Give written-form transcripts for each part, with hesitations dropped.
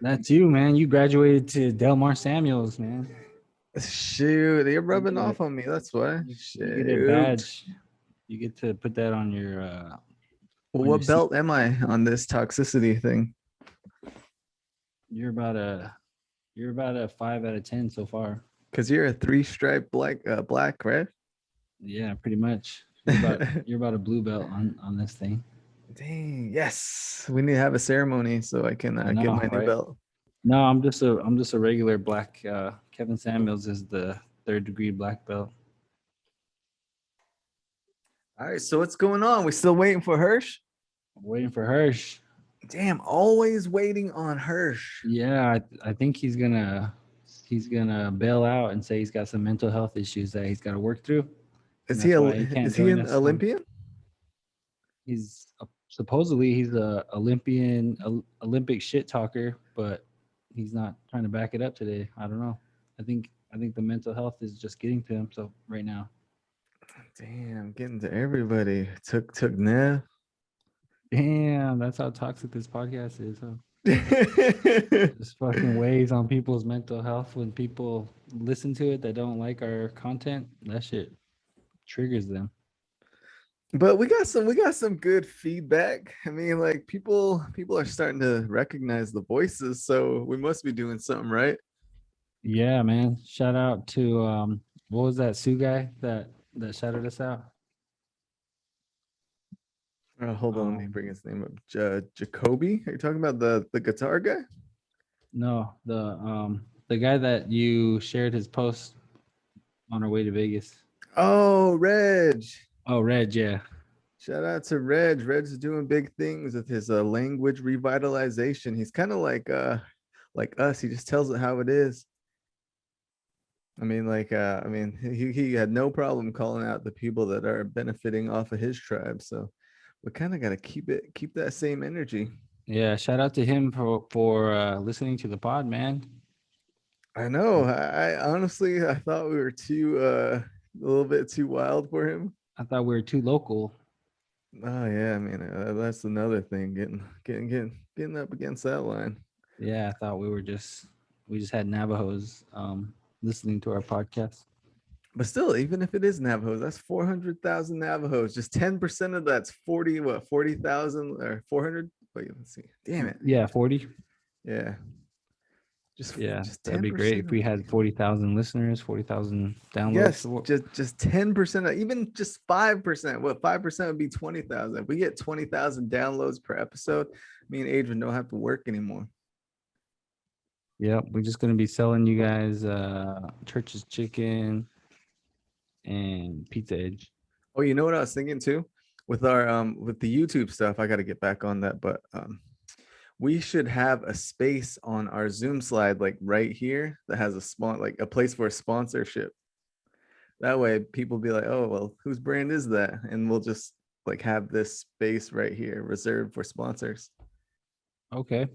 That's you, man. You graduated to Delmar Samuels, man. Shoot, you're rubbing get off on me. That's why. You get a Shoot. badge. You get to put that on your Well, on your what seat. belt am I on this toxicity thing? You're about a 5 out of 10 so far. Because you're a 3-stripe black, right? Yeah, pretty much. You're about a blue belt on this thing. Dang, yes. We need to have a ceremony so I can I get know, my new right? belt. No, I'm just a regular black. Kevin Samuels is the 3rd-degree black belt. All right, so what's going on? We still waiting for Hirsch? Waiting for Hirsch. Damn, always waiting on Hirsch. Yeah, I think he's gonna bail out and say he's got some mental health issues that he's got to work through. Is Can't he join an us. Olympian? He's supposedly he's a Olympic shit talker, but he's not trying to back it up today. I don't know. I think the mental health is just getting to him. So right now. Damn, getting to everybody. Took Nev. Damn, that's how toxic this podcast is. Huh? Just fucking weighs on people's mental health when people listen to it that don't like our content. That shit triggers them. But we got some good feedback. I mean, like people are starting to recognize the voices, so we must be doing something right. Yeah, man. Shout out to what was that Sue guy that shouted us out? Hold on, let me bring his name up. Jacoby? Are you talking about the guitar guy? No, the guy that you shared his post on our way to Vegas. Oh, Reg. Oh, Reg, yeah. Shout out to Reg. Reg's doing big things with his language revitalization. He's kind of like us. He just tells it how it is. I mean, he had no problem calling out the people that are benefiting off of his tribe. So we kind of got to keep that same energy. Yeah, shout out to him for listening to the pod, man. I know. I honestly, I thought we were a little bit too wild for him. I thought we were too local. Oh yeah, I mean that's another thing. Getting up against that line. Yeah, I thought we just had Navajos listening to our podcast. But still, even if it is Navajos, that's 400,000 Navajos. Just 10% of that's 40,000 or 400. Wait, let's see. Damn it. Yeah, 40. Yeah. Just 10%. That'd be great if we had 40,000 listeners, 40,000 downloads. Yes, just 10%, even just 5%. What 5% would be 20,000. If we get 20,000 downloads per episode, me and Adrian don't have to work anymore. Yep, we're just gonna be selling you guys Church's chicken and Pizza Edge. Oh, you know what I was thinking too? With our with the YouTube stuff, I got to get back on that, but we should have a space on our Zoom slide, like right here, that has a place for a sponsorship. That way people be like, oh, well, whose brand is that? And we'll just like have this space right here reserved for sponsors. Okay.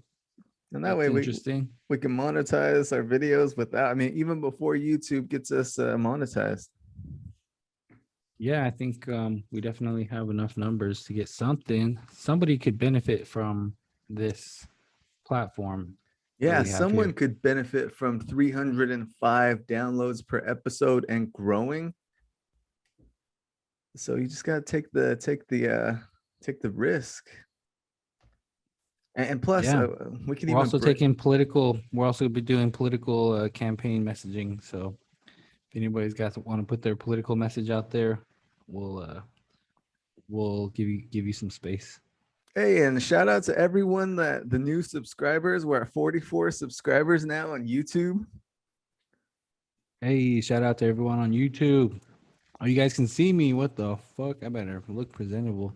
And that way we can monetize our videos without, I mean, even before YouTube gets us monetized. Yeah, I think we definitely have enough numbers to get something. Somebody could benefit from this platform. Yeah, someone could benefit from 305 downloads per episode and growing. So you just gotta take the risk. And plus, we can also taking political. We're also be doing political campaign messaging. So if anybody's want to put their political message out there, we'll give you some space. Hey, and shout out to everyone the new subscribers. We're at 44 subscribers now on YouTube. Hey, shout out to everyone on YouTube. Oh, you guys can see me. What the fuck? I better look presentable.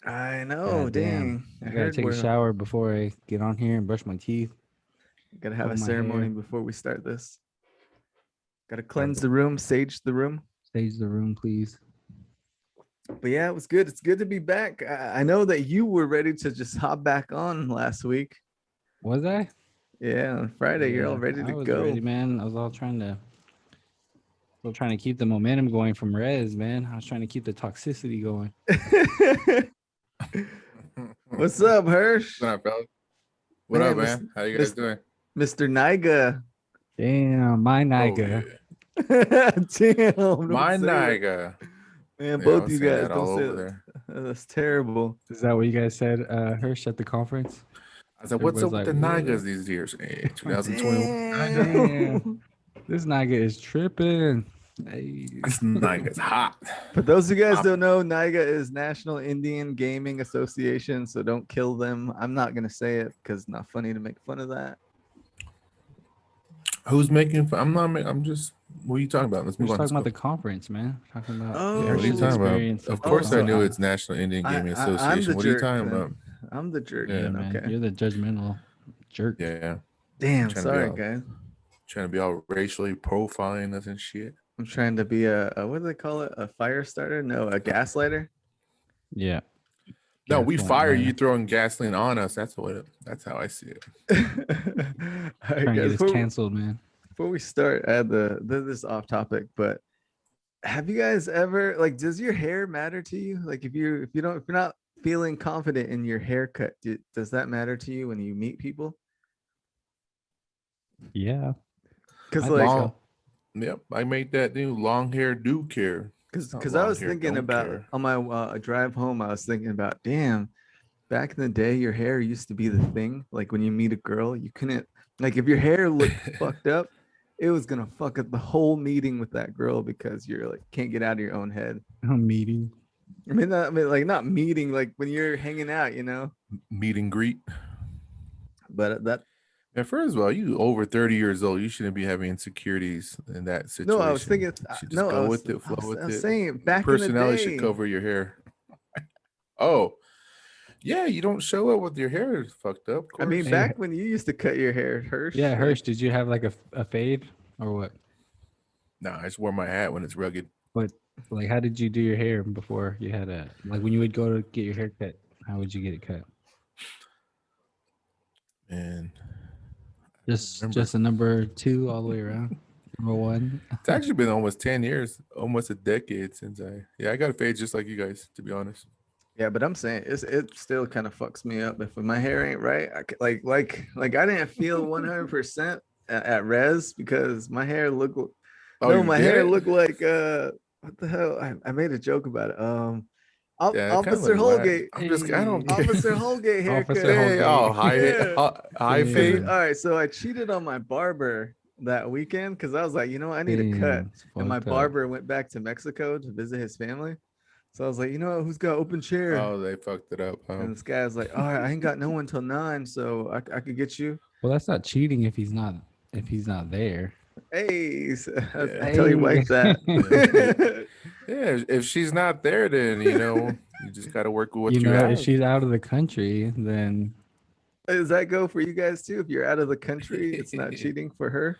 I know, dang. I gotta take a shower before I get on here and brush my teeth. Gotta have a ceremony before we start this. Gotta cleanse the room, sage the room. Sage the room, please. But yeah, it was good. It's good to be back. I know that you were ready to just hop back on last week. Was I? Yeah, on Friday, you're all ready to go. Ready, man. I was all trying to keep the momentum going from Rez, man. I was trying to keep the toxicity going. What's up, Hirsch? What's up, bro? What up, man? How you guys doing? Mr. Niga. Damn, my Oh Niga. yeah, Damn, don't my say that. Niga. Man, Yeah, I both was you saying guys that don't all say over that. there. That's terrible. Is that what you guys said, Hirsch, at the conference? I said, "What's up Everybody's with like, the Nigas what? these years?" Hey, 2021 Niga. Damn. This Niga is tripping. Hey. This Niga's hot. For those of you guys Hot. don't know, NIGA is National Indian Gaming Association, so don't kill them. I'm not gonna say it because it's not funny to make fun of that. Who's making fun? I'm not. I'm just. What are you talking about? Let's We're move just on. talking Let's about go. the conference, man. Talking about Yeah, what are you Hirsch's Oh, talking about? experience Of at the course, I knew conference. it's National Indian Gaming I'm Association. the What are you jerk talking then. about? I'm the jerk Yeah, Yeah, then. man. Okay. You're the judgmental jerk. yeah. Damn. Trying to be Sorry, all, guys. trying to be all racially profiling us and shit. I'm trying to be a what do they call it? A fire starter? No, a gaslighter. Yeah. No, we Gaslight fire liar. you throwing gasoline on us. That's what. That's how I see it. All right, Trying to get guys. us canceled, man. Before we start, I had this off topic, but have you guys ever like? Does your hair matter to you? Like, if you're not feeling confident in your haircut, does that matter to you when you meet people? Yeah. Because I like, think Long. so. Yep, I made that new long hair do care. Not because I long was hair thinking don't about care. on my drive home, I was thinking about, damn, back in the day, your hair used to be the thing. Like when you meet a girl, you couldn't like if your hair looked fucked up, it was gonna fuck up the whole meeting with that girl because you're like can't get out of your own head. A meeting. Like not meeting, like when you're hanging out, Meet and greet. But that And first of all, you over 30 years old. You shouldn't be having insecurities in that situation. no, I was thinking, You should just no, go with it, I flow with was it. saying Your back in the personality should day. cover your hair. Oh, yeah, you don't show up with your hair fucked up. Of I mean, course. Hey, back when you used to cut your hair, Hirsch. yeah, like, Hirsch, did you have like a fade or what? Nah, I just wear my hat when it's rugged. But like, how did you do your hair before you had like when you would go to get your hair cut? How would you get it cut? And Just a number 2 all the way around. Number 1. it's actually been almost 10 years, almost a decade since I got a fade just like you guys, to be honest. yeah, but I'm saying it still kind of fucks me up if my hair ain't right. Like I didn't feel 100% at res because my hair looked. Oh, No, you my did hair it? looked like what the hell? I made a joke about it. Yeah, it kind of Officer looked whack. Holgate. I don't care. Officer Holgate haircut. Officer Hey, Holgate. oh, Yeah. high Yeah. fade. All right, so I cheated on my barber that weekend because I was like, I need a cut, Damn, it's and my fucked up. barber went back to Mexico to visit his family. So I was like, who's got open chair? Oh, they fucked it up. And this guy's like, all right, I ain't got no one till 9, so I could get you. Well, that's not cheating if he's not there. Hey, Yeah. tell your wife that. Yeah, if she's not there, then you just got to work with what you if have. she's out of the country, then Does that go for you guys too? If you're out of the country, it's not cheating for her.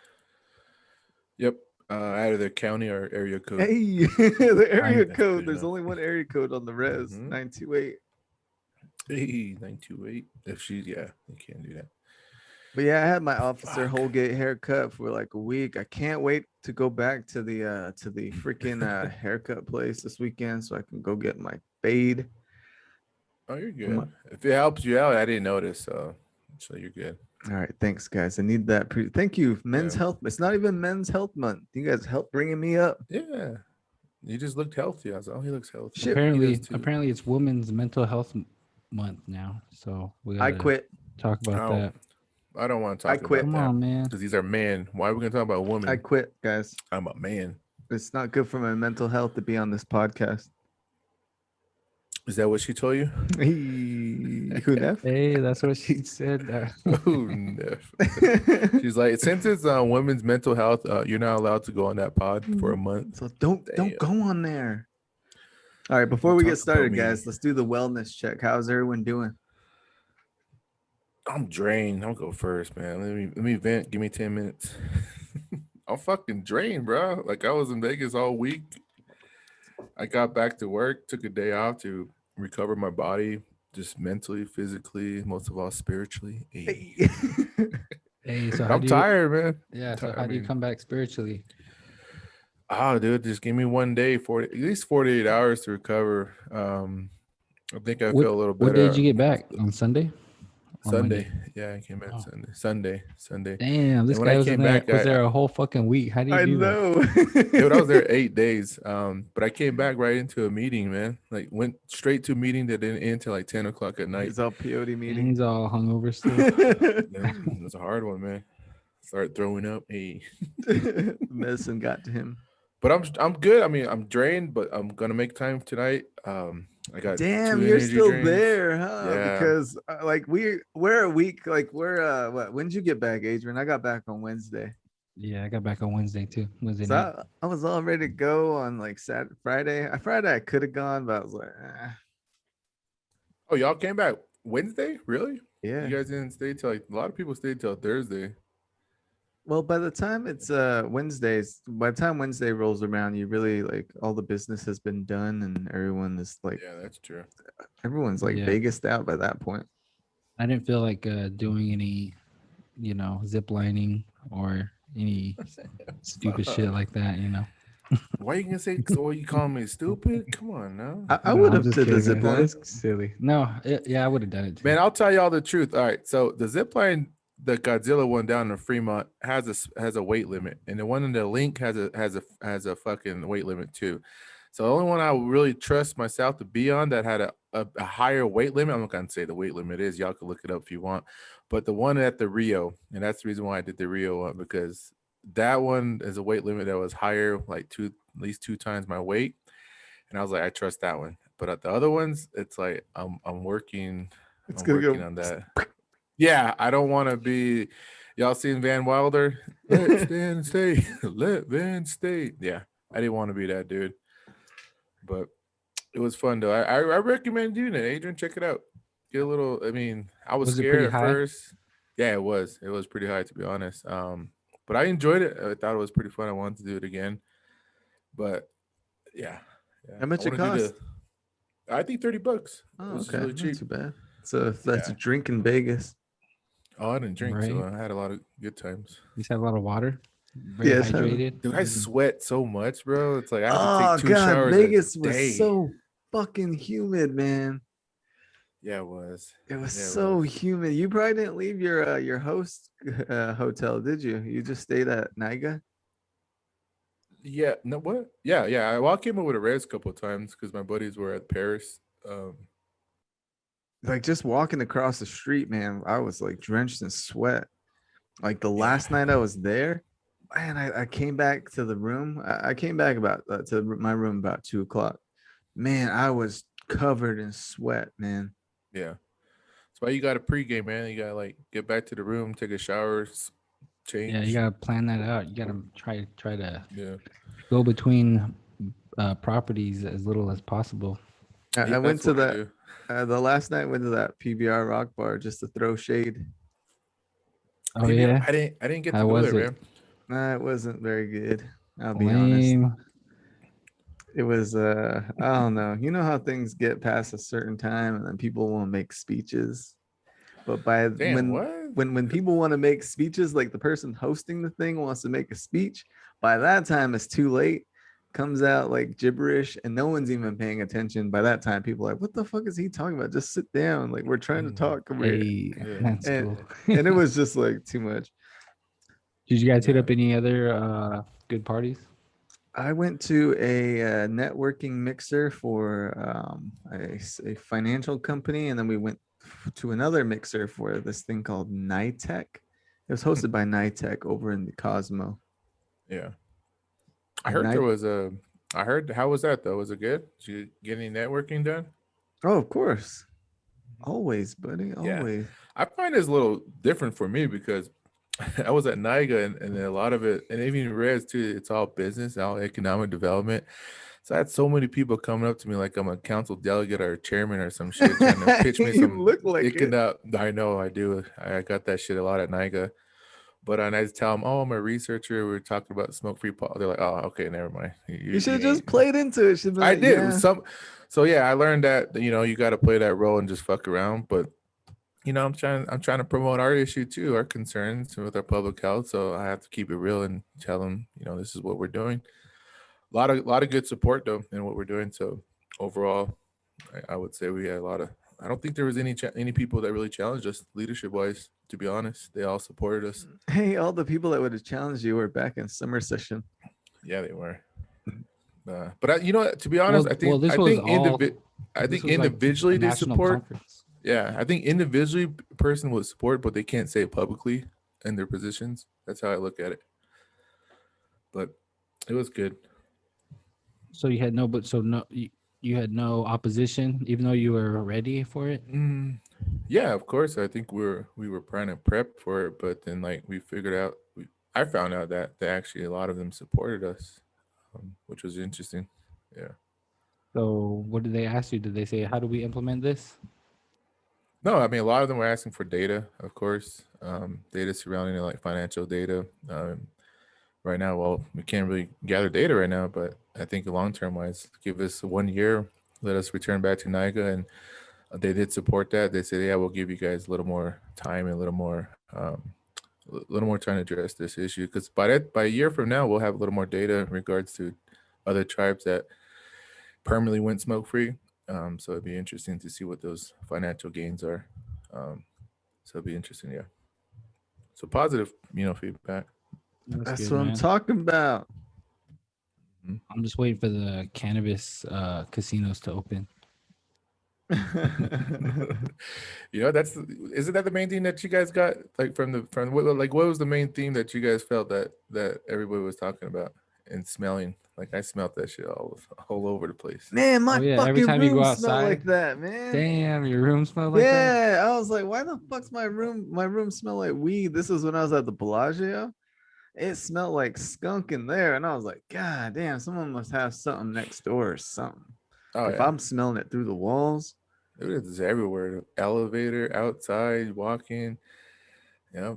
Yep, out of the county or area code. Hey, the area That's code. good There's enough. only one area code on the res, Mhm. 928. Hey, 928. If she's you can't do that. But yeah, I had my Officer Fuck. Holgate haircut for like a week. I can't wait to go back to the freaking haircut place this weekend so I can go get my fade. Oh, you're Am good. If it helps you out, I didn't notice, so you're good. All right, thanks guys. I need that. Thank you, Men's Yeah. Health. It's not even Men's Health Month. You guys help bringing me up. Yeah, you just looked healthy. I was like, oh, he looks healthy. Shit. He does too. apparently it's Women's Mental Health Month now. So we I gotta quit. talk about Oh, that. I don't want to I talk quit. Come about that on, man. because these are men. Why are we gonna talk about women? I quit, guys. I'm a man. It's not good for my mental health to be on this podcast. Is that what she told you? Who Neff? Hey, that's what she said. Oh, no. She's like, since it's women's mental health, you're not allowed to go on that pod for a month. So don't Damn. go on there. All right, before Don't we talk get started, about me. guys, let's do the wellness check. How's everyone doing? I'm drained. I'll go first, man. Let me vent. Give me 10 minutes. I'm fucking drained, bro. Like I was in Vegas all week. I got back to work, took a day off to recover my body, just mentally, physically, most of all spiritually. Hey. Hey, so how I'm do you? tired, man. Yeah. So Tired, how do you man. come back spiritually? Oh, dude, just give me one day, at least 48 hours to recover. I think I feel a little better. What day did you get back on Sunday? Or Monday? Sunday. Yeah, I came back Oh. Sunday. Damn, this And when guy I was in came there. back, Was there a whole fucking week? How do you I do that? know. dude, I was there 8 days. But I came back right into a meeting, man. Like went straight to a meeting that didn't end till like 10 o'clock at night. He's all peyote And meeting. he's all hungover still. It was a hard one, man. Start throwing up. Hey. Medicine got to him. But I'm good. I mean, I'm drained, but I'm gonna make time tonight. I got Damn, 2 you're energy still drinks. there, huh? Yeah. Because like we're a week. Like we're what? When did you get back, Adrian? I got back on Wednesday. Yeah, I got back on Wednesday too. Wednesday So night. I was all ready to go on like Saturday, Friday. Friday I could have gone, but I was like, Oh, y'all came back Wednesday? Really? yeah. You guys didn't stay till like a lot of people stayed till Thursday. Well, by the time it's Wednesdays, by the time Wednesday rolls around, you really like all the business has been done and everyone is like Yeah, that's true. everyone's like Yeah. Vegased out by that point. I didn't feel like doing any, zip lining or any stupid shit like that. Why you gonna say? Oh, you call me stupid? Come on now, I No, would I'm have just did the kidding, zip man. line. It's silly. No, yeah, I would have done it too. man. I'll tell y'all the truth. All right, so the zip line, the Godzilla one down in Fremont has a weight limit, and the one in the Link has a fucking weight limit too. So the only one I would really trust myself to be on that had a higher weight limit. I'm not gonna say the weight limit is. Y'all can look it up if you want. But the one at the Rio, and that's the reason why I did the Rio one, because that one is a weight limit that was higher, like at least 2 times my weight. And I was like, I trust that one. But at the other ones, it's like I'm working It's I'm gonna working go. on that. Yeah, I don't want to be. Y'all seen Van Wilder? Let Stan stay. Let Van stay. Yeah, I didn't want to be that dude. But it was fun though. I recommend doing it. Adrian, check it out. Get a little. I mean, I was Was it scared pretty at high? first. Yeah, it was. It was pretty high to be honest. But I enjoyed it. I thought it was pretty fun. I wanted to do it again. But yeah, How much I it want to do cost? the. I think $30. Oh, Which is okay, really not cheap. too bad. So if that's Yeah. a drink in Vegas. Oh, I didn't drink, so Right. I had a lot of good times. You just have a lot of water. Very Yes. hydrated. Dude, I sweat so much, bro. It's like I have to Oh take 2 God, showers Vegas a was day. so fucking humid, man. Yeah, it was. It was Yeah, it so was. humid. You probably didn't leave your host hotel, did you? You just stayed at Niga. Yeah, no, what? Yeah. Well, I came over to Reds a couple of times because my buddies were at Paris. Like just walking across the street, man, I was like drenched in sweat. Like the Yeah. last night I was there, man, I came back to the room. I came back about to my room about 2 o'clock. Man, I was covered in sweat, man. Yeah. That's why you got a pregame, man. You gotta like get back to the room, take a shower, change. Yeah, you gotta plan that out. You gotta try to Yeah. go between properties as little as possible. I went That's to what I that do. the last night. Went to that PBR Rock Bar just to throw shade. Oh Maybe yeah, I didn't get to how go was there, it? man. Nah, it wasn't very good. I'll be honest. Lame. It was I don't know. You know how things get past a certain time and then people want to make speeches. But by Damn, what? when people want to make speeches, like the person hosting the thing wants to make a speech, by that time it's too late. Comes out like gibberish and no one's even paying attention. By that time, people are like, what the fuck is he talking about? Just sit down. Like we're trying to talk over here. Hey, Yeah. that's And cool. and it was just like too much. Did you guys hit Yeah. up any other good parties? I went to a networking mixer for a financial company, and then we went to another mixer for this thing called NITEC. It was hosted by NITEC over in the Cosmo. Yeah. I And heard there Nit- was a. I heard. How was that though? Was it good? Did you get any networking done? oh, of course, always, buddy, Yeah. always. I find it's a little different for me because I was at NIGA and a lot of it, and even Reds too, it's all business, all economic development. So I had so many people coming up to me like I'm a council delegate or a chairman or some shit trying to pitch me You some look like it. I know I do. I got that shit a lot at NIGA. But and I just tell them, oh, I'm a researcher. We're talking about smoke-free policy. They're like, oh, okay, never mind. You should have ain't. just played into it. Should be I like, did yeah. so yeah, I learned that you got to play that role and just fuck around. But I'm trying to promote our issue too, our concerns with our public health. So I have to keep it real and tell them, this is what we're doing. A lot of good support though in what we're doing. So overall, I would say we had a lot of I don't think there was any people that really challenged us leadership wise. To be honest, they all supported us. Hey, all the people that would have challenged you were back in summer session. Yeah, they were. But to be honest, I think this I was think all. I This think was like individually a they national support. conference. Yeah, I think individually person would support, but they can't say it publicly in their positions. That's how I look at it. But it was good. So you had you had no opposition, even though you were ready for it. Yeah, of course. I think we were trying to prep for it, but then like we figured out, I found out that actually a lot of them supported us, which was interesting. Yeah. So what did they ask you? Did they say, how do we implement this? No, I mean a lot of them were asking for data, of course, data surrounding like financial data. Right now, well, we can't really gather data right now, but I think long term wise, give us 1 year, let us return back to NIGA, and they did support that. They said, yeah, we'll give you guys a little more time and a little more time to address this issue, because by a year from now, we'll have a little more data in regards to other tribes that permanently went smoke free. So it'd be interesting to see what those financial gains are. So it'd be interesting, yeah. So positive, feedback. That's That's good, what I'm man. talking about. I'm just waiting for the cannabis casinos to open. Isn't that the main thing that you guys got, like from what was the main theme that you guys felt that everybody was talking about and smelling? Like I smelled that shit all over the place. Man, my yeah, every fucking time you go room smelled like outside. that, man. Damn, your room smells like that. Yeah, I was like, why the fuck's my room smell like weed? This was when I was at the Bellagio. It smelled like skunk in there, and I was like, God damn, someone must have something next door or something. Oh If yeah, I'm smelling it through the walls. it was everywhere. Elevator, outside, walking. Yeah,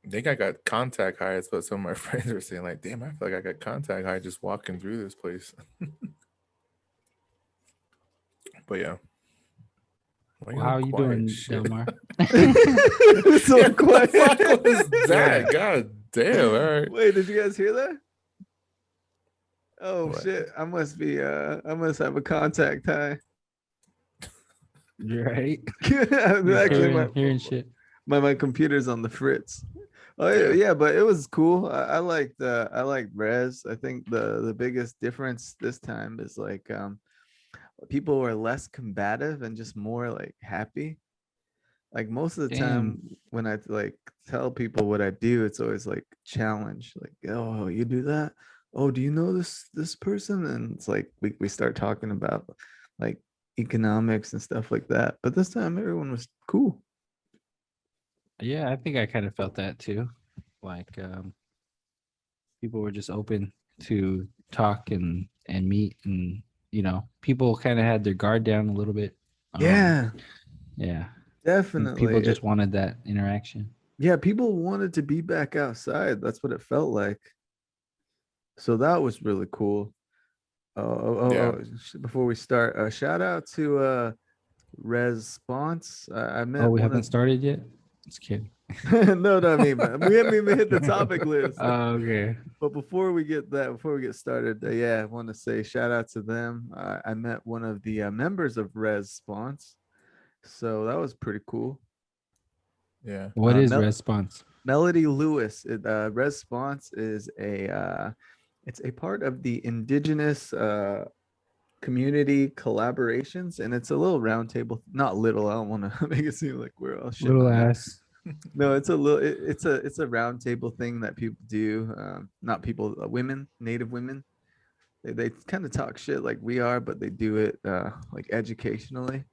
I think I got contact high. That's what some of my friends were saying. Like, damn, I feel like I got contact high just walking through this place. But yeah. Why Well, how are you quiet? doing, Shit. Delmar? It was so What quiet. the fuck was that? God damn! All right. Wait, did you guys hear that? Oh What? shit. I must have a contact high. You're right. Actually, Hearing shit. my computer's on the fritz. Oh yeah, Yeah. yeah, but it was cool. I liked Res. I think the biggest difference this time is like people were less combative and just more like happy. Like most of the time Damn. when I like tell people what I do, it's always like challenge. Like, oh, you do that? Oh, do you know this person? And it's like we start talking about like economics and stuff like that. But this time everyone was cool. Yeah, I think I kind of felt that too. Like people were just open to talk and meet, and people kind of had their guard down a little bit. Yeah, Yeah. And people definitely. just wanted that interaction. Yeah, people wanted to be back outside. That's what it felt like. So that was really cool. Yeah. Before we start, shout out to Response. I Oh, met we one haven't of started yet? Just kidding. no, I mean, we haven't even hit the topic list. Oh, okay. But before we get started, yeah, I want to say shout out to them. I met one of the members of Response, so that was pretty cool. Yeah. What is response? Melody Lewis. Response is it's a part of the indigenous community collaborations, and it's a little roundtable. Not little. I don't want to make it seem like we're all shit. Little ass. No, it's a little. It's a roundtable thing that people do. Not people, women, Native women. They kind of talk shit like we are, but they do it like educationally.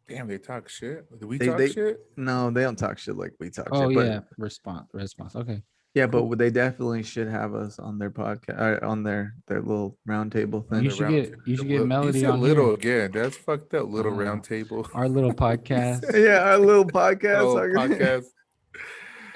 Damn, they talk shit. Do we They talk they shit? no, they don't talk shit like we talk Oh shit. But yeah, response. Okay. yeah, Cool. but they definitely should have us on their podcast, on their little roundtable thing. You should get Melody You said on little here. again. That's fucked up. Little round table. Our little podcast. Yeah, our little podcast. Oh, podcast.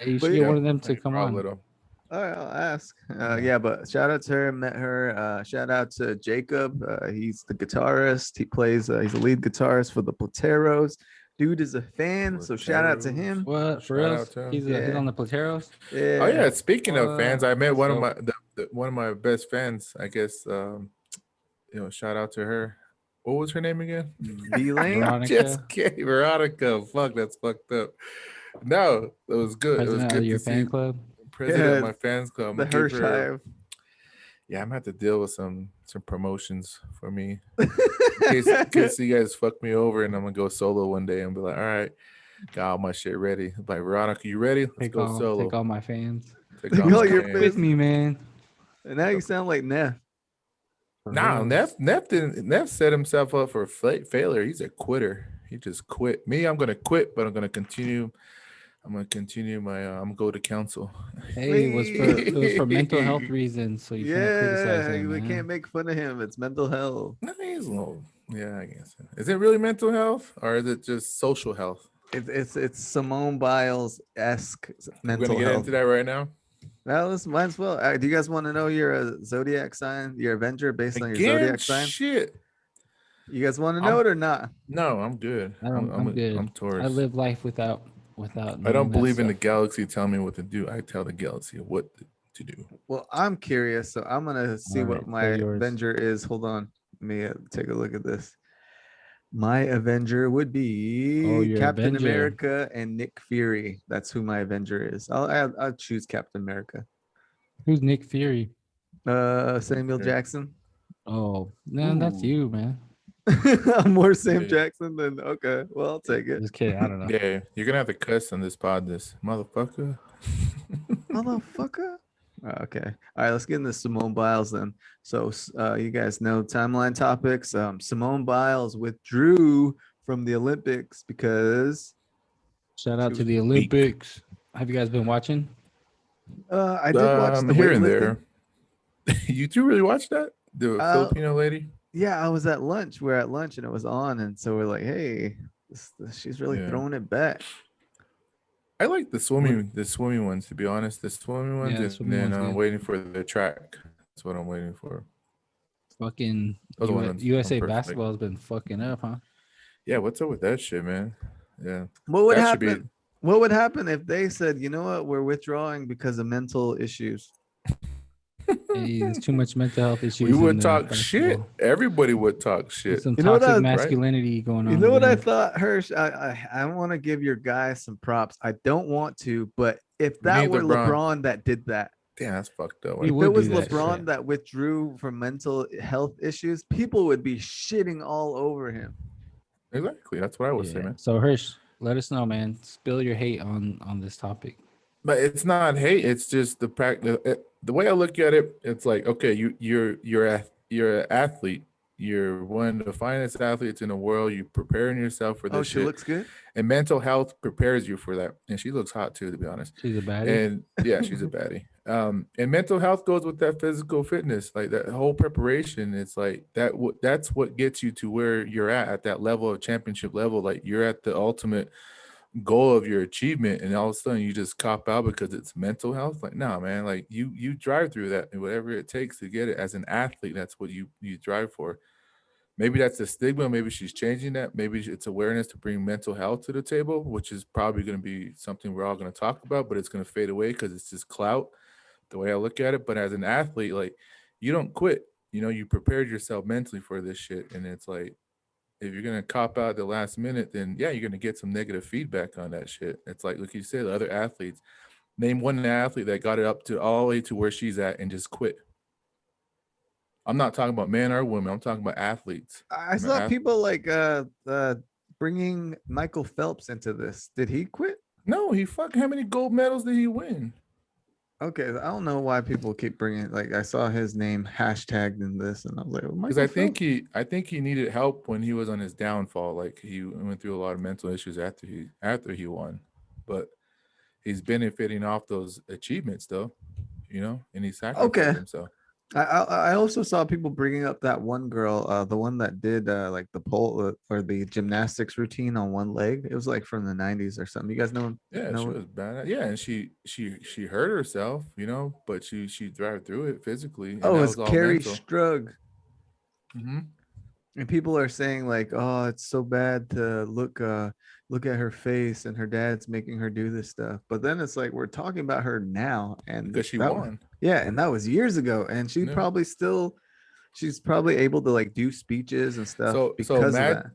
Hey, you But should get yeah, one of them to Hey, come we're all on. little. all right, I'll ask. Yeah, but shout out to her. Met her. Shout out to Jacob. He's the guitarist. He plays. He's a lead guitarist for the Plateros. Dude is a fan, so shout out to him. What, for Shout real? out to him. He's Yeah. on the Plateros. Yeah. Oh yeah. Speaking of fans, I met That's one of dope. my one of my best fans. I guess shout out to her. What was her name again? V Lane. Veronica, Just kidding, Veronica. Fuck, that's fucked up. No, it was good. It was president of good your to see fan club. president of Yeah, my fans club. I'm the gonna give Hirsch her. Hive. Yeah, I'm gonna have to deal with some promotions for me in case you guys fuck me over, and I'm gonna go solo one day and be like, all right, got all my shit ready. Like Veronica, you ready? Let's go solo. Take all my fans. Take all Take all my your fans. With me, man. And now you sound like Neff. For Nah, real. Neff set himself up for failure. He's a quitter. He just quit. Me, I'm gonna quit, but I'm gonna continue. I'm gonna continue my. I'm gonna go to council. Hey, it was for mental health reasons, so you can't criticize Yeah, him. we Man. can't make fun of him. It's mental health. No, he's low. Yeah, I guess. Is it really mental health or is it just social health? It's Simone Biles esque We're mental gonna get health. into that right now. Well, this might as well. Do you guys want to know your zodiac sign, your Avenger based on your Again, zodiac sign? shit. You guys want to know it or not? No, I'm good. I'm good. I'm Taurus. I live life without. I don't knowing that believe in the stuff. galaxy telling me what to do. I tell the galaxy what to do. Well, I'm curious, so I'm gonna see All what right, my say yours. Avenger is. Hold on, let me take a look at this. My Avenger would be Oh, your Captain Avenger. America and Nick Fury. That's who my Avenger is. I'll choose Captain America. Who's Nick Fury? Samuel Okay. Jackson. Oh, man, that's Ooh. you, man. I'm more Sam Yeah. Jackson than okay. Well, I'll take it. Just kidding. I don't know. Yeah, you're gonna have to cuss on this pod, this motherfucker. Motherfucker. Okay. All right, let's get into Simone Biles then. So you guys know timeline topics. Simone Biles withdrew from the Olympics because Shout out She to was the weak. Olympics. Have you guys been watching? I did watch the here and weightlifting. there. You two really watch that? The Filipino lady? Yeah, I was at lunch. We're at lunch and it was on, and so we're like, "Hey, she's really Yeah. throwing it back." I like the swimming ones, to be honest. The swimming ones, Yeah, the and swimming then one's I'm good. waiting for the track. That's what I'm waiting for. Fucking Those ones USA I'm perfect. basketball has been fucking up, huh? Yeah, what's up with that shit, man? Yeah. What would That should happen? What would happen if they said, "You know what? We're withdrawing because of mental issues." Hey, there's too much mental health issues. We would in talk shit. basketball. Everybody would talk There's shit. some You know what toxic I- masculinity going on. You know what over I there. thought, Hirsch? I want to give your guy some props. I don't want to, but if We that need were LeBron. LeBron that did that, Damn, that's fucked up. He if would it was do that LeBron shit. that withdrew from mental health issues, people would be shitting all over him. Exactly. That's what I would say, Yeah. man. So Hirsch, let us know, man. Spill your hate on this topic. But it's not hate. It's just the practice. The way I look at it, it's like, okay, you're an athlete. You're one of the finest athletes in the world. You're preparing yourself for this Oh, she shit. looks good. And mental health prepares you for that. And she looks hot too, to be honest. She's a baddie. And yeah, she's a baddie. And mental health goes with that physical fitness, like that whole preparation. It's like that's what gets you to where you're at that level of championship level. Like you're at the ultimate goal of your achievement, and all of a sudden you just cop out because it's mental health. Like, nah, man, like you drive through that, and whatever it takes to get it as an athlete, that's what you drive for. Maybe that's a stigma. Maybe she's changing that. Maybe it's awareness to bring mental health to the table, which is probably going to be something we're all going to talk about, but it's going to fade away because it's just clout, the way I look at it. But as an athlete, like, you don't quit. You know, you prepared yourself mentally for this shit, and it's like, if you're gonna cop out at the last minute, then yeah, you're gonna get some negative feedback on that shit. It's like you said, other athletes. Name one athlete that got it up to all the way to where she's at and just quit. I'm not talking about men or women. I'm talking about athletes. I saw people like bringing Michael Phelps into this. Did he quit? No, he fucking. How many gold medals did he win? Okay, I don't know why people keep bringing. Like, I saw his name hashtagged in this, and I was like, Because I think he needed help when he was on his downfall. Like, he went through a lot of mental issues after he won, but he's benefiting off those achievements though, you know, and he sacrificed himself. I also saw people bringing up that one girl, the one that did like the pole or the gymnastics routine on one leg. It was like from the 90s or something. You guys know? Yeah, she was bad. Yeah, and she hurt herself, you know, but she thrived through it physically. And Oh, that it's was all Carrie mental. Strug. Mm-hmm. And people are saying like, oh, it's so bad to look at her face, and her dad's making her do this stuff. But then it's like, we're talking about her now, and Because she that- won. Yeah, and that was years ago, and she Yeah. probably still she's probably able to like do speeches and stuff So because of that.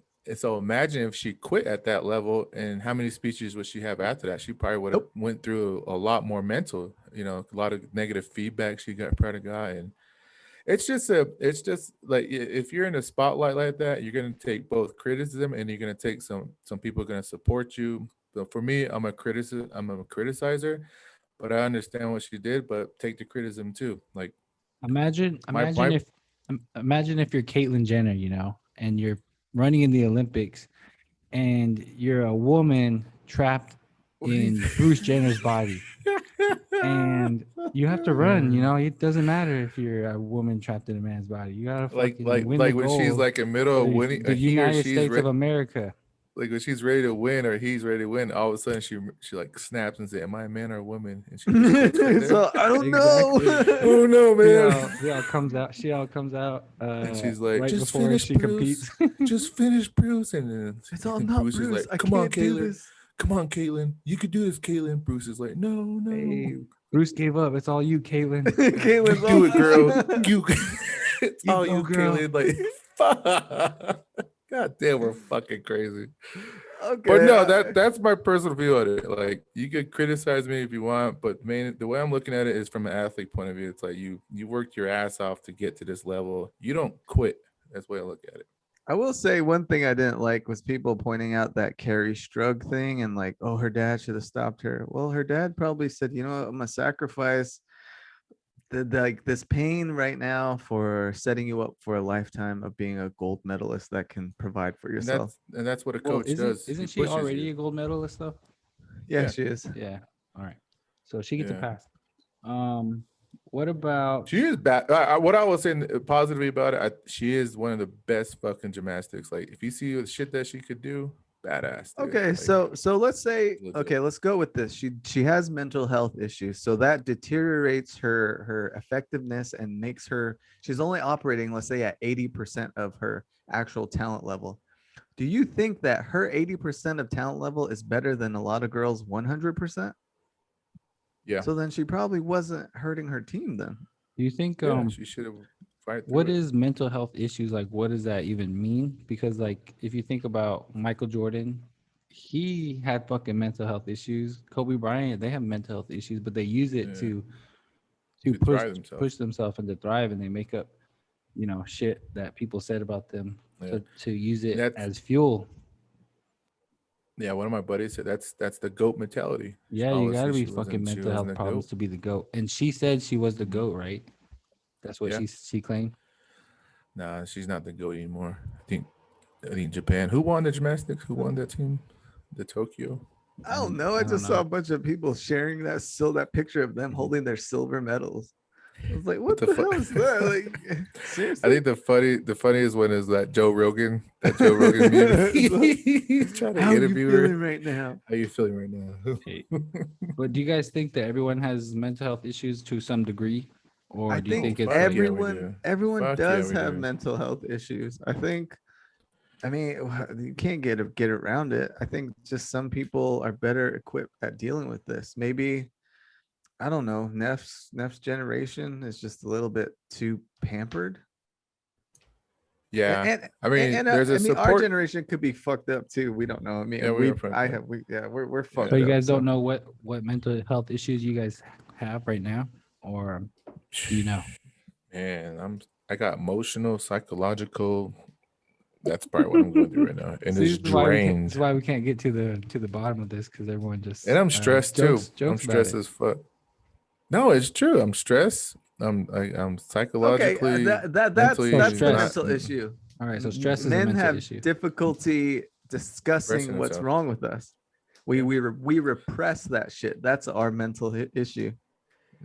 imagine if she quit at that level, and how many speeches would she have after that? She probably would have Nope. went through a lot more mental, a lot of negative feedback she probably got, and it's just like if you're in a spotlight like that, you're gonna take both criticism and you're gonna take some people are gonna support you. So for me, I'm a criticizer, but I understand what she did, but take the criticism too. Like Imagine, my my imagine if you're Caitlyn Jenner, and you're running in the Olympics, and you're a woman trapped what do you in Bruce Jenner's body, and you have to run. It doesn't matter if you're a woman trapped in a man's body. You gotta fucking win the like when she's gold like in middle for of winning, the he or United she's States of America. like when she's ready to win or he's ready to win, all of a sudden she like snaps and says, "Am I a man or a woman?" And she just quits right there. So I don't Exactly. know. Oh no, man! She all comes out. She all comes out And she's like, right "Just before finish, she Bruce. competes. Just finish, Bruce." And then It's all and not Bruce is Bruce. like, I "Come on, can't do Caitlin. this. Come on, Caitlin. You could do this, Caitlin." Bruce is like, "No, Hey, no, Bruce gave up. It's all you, Caitlyn. Caitlin's you do it, girl. all- You, it's You all go, you, girl." Caitlin." Like, fuck. God damn, we're fucking crazy. Okay. But no, that's my personal view on it. Like you could criticize me if you want, but man, the way I'm looking at it is from an athlete point of view. It's like you worked your ass off to get to this level. You don't quit. That's the way I look at it. I will say one thing I didn't like was people pointing out that Carrie Strug thing and like, oh, her dad should have stopped her. Well, her dad probably said, you know what, I'm gonna sacrifice like this pain right now for setting you up for a lifetime of being a gold medalist that can provide for And yourself. that's what a Well, coach does. He isn't she pushes already you. a gold medalist though? Yeah, Yeah. she is. Yeah. All right. So she gets a Yeah. pass. What about? She is bad. What I was saying positively about it, she is one of the best fucking gymnastics. Like if you see the shit that she could do, badass. Dude. Okay, Like, so let's say legit. okay, let's go with this. She has mental health issues, so that deteriorates her effectiveness and makes her she's only operating, let's say, at 80% of her actual talent level. Do you think that her 80% of talent level is better than a lot of girls 100%? yeah. So then she probably wasn't hurting her team then. Do you think Yeah, she should have fight through what it. is mental health issues like? What does that even mean? Because like if you think about Michael Jordan, he had fucking mental health issues. Kobe Bryant, they have mental health issues, but they use it Yeah. to To push thrive themselves. push themselves and to thrive, and they make up shit that people said about them Yeah. to use it That's- as fuel. Yeah, one of my buddies said that's the goat mentality. Yeah, you gotta Obviously, be she fucking wasn't- she mental wasn't health a problems goat. to be the GOAT. And she said she was the Mhm. GOAT, right? That's what Yeah. she claimed. Nah, she's not the goat anymore. I think Japan. Who won the gymnastics? Who won that team? The Tokyo. I don't know. I don't just know. saw a bunch of people sharing that picture of them holding their silver medals. I was like, what the the fu- hell is that? Like, seriously? I think the funniest one is that Joe Rogan. That Joe Rogan meme. He's trying to How are you interview feeling her. right now? How you feeling right now? Hey. But do you guys think that everyone has mental health issues to some degree, or I do you think think it's fuck like, yeah, we everyone do. everyone Fuck yeah, does we have do. mental health issues. I mean, you can't get around it. I think just some people are better equipped at dealing with this. Maybe I don't know. Neff's generation is just a little bit too pampered. Yeah, And I mean, and there's a I mean, our support. generation could be fucked up too. We don't know. I mean, Yeah, we are fucked up. we're fucked so up. you guys so. don't know what mental health issues you guys have right now, or do you know? Man, I got emotional, psychological. That's probably what I'm going through right now, and See, it's this is why we can't, drained. this is why we can't get to the bottom of this, because everyone just And I'm stressed too. I'm jokes about stressed it. as fuck. No, it's true. I'm stressed. I'm psychologically, that's mentally that's the stress. mental issue. All right, so stress is a Men mental have issue. difficulty discussing Expressing what's themselves. wrong with us. We repress that shit. That's our mental issue.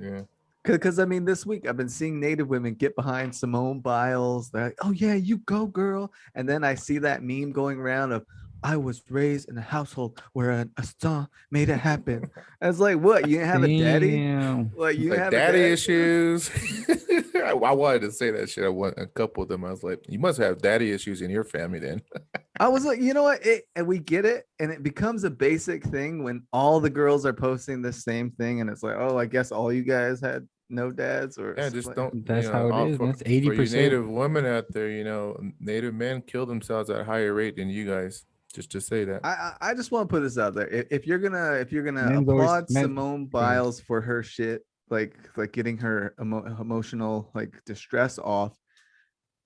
Yeah. Because I mean, this week I've been seeing Native women get behind Simone Biles. They're like, "Oh yeah, you go, girl!" And then I see that meme going around of, "I was raised in a household where a son made it happen." I was like, "What? You didn't have a daddy? Damn. Like you didn't Like have a daddy dad?" issues. I wanted to say that shit. I want a couple of them. I was like, you must have daddy issues in your family then. I was like, you know what? And we get it. And it becomes a basic thing when all the girls are posting the same thing. And it's like, oh, I guess all you guys had no dads or Yeah, just don't. That's how it is. That's For you 80%. Native women out there, Native men kill themselves at a higher rate than you guys. Just to say that. I just want to put this out there. If you're gonna Men's always- applaud men- Simone Go ahead. Biles for her shit, like getting her emotional like distress off,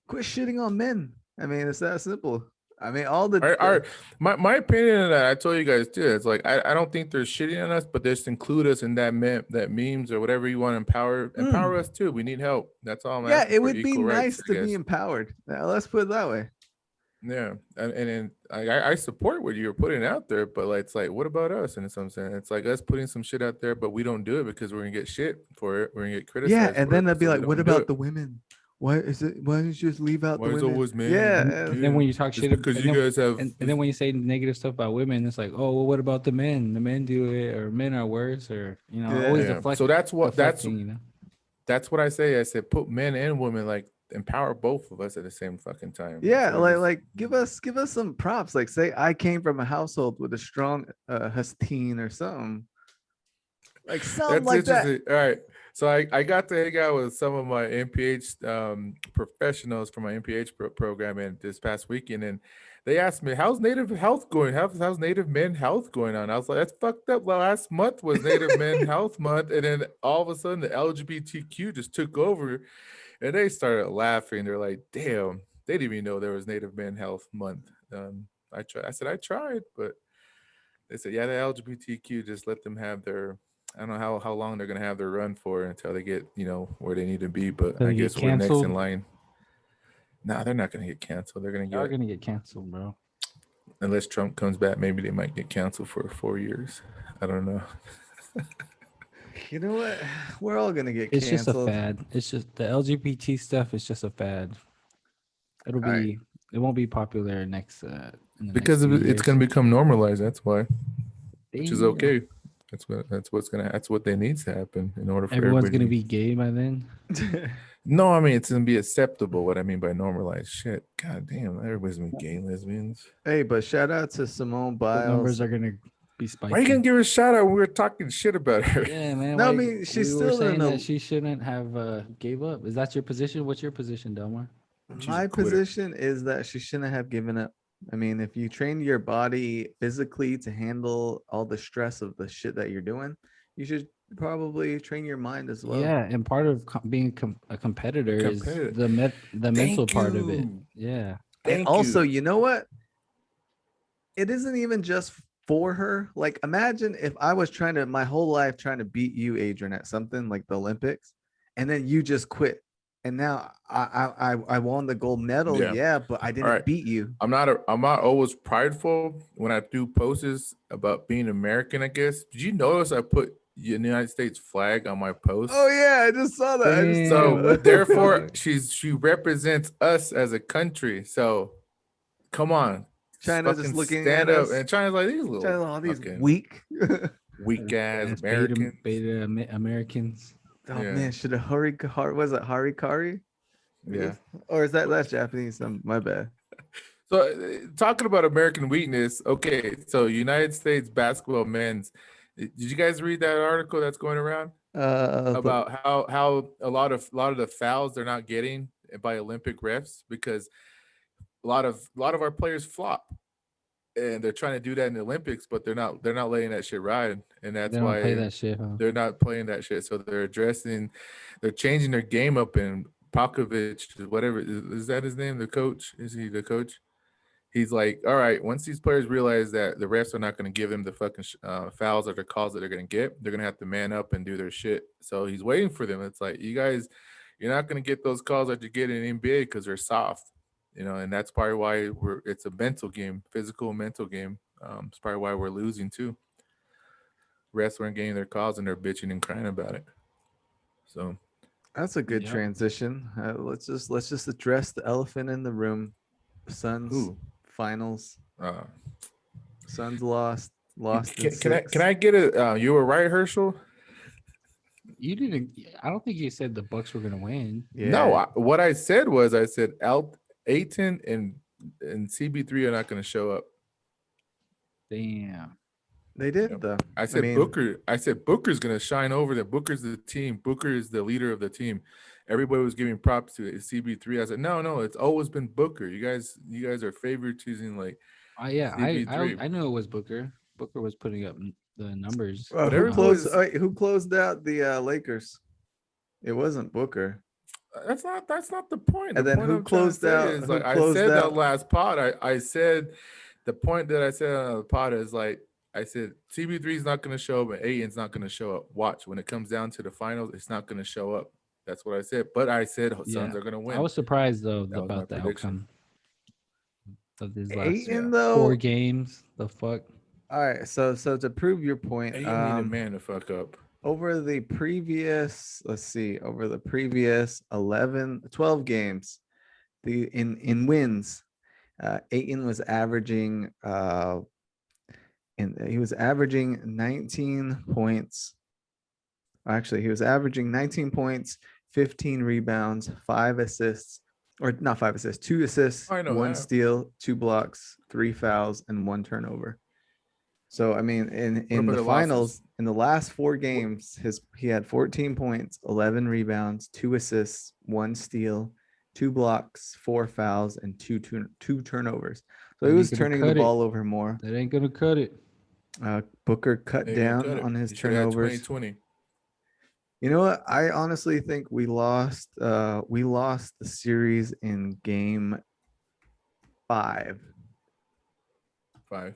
quit shitting on men. I mean, it's that simple. I mean, all the My opinion on that, I told you guys too. It's like I don't think they're shitting on us, but just include us in that memes or whatever you want to empower us too. We need help. That's all I'm yeah, asking it for, would be equal rights, nice I to be guess. empowered. Now, let's put it that way. Yeah, and I support what you're putting out there, but like, it's like, what about us? And it's what I'm saying. It's like us putting some shit out there, but we don't do it because we're gonna get shit for it. We're gonna get criticized. Yeah, and for then it, they'd be so we like, don't "What do about it. the women? Why is it? Why don't you just leave out Why the is women?" always men? Yeah, And then when you talk Just shit, because and you then, guys have, and then when you say negative stuff about women, it's like, oh, well, what about the men? The men do it, or men are worse, or Yeah. always yeah. deflect. So that's what deflecting, that's what I say. I said put men and women, like empower both of us at the same fucking time. yeah, Instead of just- like give us some props. Like say I came from a household with a strong Hustine or something. Like something That's like that. interesting. All right. So I got to hang out with some of my MPH professionals from my MPH program in this past weekend, and they asked me, "How's Native health going? How's Native men health going on?" I was like, "That's fucked up. Last month was Native Men Health Month, and then all of a sudden the LGBTQ just took over, and they started laughing. They're like, "Damn, they didn't even know there was Native Men Health Month." I tried. I said I tried, but they said, yeah, the LGBTQ just let them have their. I don't know how long they're gonna have their run for until they get where they need to be, but Until I they get guess we're next canceled? in line. Nah, they're not gonna get canceled. They're gonna They're get gonna get canceled, bro. unless Trump comes back. Maybe they might get canceled for 4 years. I don't know. You know what? We're all gonna get It's just a canceled. fad. It's just the LGBT stuff is just a fad. It'll All right. be. It won't be popular next. In the Because next few it's years. gonna become normalized. That's why, which is Damn. okay. That's what they needs to happen in order for Everyone's everybody gonna to- be gay by then. No, I mean it's gonna be acceptable. What I mean by normalized shit. God damn, everybody's been gay lesbians. Hey, but shout out to Simone The Biles. numbers are gonna be spiking. Why are you gonna give her a shout out when we were talking shit about her? Yeah, man. No, I why- mean, she's we were still in saying a- that she shouldn't have gave up. Is that your position? What's your position, Delmar? She's a My quitter. position is that she shouldn't have given up. I mean, if you train your body physically to handle all the stress of the shit that you're doing, you should probably train your mind as well. Yeah, and part of being a competitor is Competitor. the mental part of it. you. Yeah. And Thank also, you. you know what? It isn't even just for her. Like, imagine if I was my whole life trying to beat you, Adrian, at something like the Olympics, and then you just quit. And now I won the gold medal, Yeah. yeah, but I didn't right. beat you. I'm not always prideful when I do posts about being American, I guess. Did you notice I put the United States flag on my post? Oh yeah, I just saw that. I just saw So Damn, that. what the therefore fuck? she represents us as a country. So come on. China just fucking looking stand at up. us. And China's like these little China, all these fucking weak. weak ass That's Americans. beta Americans. Oh Yeah. man, should have was it Harikari? Yeah. Or is that's Japanese? My bad. So talking about American weakness, okay. So United States basketball men's. Did you guys read that article that's going around about how a lot of the fouls they're not getting by Olympic refs because a lot of our players flop, and they're trying to do that in the Olympics, but they're not letting that shit ride, and that's They don't why play that shit, huh? they're not playing that shit. So they're changing their game up. And Popovich, whatever is that his name? The coach? Is he the coach? He's like, all right, once these players realize that the refs are not going to give them the fucking fouls or the calls that they're going to get, they're going to have to man up and do their shit. So he's waiting for them. It's like, you guys, you're not going to get those calls that you get in NBA because they're soft, and that's probably why it's a mental game, physical mental game. It's probably why we're losing too. Refs weren't getting their calls and they're bitching and crying about it. So That's a good Yep. transition. Let's just address the elephant in the room. Suns Who? finals. uh, Suns lost. Lost. in can I six. can I get it? You were right, Herschel. You didn't. I don't think you said the Bucks were gonna win. Yeah. No, what I said was Aiton and CB3 are not going to show up. Damn. They did Yep. though. I said mean, Booker. I said Booker's gonna shine over them. Booker's the team. Booker is the leader of the team. Everybody was giving props to it. It's CB3. I said, no, it's always been Booker. You guys are favoritising like Yeah, CB3. I knew it was Booker. Booker was putting up the numbers. But who closed? everybody's- Who closed out the Lakers? It wasn't Booker. That's not the point. And The then point who I'm trying to closed say out- is who like I closed said that out- last pod. I said the point that I said on the pod is like I said CB3 is not going to show up and Aiton's not going to show up. Watch when it comes down to the finals, it's not going to show up. That's what I said. But I said Suns are going to win. I was surprised though That was about my the prediction. outcome of these last Aiton, yeah. though. 4 games. The fuck. All right, so to prove your point, Aiton need a man to fuck up. over the previous 12 games, in wins, Aiton was averaging he was averaging 19 points. Actually, he was averaging 19 points, 15 rebounds, 5 assists, or not 5 assists, 2 assists, I know 1 that. steal, 2 blocks, 3 fouls, and 1 turnover. So I mean, in about the the finals, losses? in the last 4 games, he had 14 points, 11 rebounds, 2 assists, 1 steal, 2 blocks, 4 fouls, and two turnovers. So That he ain't was gonna turning the cut it. ball over more. That ain't gonna cut it. Booker cut Ain't gonna down cut it. on his He should have had turnovers. 2020. You know what? I honestly think we lost the series in game 5 5.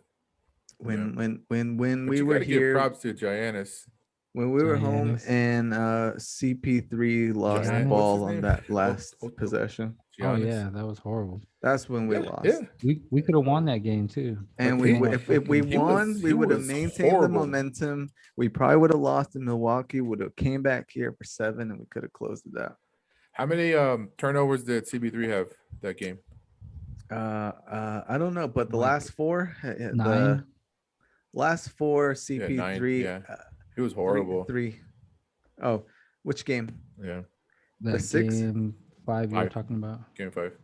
when But we you were gotta give here, props to Giannis. when we were home, Giannis. and CP3 lost the Giannis. ball What's his on name? that last Oh, possession. Oh Giannis. yeah, that was horrible. That's when we Yeah, lost. yeah. We could have won that game too. And But we he was- if we he won, was- we he would have was maintained the horrible. momentum. We probably would have lost in Milwaukee, would have came back here for 7, and we could have closed it out. How many turnovers did CB3 have that game? I don't know, but the Like last 4, the 9. last 4 Yeah, CP3, 9, yeah. He was horrible. 3. Oh, which game? Yeah, That 6? game 5 you were 5. talking about. game 5.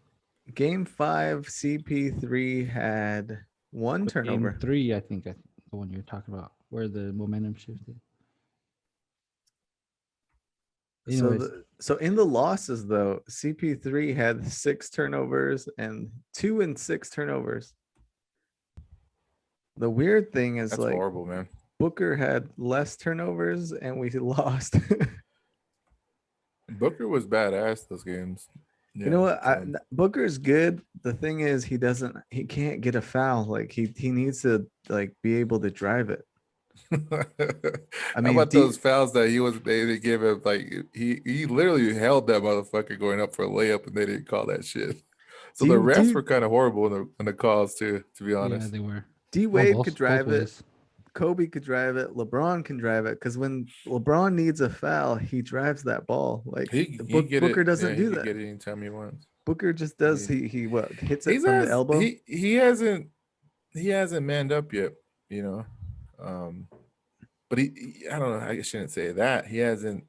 Game 5, CP3 had 1 But turnover. Game 3, I think the one you're talking about, where the momentum shifted. Anyways, So in the losses though, CP3 had 6 turnovers and 2 and 6 turnovers. The weird thing is That's like horrible, man. Booker had less turnovers and we lost. Booker was badass those games. You know what? so- Booker's good. The thing is he can't get a foul. Like he needs to like be able to drive it. I mean, mean, about those fouls that they gave him, like he literally held that motherfucker going up for a layup and they didn't call that shit. So Do the you- refs do- were kind of horrible in the calls too, to be yeah, honest. they were. D Well, Wade both- could both drive it. ways. Kobe could drive it. LeBron can drive it. Because when LeBron needs a foul, he drives that ball. Like He get Booker it. doesn't yeah, do he could that. get it anytime he wants. Booker just does. mean, He what hits it He's from has- the elbow. He hasn't manned up yet, you know. But I don't know. I shouldn't say that. He hasn't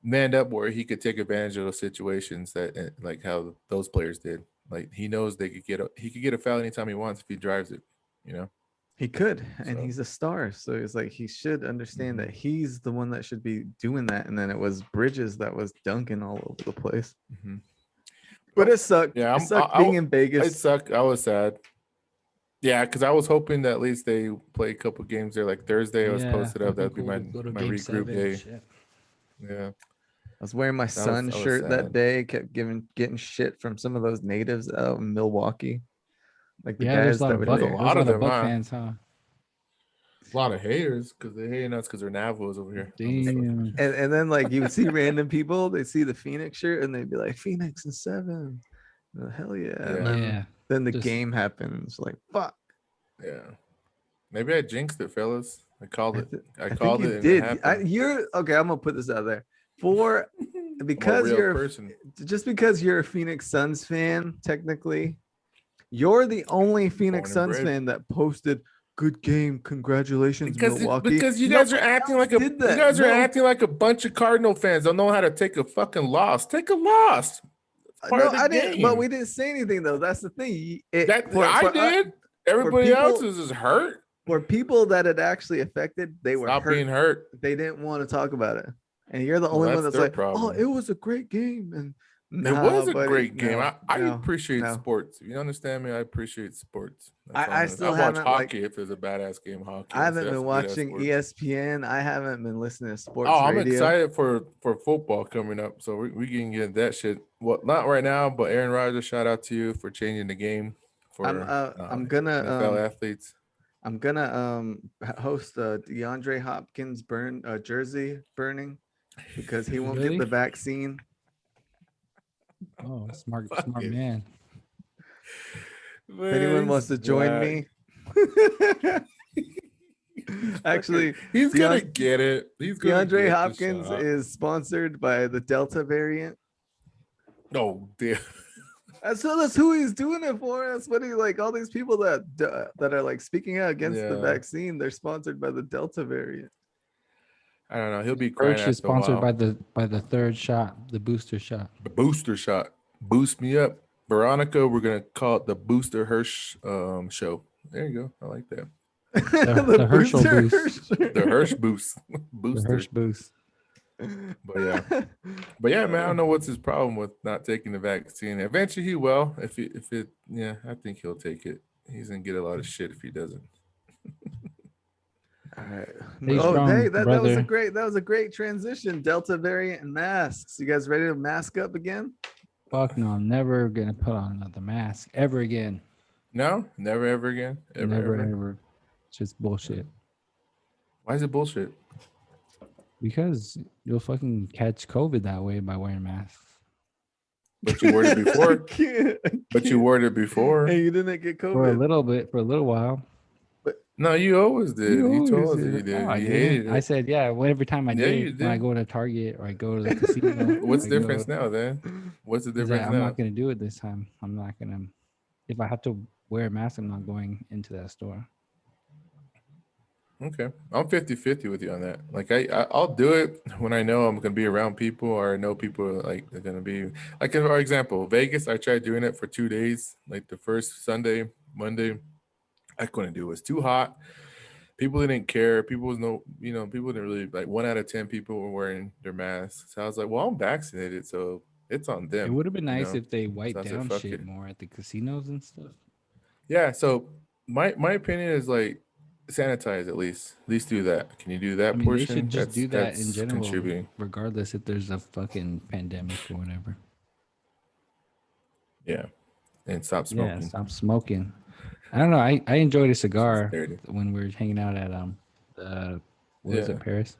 manned up where he could take advantage of those situations that like how those players did. Like he knows he could get a foul anytime he wants if he drives it, you know. He could, and So- he's a star. So it's like he should understand Mhm. that he's the one that should be doing that. And then it was Bridges that was dunking all over the place. Mhm. But it sucked. Yeah, it sucked being in It Vegas. sucked. I was sad. Yeah, because I was hoping that at least they play a couple games there. Like Thursday, I was Yeah, posted up. that'd That'd be cool to go to my game regroup 7 day. and shit. Yeah. I was wearing my Sun I was shirt that sad. day. Kept getting shit from some of those natives out in Milwaukee. Like the Yeah, guys there's a lot that of were Buck, there. a there's lot of them, Buck huh? fans, huh? A lot of haters because they're hating us because they're Navos over here. Damn. And then like you would see random people, they see the Phoenix shirt and they'd be like, Phoenix and 7. Oh, hell yeah. Yeah. And then, Yeah. then the just- game happens. Like, fuck. Yeah. Maybe I jinxed it, fellas. I called it. I think called you it. And did. It happened. You're okay. I'm gonna put this out there. I'm a Because real you're person. just because you're a Phoenix Suns fan, technically, you're the only Phoenix Born and Suns bred. fan that posted good game. Congratulations, Milwaukee. Because you No guys are one acting else like did that. you guys are No. acting like a bunch of Cardinal fans don't know how to take a fucking loss. Take a loss. Part No, of the I didn't. But game. we didn't say anything though. That's the thing. I did. Everybody people- else is just hurt. For people that it actually affected, they were Stop hurt. being hurt. They didn't want to talk about it. And you're the Well, only one that's that's their like, oh, problem. it was a great game. And It was a buddy, great game. I no, appreciate no. sports. If you understand me, I appreciate sports. That's all I I'm gonna- still watch haven't, like- hockey if there's a badass game of hockey. I haven't That's been good-ass watching sports. ESPN. I haven't been listening to sports Oh, I'm radio. excited for football coming up. So we can get that shit. Well, not right now, but Aaron Rodgers, shout out to you for changing the game for I'm gonna NFL athletes. I'm gonna host a DeAndre Hopkins jersey burning because he won't Really? get the vaccine. Oh, smart Fuck it. man. If anyone wants to join me, actually, he's gonna get it. He's gonna DeAndre get Hopkins the shot. is sponsored by the Delta variant. Oh, damn. That's who he's doing it for. That's what he like. All these people that are like speaking out against the Yeah. vaccine, they're sponsored by the Delta variant. I don't know. He'll be crying First after is sponsored a while. by the third shot, the booster shot. The booster shot. Boost me up. Veronica, we're gonna call it the Booster Hirsch show. There you go. I like that. The Herschel boost. The Hirsch boost. The Booster. Hirsch boost. But yeah, man, I don't know what's his problem with not taking the vaccine. Eventually he will. I think he'll take it. He's gonna get a lot of shit if he doesn't. All right. Stay Oh, strong, hey, that was a brother. great transition. Delta variant and masks. You guys ready to mask up again? Fuck no, I'm never gonna put on another mask ever again. No, never ever again. Never Ever. ever. It's just bullshit. Why is it bullshit? Because you'll fucking catch COVID that way by wearing masks. But you wore it before. I can't. But you wore it before. Hey, you didn't get COVID. For a little bit, for a little while. No, you always did. You always told us that did. you did. No, I You didn't. hated it. I said, yeah, every time I Yeah, you did, when I did. go to Target or I go to the casino. What's I the go- difference now then? What's the is that difference I'm now? not gonna do it this time. I'm not gonna. If I have to wear a mask, I'm not going into that store. Okay. I'm 50-50 with you on that. Like I'll do it when I know I'm gonna be around people or I know people are like they're gonna be like for example, Vegas, I tried doing it for 2 days, like the first Sunday, Monday. I couldn't do it. It was too hot. People didn't care. People didn't really like 1 out of 10 people were wearing their masks. So I was like, well, I'm vaccinated, so it's on them. It would have been you nice know? if they wiped I said, down fuck shit it. more at the casinos and stuff. Yeah, so my opinion is like sanitize at least. At least do that. Can you do that I mean, portion? they should just do that in that's general, contributing. regardless if there's a fucking pandemic or whatever. Yeah. And stop smoking. Yeah, stop smoking. I don't know. I enjoyed a cigar dirty. when we were hanging out at what was Yeah. it, Paris?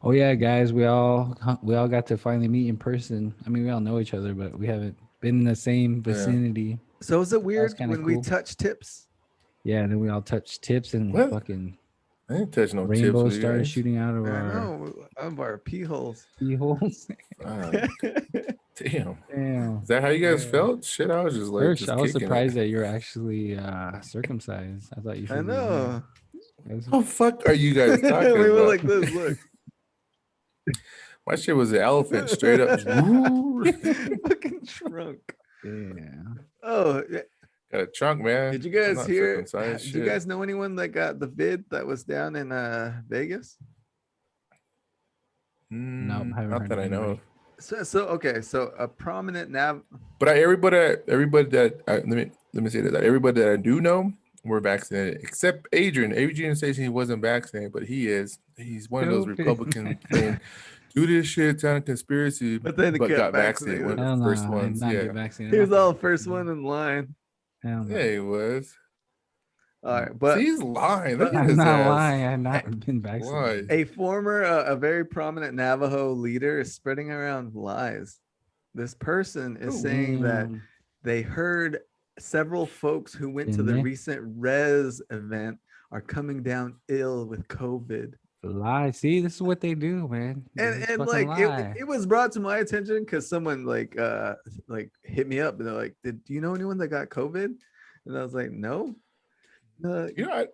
Oh yeah, guys, we all got to finally meet in person. I mean, we all know each other, but we haven't been in the same vicinity. So is it weird kinda when we cool. touch tips? Yeah, and then we all touched tips and What? fucking I didn't touch no tips rainbows with you started guys. shooting out of I our know of our pee holes. pee holes. Damn. Damn. Is that how you guys Yeah. felt? Shit, I was just like First, just I was kicking surprised it. that you're actually circumcised. I thought you. I know. What the fuck are you guys talking We were about? like this. Look, My shit was an elephant straight up. Just, woo. fucking trunk. Yeah. Oh, yeah. Got a trunk, man. Did you I'm guys not hear? circumcised, Did you shit. guys know anyone that got the vid that was down in Vegas? Nope, haven't Not heard that of I know anybody. of. So okay, so a prominent But everybody that let me say that everybody that I do know were vaccinated, except Adrian. Adrian says he wasn't vaccinated, but he is. He's one of those Stupid. Republicans saying, "Do this shit, it's not a conspiracy," But then he but got got vaccinated. One vaccinated. of Hell the first no, I did ones. not Yeah, get vaccinated. he was all first one in line. Hell no. yeah, he was. All right, but See, he's lying. Look at I'm his not ass. lying. I've not been vaccinated. Why? a former, a very prominent Navajo leader is spreading around lies. This person is saying that Damn. they heard several folks who went to the Didn't they? recent Res event are coming down ill with COVID. Lie. See, this is what they do, man. They And just and fucking like lie. it was brought to my attention because someone like hit me up and they're like, do you know anyone that got COVID? And I was like, no. You know,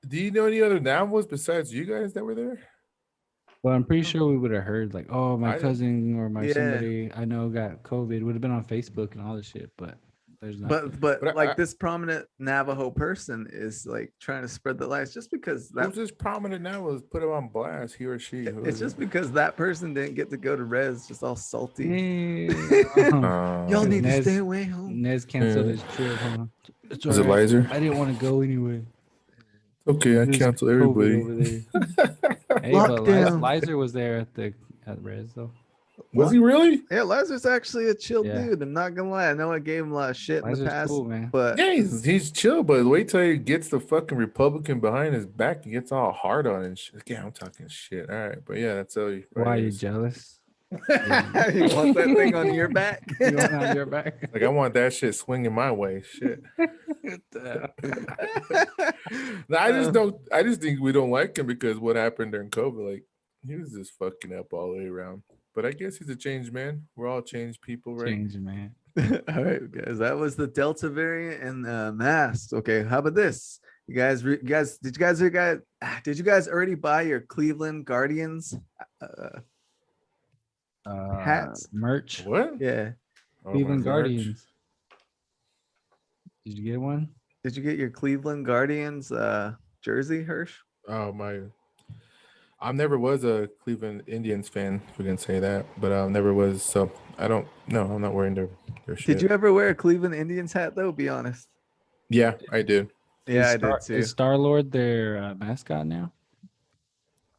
do you know any other Navajos besides you guys that were there? Well, I'm pretty sure we would have heard like, oh, my I- cousin or my Yeah. somebody I know got COVID. Would have been on Facebook and all this shit, but There's nothing. But But like this prominent Navajo person is like trying to spread the lies just because that who's this prominent now? Was put him on blast, he or she. Who it's is just it? because that person didn't get to go to res, just all salty. Y'all need to Nez- stay away home. Nez canceled Yeah. his trip, huh? It's Was it alright. Lizer? I didn't want to go anyway. Okay, I There's cancel COVID everybody. over there. Hey, but Lockdown. Lizer was there at Res though. Was he really? Yeah, Lazarus actually a chill Yeah. dude. I'm not gonna lie. I know I gave him a lot of shit in the Lizard's past, cool, man. but Yeah, he's chill, but wait till he gets the fucking Republican behind his back, he gets all hard on and shit. Yeah, I'm talking shit. All right, but yeah, that's how he. Why are you is. jealous? you want that thing on your back? You want on your back? Like I want that shit swinging my way. Shit. No, I just don't. I just think we don't like him because what happened during COVID. Like he was just fucking up all the way around. But I guess he's a changed man. We're all changed people, right? Change, man. All right, guys. That was the Delta variant and masks. Okay, how about this? You guys, did you guys already buy your Cleveland Guardians hats? Merch. What? Yeah. Oh, Cleveland my merch. Guardians. Did you get one? Did you get your Cleveland Guardians jersey, Hirsch? Oh my! I never was a Cleveland Indians fan, if we can say that, but I never was. So I don't. No, I'm not wearing their shit. Did you ever wear a Cleveland Indians hat though? Be honest. Yeah, I did. Yeah, I did too. Is Star-Lord their mascot now?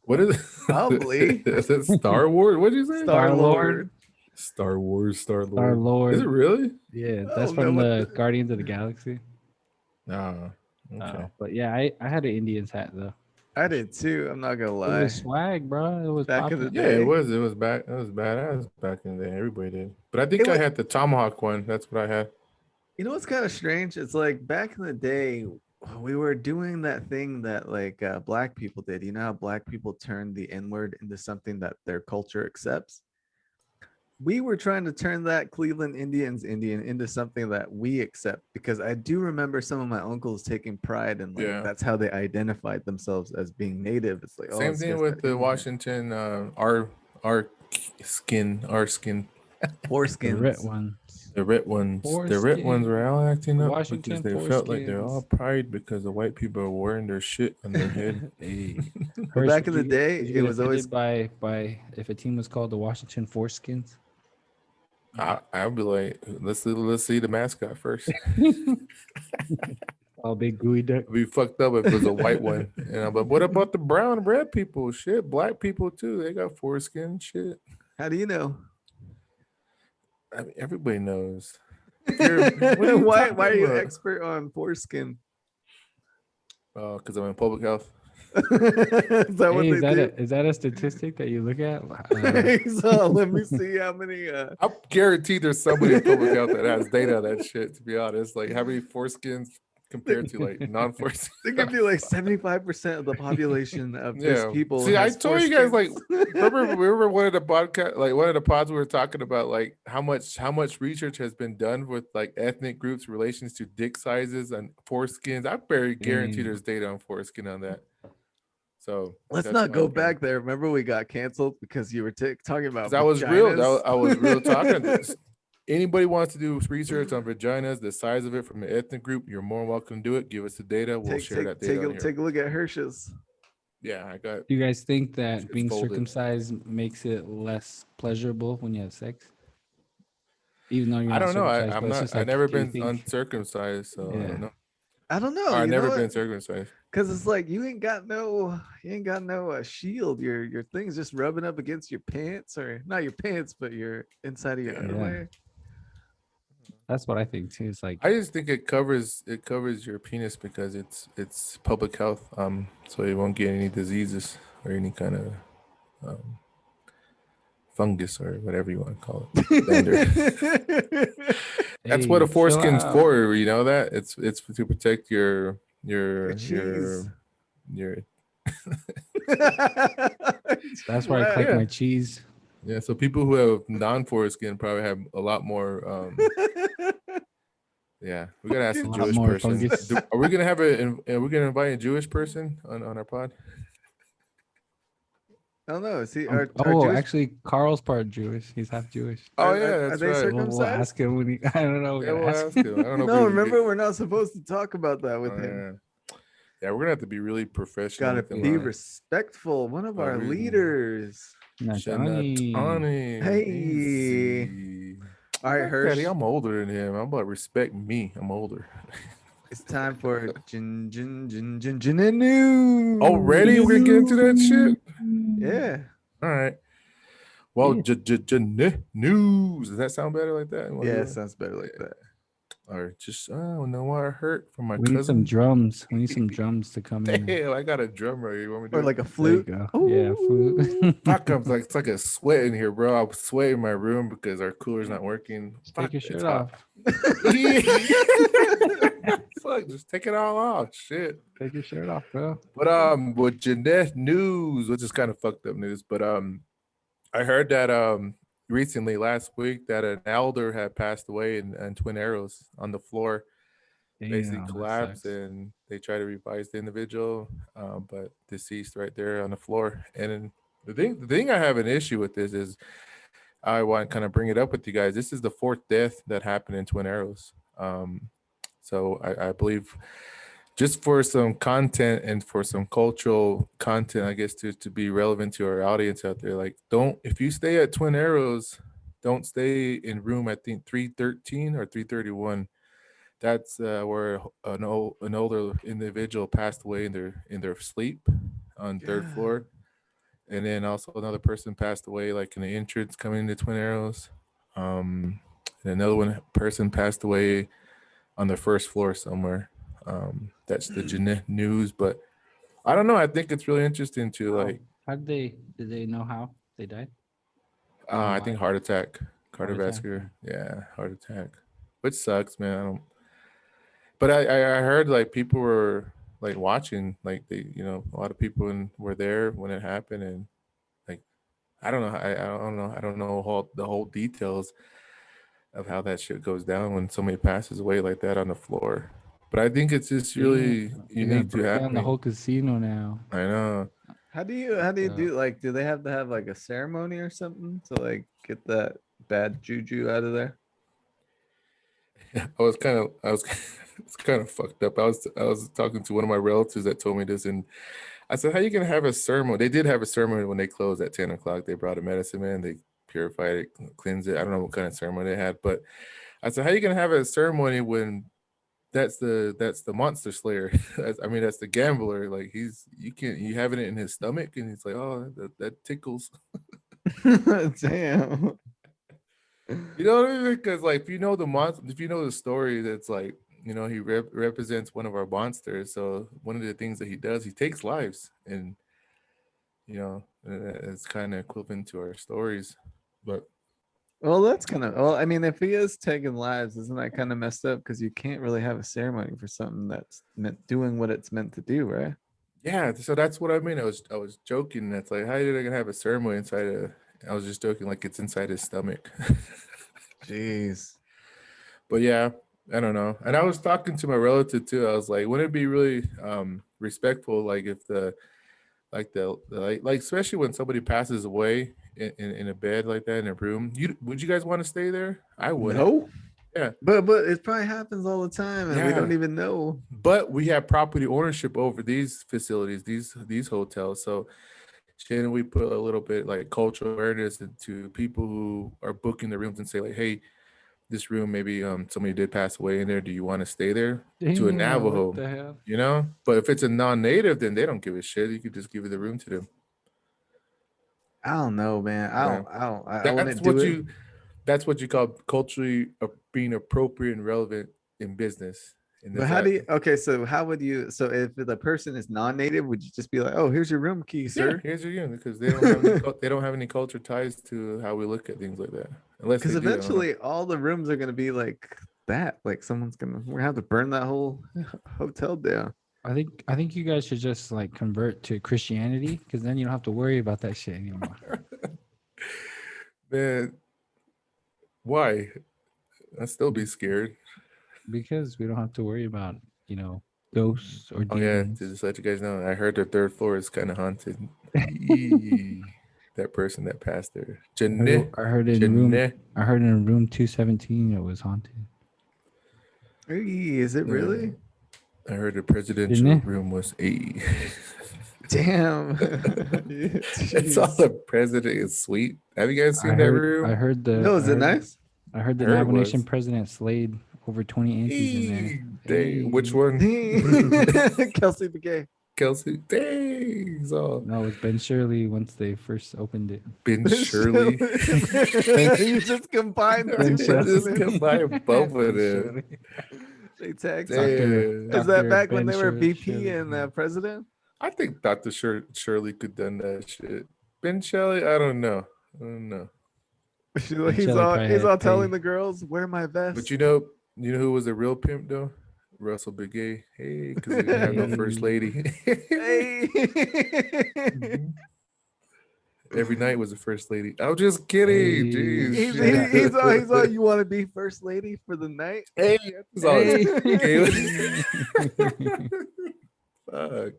What is it? Probably. Is it Star Wars? What did you say? Star-Lord. Star Wars, Star-Lord. Star-Lord. Is it really? Yeah, Oh, that's no, from what the the- Guardians of the Galaxy. Ah, okay. But yeah, I had an Indians hat though. I did too. I'm not gonna It lie. was swag, bro. It was Back in the popular. Yeah, day. it was. It was back. It was badass back in the day. Everybody did. But I think It I was- had the Tomahawk one. That's what I had. You know what's kind of strange? It's like back in the day, we were doing that thing that like black people did. You know how black people turned the N-word into something that their culture accepts? We were trying to turn that Cleveland Indians Indian into something that we accept because I do remember some of my uncles taking pride in like Yeah. that's how they identified themselves as being native. It's like Same this thing guy's with got the Indian Washington. Our skin. The red foreskins. one. The red ones. The red ones were all acting up Washington because they felt like they're all foreskins. pride because the white people are wearing their shit on their head. Hey. But back in Would the day, would you it get was always offended by if a team was called the Washington Foreskins. I'd be like, let's see the mascot first. All big gooey duck. It'd be fucked up if it was a white one. But what about the brown and red people? Shit, black people too. They got foreskin. Shit. how do you know? I mean, everybody knows. What are you why talking are you about? expert on foreskin? Because I'm in public health. Is that what Hey, they do? is that a statistic that you look at? So let me see how many I'm guaranteed there's somebody in public health that has data on that shit. To be honest, like how many foreskins compared to like non-foreskin? they give you like 75% of the population of just people. See, I has told you guys like foreskins. remember one of the podcast, like one of the pods we were talking about like how much research has been done with like ethnic groups relations to dick sizes and foreskins. I very guarantee Dang. there's data on foreskin on that. So Let's that's not my go opinion. back there. Remember we got canceled because you were talking about 'Cause I was real. vaginas? I was real talking. Anybody wants to do research on vaginas, the size of it from an ethnic group, you're more than welcome to do it. Give us the data. We'll share that data on here. Take a look at Hirsch's. Yeah, I got. Do you guys think that Shit's being folded. circumcised makes it less pleasurable when you have sex? Even though you're I not don't know. circumcised, I'm but it's not. just I've like, never do you been think- uncircumcised, so I Yeah. don't know. I don't know. Or I've you never know been what? circumcised. Because it's like you ain't got no shield. Your thing's just rubbing up against your pants, or not your pants, but your inside of your Yeah. underwear. That's what I think too. It's like I just think it covers your penis because it's public health. So you won't get any diseases or any kind of fungus or whatever you want to call it. That's what a hey, foreskin's chill out. for. You know that it's to protect your cheese. That's where I click Yeah. my cheese. Yeah. So people who have non-foreskin probably have a lot more. Yeah, we gotta ask a A lot Jewish more person. fungus. Are we gonna have are we gonna invite a Jewish person on our pod? I don't know. Is he Oh, are Jewish? actually, Carl's part Jewish. He's half Jewish. Oh Are, yeah, are that's they right. We'll circumcised? ask him when he. I don't know. We Yeah, gotta we'll ask ask him. I don't know if No, we remember we're not supposed to talk about that with Oh, him. yeah, we're gonna have to be really professional Gotta with him. be respectful. One of our leaders. Natani. Hey. Easy. All right, Hirsch. I'm older than him. I'm about to respect me. I'm older. It's time for Jin news. Already? We're gonna get into that shit? Yeah. All right. Well, Yeah. news. Does that sound better like that? You wanna do Yeah, it? sounds better like that. Or just I don't know why I hurt from my We need some cousin. drums. We need some drums to come in. Damn, I got a drum right here. You want me to Or do like a There you flute. go. Yeah, flute. Fuck, I'm like it's like a sweat in here, bro. I'm sweating in my room because our cooler's not working. Just Fuck, take your it's shirt hot. off. Fuck, just take it all off. Shit. Take your shirt off, bro. But with Jeanette news, which is kind of fucked up news, but I heard that recently last week that an elder had passed away in Twin Arrows on the floor, basically Damn, that collapsed, sucks. and they try to revive the individual, but deceased right there on the floor. And then the thing I have an issue with this is I want to kind of bring it up with you guys. This is the fourth death that happened in Twin Arrows. So I believe just for some content and for some cultural content, I guess to be relevant to our audience out there, like if you stay at Twin Arrows, don't stay in room I think 313 or 331. That's where an older individual passed away in their sleep on third Yeah. floor, and then also another person passed away like in the entrance coming into Twin Arrows. And another person passed away on the first floor somewhere. That's the Jeanette news, but I don't know. I think it's really interesting to How? like. How did they know how they died? I think heart attack, Heart attack. cardiovascular. Yeah, heart attack, which sucks, man. I don't. But I heard like people were like watching, like a lot of people were there when it happened, and like I don't know, I don't know the whole details of how that shit goes down when somebody passes away like that on the floor. But I think it's just really Damn, you're gonna unique to break down the whole happen. casino now. I know. How do you do, like, do they have to have like a ceremony or something to like get that bad juju out of there? I was it's kind of fucked up. I was talking to one of my relatives that told me this, and I said, "How you gonna have a ceremony?" They did have a ceremony when they closed at 10 o'clock. They brought a medicine man, they purified it, cleansed it. I don't know what kind of ceremony they had, but I said, "How you gonna have a ceremony when that's the monster slayer? I mean, that's the gambler. Like you having it in his stomach, and he's like, oh, that tickles." Damn. You know what I mean? Because like if you know the story, that's like he represents one of our monsters. So one of the things that he does, he takes lives, and it's kind of equivalent to our stories. But Well, that's kind of, well, I mean, if he is taking lives, isn't that kind of messed up? Because you can't really have a ceremony for something that's meant doing what it's meant to do, right? yeah, so that's what I mean. I was joking. That's like, how are they gonna have a ceremony inside a? I was just joking, like it's inside his stomach. Jeez. But yeah, I don't know. And I was talking to my relative too. I was like, wouldn't it be really respectful, like if like especially when somebody passes away in a bed like that in a room, would you guys want to stay there? I wouldn't. No. Yeah. But it probably happens all the time, and we don't Yeah. even know. But we have property ownership over these facilities, these hotels. So shouldn't we put a little bit like cultural awareness into people who are booking the rooms and say like, hey, this room maybe somebody did pass away in there. Do you want to stay there? To a Damn, what Navajo, the hell? But if it's a non-native, then they don't give a shit. You could just give the room to them. I don't know, man. Yeah. I wouldn't do it. That's what you call culturally being appropriate and relevant in business. And But how do you, okay, so how would you, so if the person is non-native, would you just be like, oh, here's your room key, yeah, sir? here's your unit, because they don't have any, they don't have any culture ties to how we look at things like that. Unless Because they do. I don't know. eventually all the rooms are going to be like that. Like we're going to have to burn that whole hotel down. I think you guys should just like convert to Christianity, because then you don't have to worry about that shit anymore. Man, why? I'd still be scared. Because we don't have to worry about, ghosts or Oh yeah, demons. to just let you guys know, I heard the third floor is kind of haunted. Eee, that person that passed there, Janae. I heard in room 217 it was haunted. Hey, is it really? I heard the presidential Janae? room was a. Damn. It's all Jeez. the president is sweet. Have you guys seen that room? I heard the No, is it nice? I heard the I heard it nomination was. president slayed over 20 aunties in there. Dang, which Hey. one? Kelsey McGay. Kelsey. Dang, so No, it was Ben Shirley once they first opened it. Ben Shirley. You just combined Ben two Shirley. Just presidents. combine both of Ben them. Shirley. They tagged. Damn. Is that Dr. back when Ben they were Shirley- VP Shirley, and yeah. president? I think Dr. Shirley could done that shit. Ben Shirley, I don't know. He's Shirley all probably had telling pay. the girls, "Wear my vest." But you know who was a real pimp though? Russell Big A. Hey, because he didn't have no first lady. Hey. Mhm. Every night was a first lady. I'm just kidding. Hey. Jeez. He's all. You want to be first lady for the night? Hey, that's all Hey. Fuck.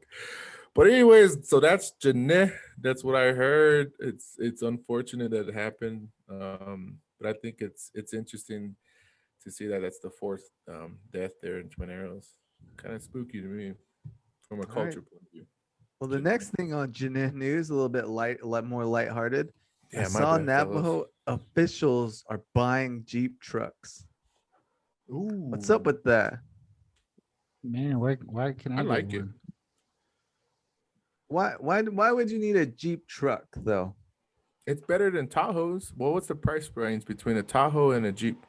But anyways, so that's Janae. That's what I heard. It's unfortunate that it happened. But I think it's interesting to see that that's the fourth death there in Twin Arrows. Kind of spooky to me from a All culture right. point of view. Well, the next thing on Jeanette news, a lot more lighthearted. I Yeah, my saw bad, fellas. Navajo officials are buying Jeep trucks. Ooh, What's up with that? Man, why can I, I get like it. one? Why would you need a Jeep truck though? It's better than Tahoes. Well, what's the price range between a Tahoe and a Jeep?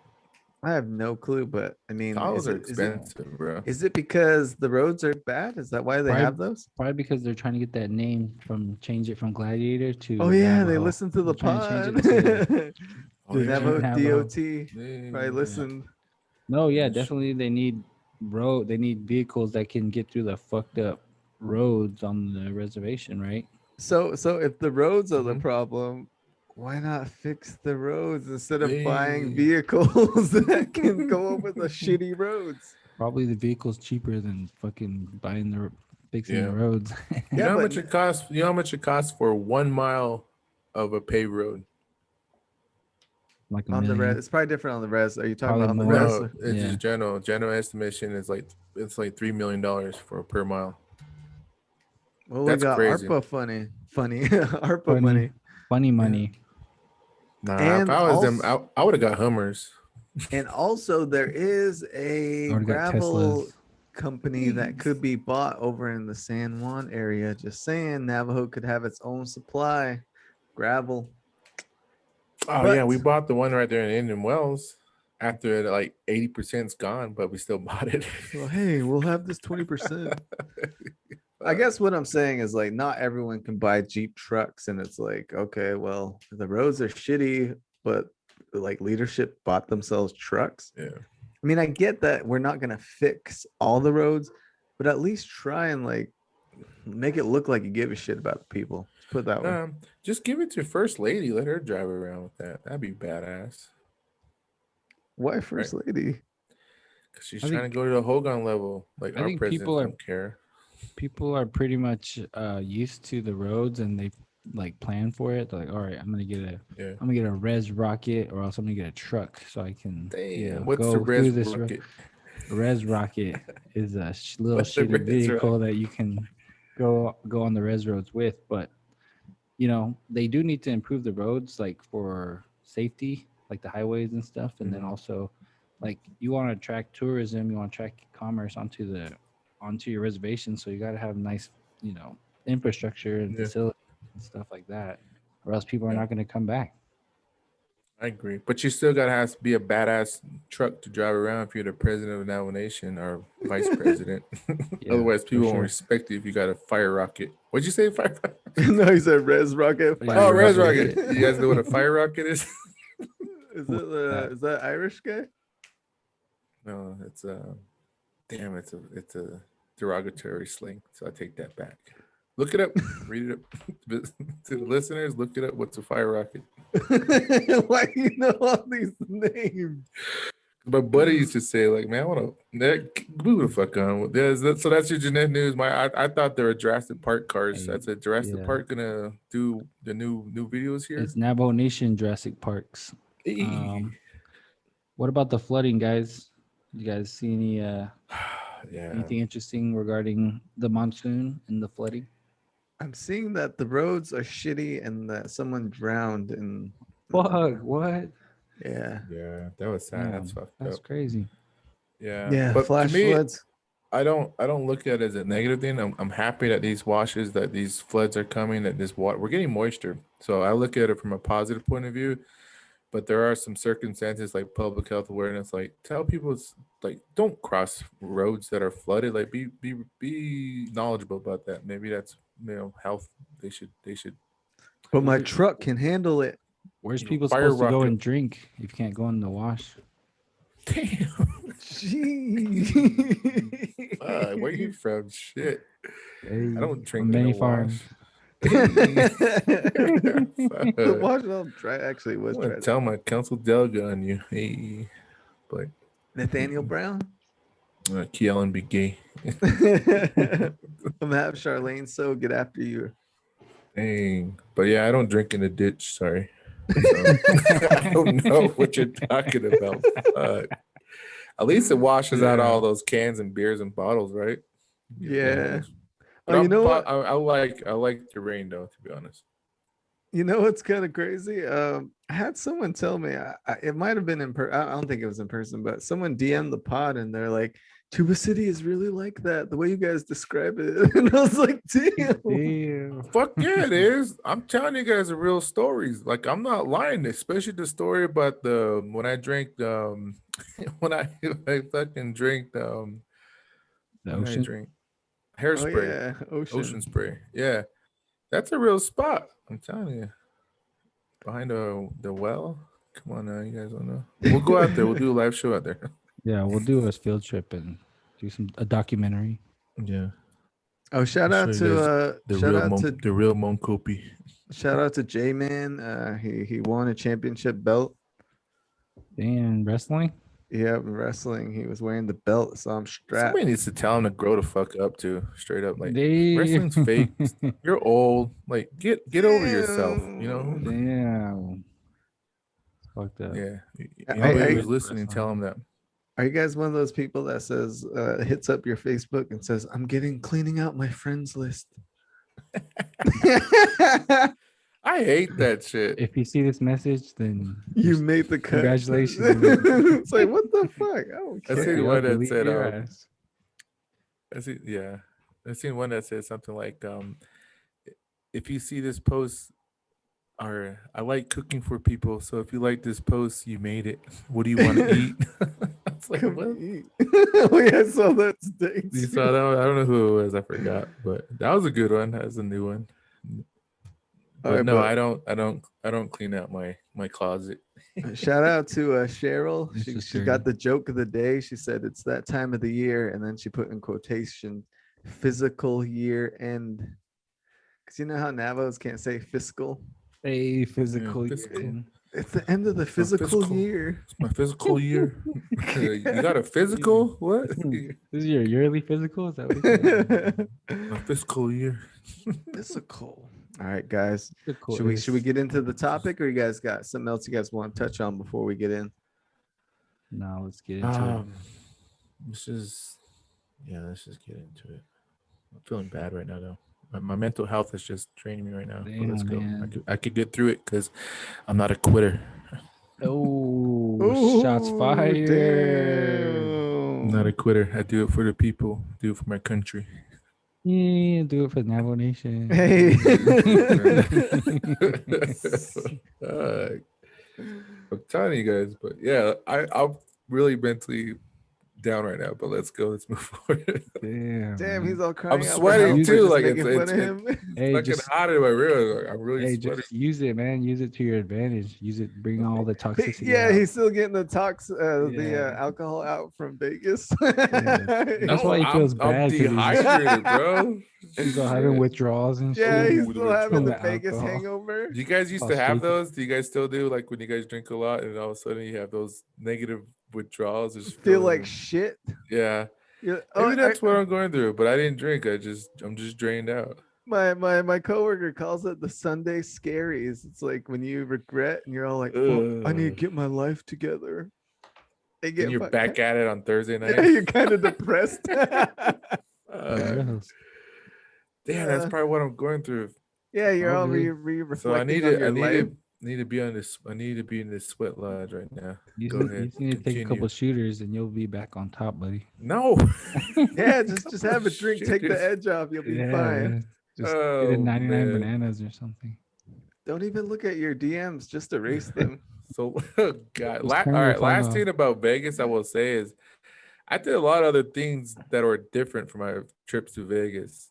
I have no clue, but I mean, Tahoes are expensive, bro. Is it because the roads are bad? Is that why they have those? Probably because they're trying to get that name change it from Gladiator to Oh yeah, they Navajo. listen to the They're trying to change pod. it to Oh, yeah. Navajo Navajo. DOT. Probably listened. No, yeah, Yes. definitely they need vehicles that can get through the fucked up roads on the reservation, right? So if the roads are the Mhm. problem, why not fix the roads instead of buying Hey. vehicles that can go over the shitty roads? Probably the vehicle's cheaper than fucking fixing Yeah. the roads. You Yeah, know how but much it costs? You know how much it costs for 1 mile of a paved road? Like a on the million. res, it's probably different on the res. Are you talking Probably about on the more. res? No, it's Yeah. just general estimation is like $3 million for per mile. Well, That's we got crazy. ARPA ARPA money. Funny money. Nah, And if I was also, them, I would have got Hummers. and also there is a I would've got gravel Teslas. company that could be bought over in the San Juan area. Just saying, Navajo could have its own supply gravel. Oh yeah, But- we bought the one right there in Indian Wells. After it, like 80%'s gone, but we still bought it. Well, hey, we'll have this 20%. I guess what I'm saying is like not everyone can buy Jeep trucks, and it's like, okay, well, the roads are shitty, but like leadership bought themselves trucks. Yeah. I mean, I get that we're not gonna fix all the roads, but at least try and like make it look like you give a shit about the people. Let's put it that way. Just give it to First Lady. Let her drive around with that. That'd be badass. Why first lady? Because she's I trying to go to the Hogan level. Like I our think president people are- don't care. People are pretty much used to the roads and they like plan for it. They're like, all right, I'm gonna get a res rocket or else I'm gonna get a truck so I can Damn, what's go the res through this rocket? res rocket is a little What's the shitty res vehicle that you can go on the res roads with. But they do need to improve the roads like for safety, like the highways and stuff. And then also like you want to attract tourism, you want to attract commerce onto your reservation. So you got to have nice, infrastructure and facilities and stuff like that, or else people are not going to come back. I agree, but you still gotta be a badass truck to drive around if you're the president of the nation or vice president. Yeah, Otherwise, people won't sure. respect you if you got a fire rocket. What'd you say, fire rocket? No, he said res rocket. Yeah, Oh, res res rocket. You guys know what a fire rocket is? Is that Irish guy? No, it's damn, it's a derogatory slang. So I take that back. Look it up. Read it up. To the listeners, look it up. What's a fire rocket? Why do you know all these names? My buddy used to say, like, man, I want to move the fuck on. So that's your Jeanette news. I thought there were Jurassic Park cars. Hey, I said Jurassic yeah. Park gonna do the new videos here. It's Navajo Nation Jurassic Parks. What about the flooding, guys? You guys see any anything interesting regarding the monsoon and the flooding? I'm seeing that the roads are shitty and that someone drowned in. Fuck, what? Yeah. Yeah, that was sad. Damn, That's fucked that's up. crazy. Yeah, but flash to me, floods. I don't look at it as a negative thing. I'm happy that these floods are coming, that this water, we're getting moisture. So I look at it from a positive point of view. But there are some circumstances like public health awareness, like tell people, like, don't cross roads that are flooded. Like be knowledgeable about that. Maybe that's, health. They should. But my truck can handle it. Where's people Fire supposed to go rocket. and drink if you can't go in the wash? Damn. Jeez. Where you from? Shit. Hey, I don't drink on many in the farms. The wash well dry actually was I'm dry. gonna tell my council delegate on you. Hey, but Nathaniel Brown. Keelan be gay. I'm gonna have Charlene so get after you. Dang. But yeah, I don't drink in the ditch. Sorry. So, I don't know what you're talking about. At least it washes out all those cans and beers and bottles, right? Yeah. But Oh, you know what? I like the rain though, to be honest. You know what's kind of crazy? I had someone tell me, it might have been in person. I don't think it was in person, but someone DM'd the pod and they're like, Tuba City is really like that, the way you guys describe it. And I was like, damn. Damn. Fuck yeah, it is. I'm telling you guys the real stories. Like, I'm not lying, especially the story about when I drank when I fucking drank The what did I ocean. drink? Hairspray. Yeah, Ocean spray. Yeah. That's a real spot. I'm telling you. Behind the well. Come on now, you guys don't know. We'll go out there. We'll do a live show out there. Yeah, we'll do a field trip and do a documentary. Yeah. Oh, shout out to the real Monkopi. Shout out to J-Man. He won a championship belt. And wrestling? Yeah, wrestling. He was wearing the belt, so I'm strapped. Somebody needs to tell him to grow the fuck up too. Straight up. Like, wrestling's fake. You're old. Like, get over yourself, you know? Damn. It's fucked up. Yeah. Hey, Who's listening, tell him that. Are you guys one of those people that says hits up your Facebook and says, I'm cleaning out my friends list? I hate that shit. If you see this message, then You made the cut. Congratulations. It's like, what the fuck? I don't I care. seen one that said, ass. I seen one that said something like, if you see this post, or I like cooking for people, so if you like this post, you made it. What do you want to eat? I was like, Come what? eat. Oh, yeah, I saw that today. You saw that one? I don't know who it was. I forgot, but that was a good one. That was a new one. But right, no, but- I don't clean out my closet. Shout out to Cheryl. This She is got dirty. the joke of the day. She said it's that time of the year, and then she put in quotation, physical year end. Because you know how Navos can't say fiscal. A physical. physical. year. It's the end of the physical physical. year. It's my physical year. You got a physical? What? This is your yearly physical? Is that what you said? My fiscal year. Physical. All right, guys. Physical Should we is- get into the topic, or you guys got something else you guys want to touch on before we get in? No, let's get into it. Let's just get into it. I'm feeling bad right now, though. My mental health is just draining me right now. But let's go. Damn, I could get through it because I'm not a quitter. Oh, shots Ooh, fired. I'm not a quitter. I do it for the people. Do it for my country. Yeah, do it for the Navajo Nation. Hey. I'm telling you guys, but yeah, I'm really mentally down right now. But let's go. Let's move forward. Damn. Damn, man. he's all crying. I'm out for sweating help. We're too, just like, making it's- fun of him. Hey, Fucking just hot in my real. Like, I'm really hey, sweating. just use it, man. Use it to your advantage. Use it. Bring all the toxicity. Yeah, out. he's still getting the the Yeah. alcohol out from Vegas. That's why he feels I'm bad, 'cause he's- dehydrated, bro. He's all having withdrawals and shit. Yeah, he's Ooh, still the having the withdrawal. Vegas Alcohol. hangover. Do you guys used Oh, to have speaking- those? Do you guys still do? Like when you guys drink a lot and all of a sudden you have those negative withdrawals. Just Feel like feeling- shit. yeah. You're, Maybe that's what I'm going through, but I didn't drink. I'm just drained out. my coworker calls it the Sunday scaries. It's like when you regret and you're all like, "Fuck, I need to Ugh. get my life together." They And get you're back at it on Thursday yeah, night. you're kind of depressed. Uh, damn, that's probably what I'm going through. Yeah, you're all Probably. reflecting So I on need your to, I life. need to be on this. I need to be in this sweat lodge right now. You Go just, ahead. you just need to take a Continue. couple shooters and you'll be back on top, buddy. No. Yeah, just have a drink, take the Shooters. edge off, you'll be Yeah, fine. man. Just get Oh, in 99 man. bananas or something. Don't even look at your DMs, just erase them. So, God, Just all turn your right. phone Last off. thing about Vegas, I will say is, I did a lot of other things that were different from my trips to Vegas.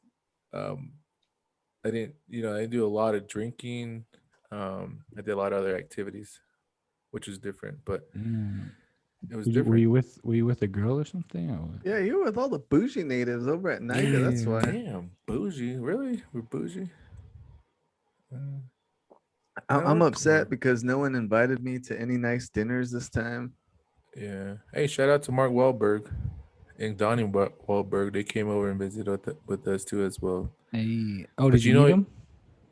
I didn't do a lot of drinking. I did a lot of other activities, which was different, but Damn. it was Were different. you with a girl or something? Or what? Yeah, you were with all the bougie natives over at Niga, that's Yeah. why. Damn, bougie. Really? We're bougie? I'm No, upset come on. because no one invited me to any nice dinners this time. Yeah. Hey, shout out to Mark Wahlberg and Donnie Wahlberg. They came over and visited with us too as well. Hey, oh, But did you you know- meet him?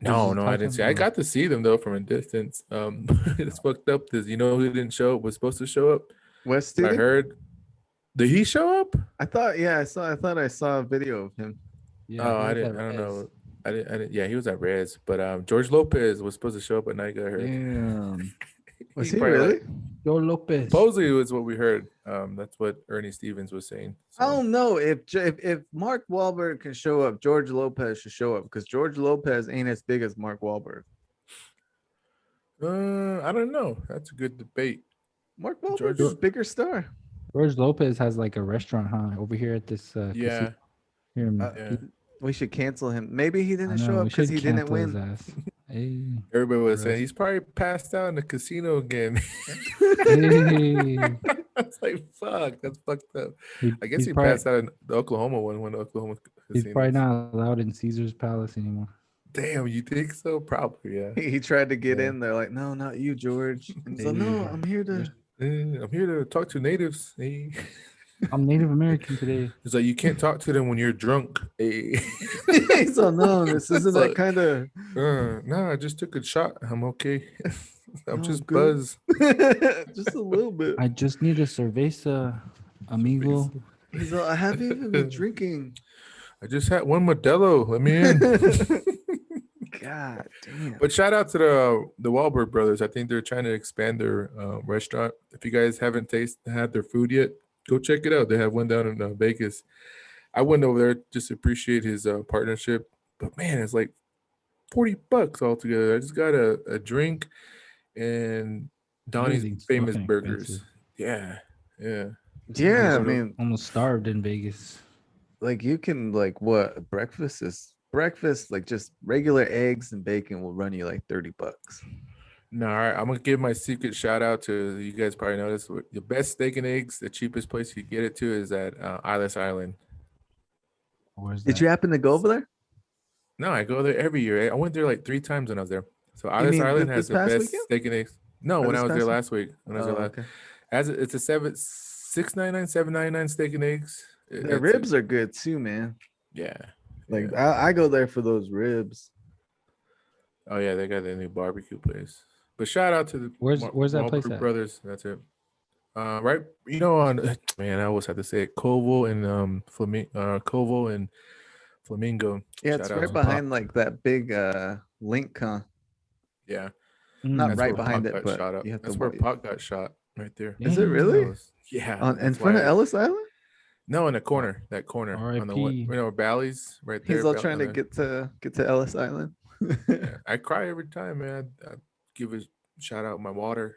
No, Or no, just I talk to didn't see. him, I or- got to see them though from a distance. It's fucked up. This, who didn't show up? Was supposed to show up. West I Stevie? heard. Did he show up? I thought I saw a video of him. Yeah, Oh, he I was didn't. at I don't Rez. know. I didn't. Yeah, he was at Rez, but George Lopez was supposed to show up at night. I heard. Damn. Was he probably, really? like, Joe Lopez. supposedly was what we heard. That's what Ernie Stevens was saying. I So, don't know if Mark Wahlberg can show up, George Lopez should show up because George Lopez ain't as big as Mark Wahlberg. I don't know. That's a good debate. Mark Wahlberg George- is a bigger star. George Lopez has like a restaurant, huh? Over here at this Yeah, casino here in Uh, yeah. We should cancel him. Maybe he I didn't know, show up we because should he didn't cancel his win. ass. Hey. Everybody was saying Gross. he's probably passed out in the casino again. Hey. I was like, fuck, that's fucked up. I guess he's he probably, passed out in the Oklahoma one of the Oklahoma he's probably casinos. not allowed in Caesar's Palace anymore. Damn, you think so? Probably, yeah. He tried to get Yeah. in there, like, no, not you, George. And so, no, I'm here to. I'm here to talk to natives. Hey. I'm Native American today. It's like you can't talk to them when you're drunk. Hey. So no, this isn't that Fuck. kind of. No, I just took a shot. I'm okay. I'm No, just good. buzzed. Just a little bit. I just need a cerveza, amigo. He's all, I haven't even been drinking. I just had one Modelo. Let me in. God damn. But shout out to the Wahlberg brothers. I think they're trying to expand their restaurant. If you guys haven't had their food yet, go check it out. They have one down in Vegas. I went over there just to appreciate his partnership. But man, it's like $40 altogether. I just got a drink and Donnie's Everything's famous fucking burgers. expensive. Yeah, yeah. Yeah, I Almost- mean, Almost starved in Vegas. like you can like what breakfast, like just regular eggs and bacon will run you like $30. No, all right. I'm gonna give my secret shout out to you guys. Probably know this. The best steak and eggs, the cheapest place you get it to is at Isles Island. Where's Did that? you happen to go over there? No, I go there every year. I went there like 3 times when I was there. So You Isles mean Island this has the past best weekend? steak and eggs. No, Oh, when I this was there past week? last week. When I was there last, Okay. it's a $6.99, $7.99 steak and eggs. The ribs are good too, man. Yeah. Like yeah. I go there for those ribs. Oh yeah, they got the new barbecue place. But shout out to the Where's that place Wahlberg at? brothers. That's it. Right, on man, I always have to say it. Koval and Koval and Flamingo. Yeah, Shout it's out right to behind Pac. like that big link, huh? Yeah, Not that's right where behind Pac it, got but shot up. you have to That's where wait. Pac got shot right there. Is it really? Yeah, In that's front of why- Ellis Island? No, in the corner. That corner on the one, R.I.P.. Bally's right there. He's all trying to get to Ellis Island. Yeah, I cry every time, man. I give a shout out my water.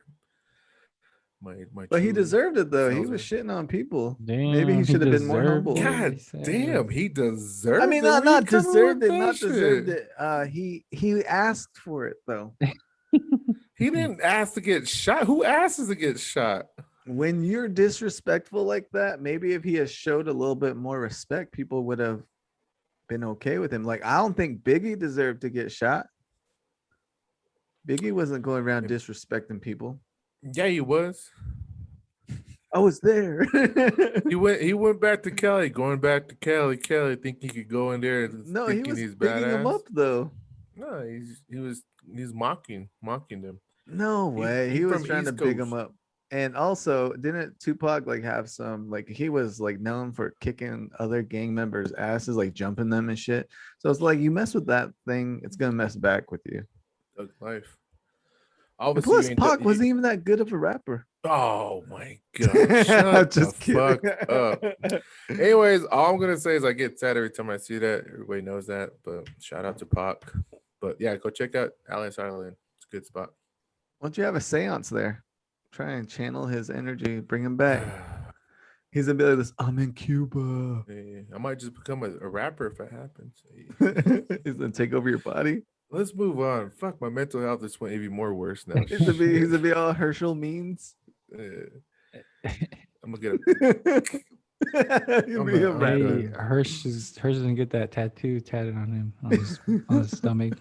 My. But he chew. deserved it though. He Sells was it. shitting on people. Damn, Maybe he should have been more deserved humble. it, God they said. damn, he deserved. I mean, it. not Where you not coming deserved with it, not that deserved shit? it. He asked for it though. He didn't ask to get shot. Who asks to get shot? When you're disrespectful like that, maybe if he has showed a little bit more respect, people would have been okay with him. Like, I don't think Biggie deserved to get shot. Biggie wasn't going around disrespecting people. Yeah, he was. I was there. He went back to Cali, going back to Cali, thinking he could go in there and No, he thinking was he's bigging him badass. up though. No, he's mocking them. No way. He He was from trying to East big him Coast. up. And also, didn't Tupac like have some like he was like known for kicking other gang members' asses, like jumping them and shit. So it's like you mess with that thing, it's gonna mess back with you. Thug life. And Obviously, plus, you ain't. Pac wasn't even that good of a rapper. Oh my god! Shut the Just kidding. fuck up. Anyways, all I'm gonna say is I get sad every time I see that. Everybody knows that. But shout out to Pac. But yeah, go check out Alice Island. It's a good spot. Why don't you have a seance there? Try and channel his energy, bring him back. He's gonna be like this. I'm in Cuba. Yeah, I might just become a rapper if it happens. He's gonna take over your body. Let's move on. Fuck, my mental health is even more worse now. He's gonna be all Herschel memes. I'm gonna get a. He'll be a I'm rapper. Hey, Hirsch doesn't get that tattoo tatted on him on his stomach.